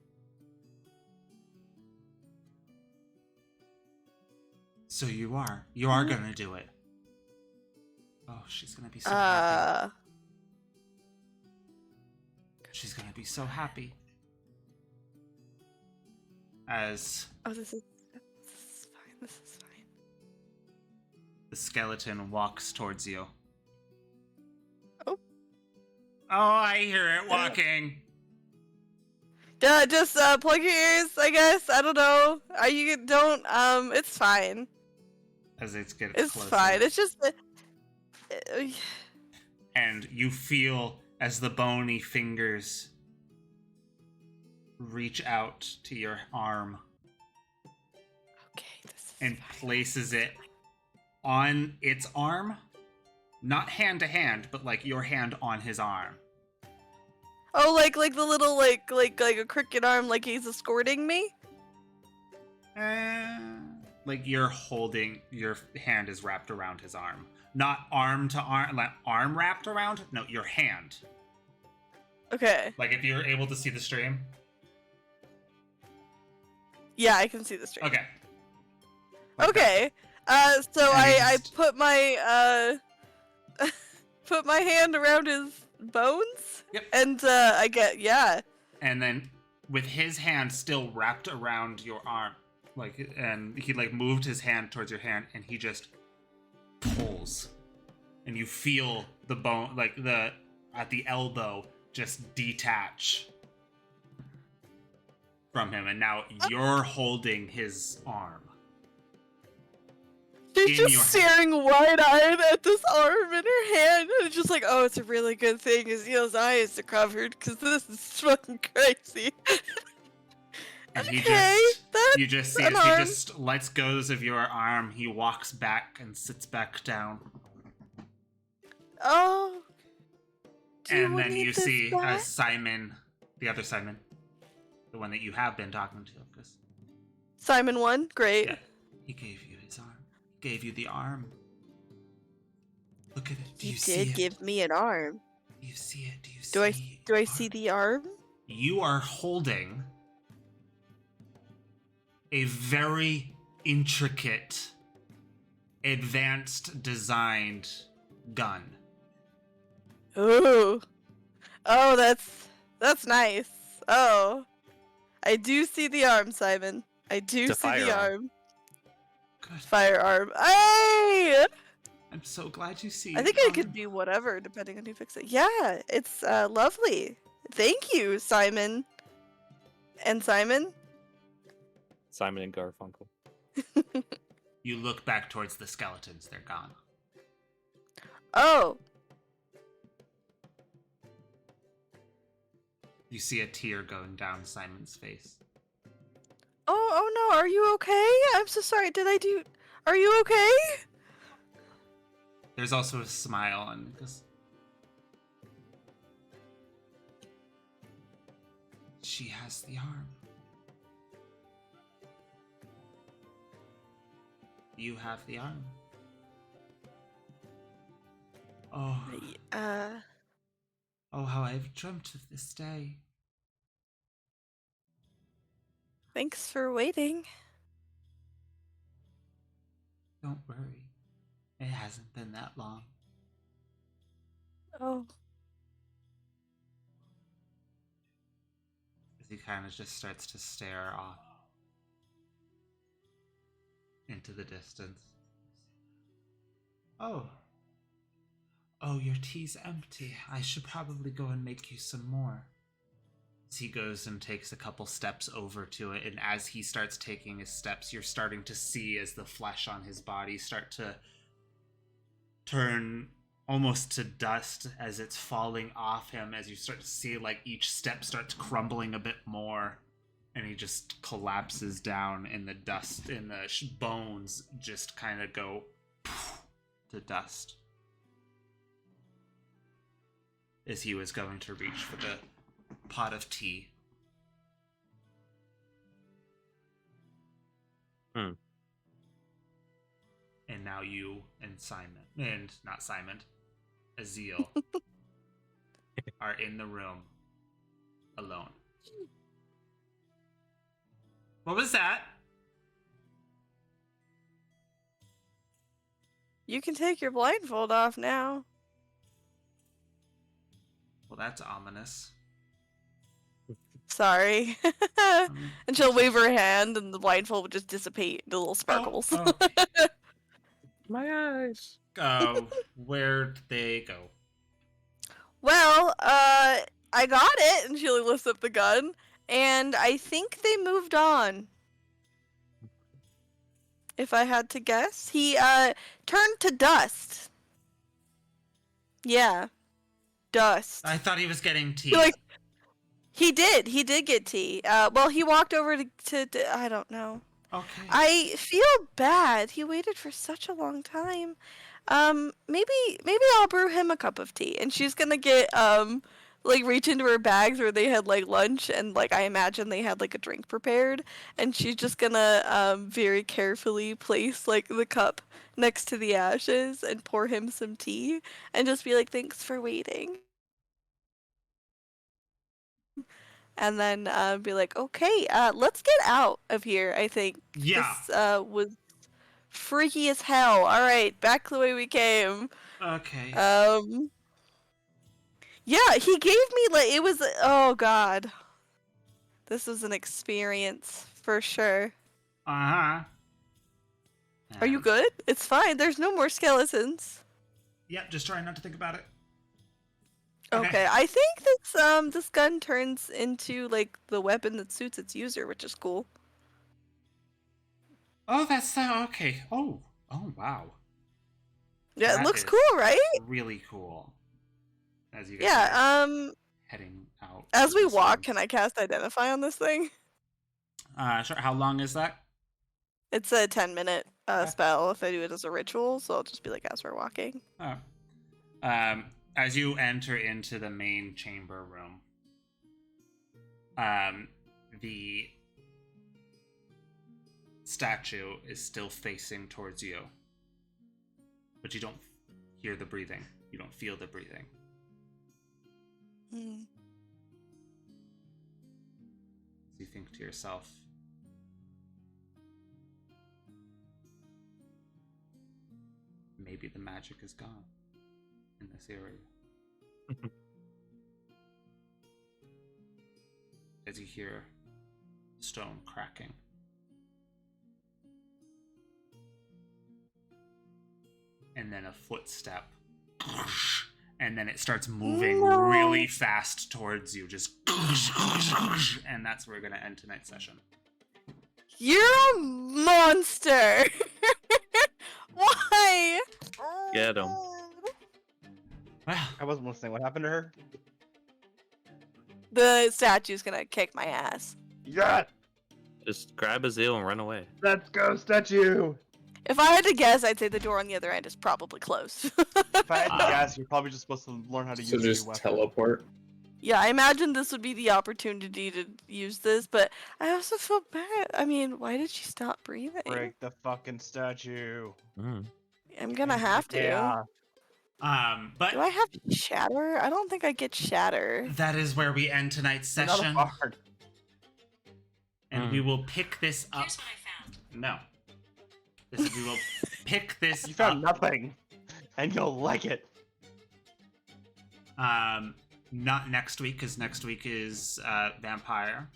So you are. You are gonna do it. Oh, she's gonna be so happy. She's gonna be so happy. As Oh, this is fine. This is fine. the skeleton walks towards you. Oh. Oh, I hear it walking. Just plug your ears, I guess. I don't know. It's fine. As it gets It's closer. fine. It's just And you feel as the bony fingers reach out to your arm okay. This is and fine. places it on its arm. Not hand to hand, but like your hand on his arm. Oh, like the little like a cricket arm, like he's escorting me. Like you're holding, your hand is wrapped around his arm. Not arm to arm, like arm wrapped around. No, your hand. Okay. Like if you're able to see the stream. Yeah, I can see the stream. Okay. Okay. So And I just- put my put my hand around his bones. Yep. And yeah. And then with his hand still wrapped around your arm, like, and he like moved his hand towards your hand, and he just pulls, and you feel the bone, like the at the elbow, just detach from him, and now you're holding his arm. She's in just your- staring wide-eyed at this arm in her hand, and it's just like, oh, it's a really good thing his eyes are covered, because this is fucking crazy. And he Okay, just, that's you just see an as he arm. just lets go of your arm, he walks back and sits back down. Oh. Do And then need you this see back? as Simon, the other Simon, the one that you have been talking to, because Simon won. Great. yeah, he gave you his arm. He gave you the arm. Look at it. Do He you see did it? give me an arm. Do you see it? Do you Do I see? do I see the arm? You are holding a very intricate, advanced designed gun. Oh. Oh, that's nice. Oh. I do see the arm, Simon. I do It's a see the firearm. arm. Good. Firearm. Hey! I'm so glad you see. I think it arm. could be whatever, depending on who fixes it. Yeah, it's lovely. Thank you, Simon. And Simon? Simon and Garfunkel. You look back towards the skeletons. They're gone. Oh. You see a tear going down Simon's face. Oh no, are you okay? I'm so sorry. Are you okay? There's also a smile and goes, she has the arm. You have the arm. Oh, oh, how I've dreamt of this day. Thanks for waiting. Don't worry. It hasn't been that long. Oh. As he kind of just starts to stare off into the distance. Oh. Oh, your tea's empty. I should probably go and make you some more. As he goes and takes a couple steps over to it, and as he starts taking his steps, you're starting to see as the flesh on his body start to turn almost to dust as it's falling off him, as you start to see like each step starts crumbling a bit more, and he just collapses down in the dust, and the bones just kind of go to dust as he was going to reach for the pot of tea. And now you and Simon, and not Simon, Azil, are in the room alone. What was that? You can take your blindfold off now. Well, that's ominous. Sorry. And she'll wave her hand and the blindfold would just dissipate into little sparkles. Oh, My eyes. where'd they go? Well, I got it, and she lifts up the gun, and I think they moved on. If I had to guess, he turned to dust. Yeah, dust. I thought he was getting tea. He did get tea. Well, he walked over to I don't know. Okay. I feel bad. He waited for such a long time. Maybe I'll brew him a cup of tea. And she's gonna get like reach into her bags where they had like lunch, and like I imagine they had like a drink prepared, and she's just gonna very carefully place like the cup next to the ashes and pour him some tea and just be like, thanks for waiting. And then be like, okay, let's get out of here, I think. Yeah. This was freaky as hell. All right, back the way we came. Okay. Yeah, he gave me like it was. Oh God, this was an experience for sure. Uh-huh. Are you good? It's fine. There's no more skeletons. Yep, just trying not to think about it. Okay, I think this gun turns into like the weapon that suits its user, which is cool. Oh, that's okay. Oh, wow. Yeah, That it looks is cool, right? Really cool. As you guys are Yeah. heading out. As we this walk, room. can I cast Identify on this thing? Sure. How long is that? It's a 10-minute Okay. spell if I do it as a ritual, so I'll just be like as we're walking. Oh. As you enter into the main chamber room, the statue is still facing towards you, but you don't hear the breathing. You don't feel the breathing. Hmm. You think to yourself, maybe the magic is gone in this area. As you hear stone cracking. And then a footstep. And then it starts moving No. really fast towards you. Just. And that's where we're going to end tonight's session. You're a monster! Why? Get 'em. Well, I wasn't listening. What happened to her? The statue's gonna kick my ass. Yes! Just grab a zeal and run away. Let's go, statue! If I had to guess, I'd say the door on the other end is probably closed. If I had to Ah. guess, you're probably just supposed to learn how to So use a new just weapon. teleport. Yeah, I imagine this would be the opportunity to use this, but I also feel bad. I mean, why did she stop breathing? Break the fucking statue. Mm. I'm gonna have to. Yeah. but Do I have shatter? I don't think I get shatter. that is where we end tonight's Another session. bard. And we will pick this up. Here's what I found. No. We will pick this You found up. nothing, and you'll like it. Not next week, because next week is vampire.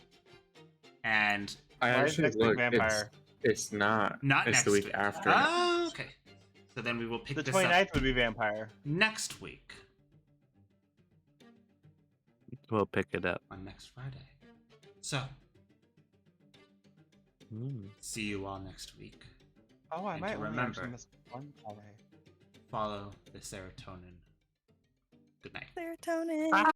And I Why is actually next week look. vampire? It's not. not It's next the week week. after. Oh, okay. So then we will pick The this 29th up would be vampire. next week We'll pick it up. on next Friday. So, Mm. see you all next week. Oh, I And might to only actually remember- miss one already. Follow the serotonin. Good night. Serotonin. Ah!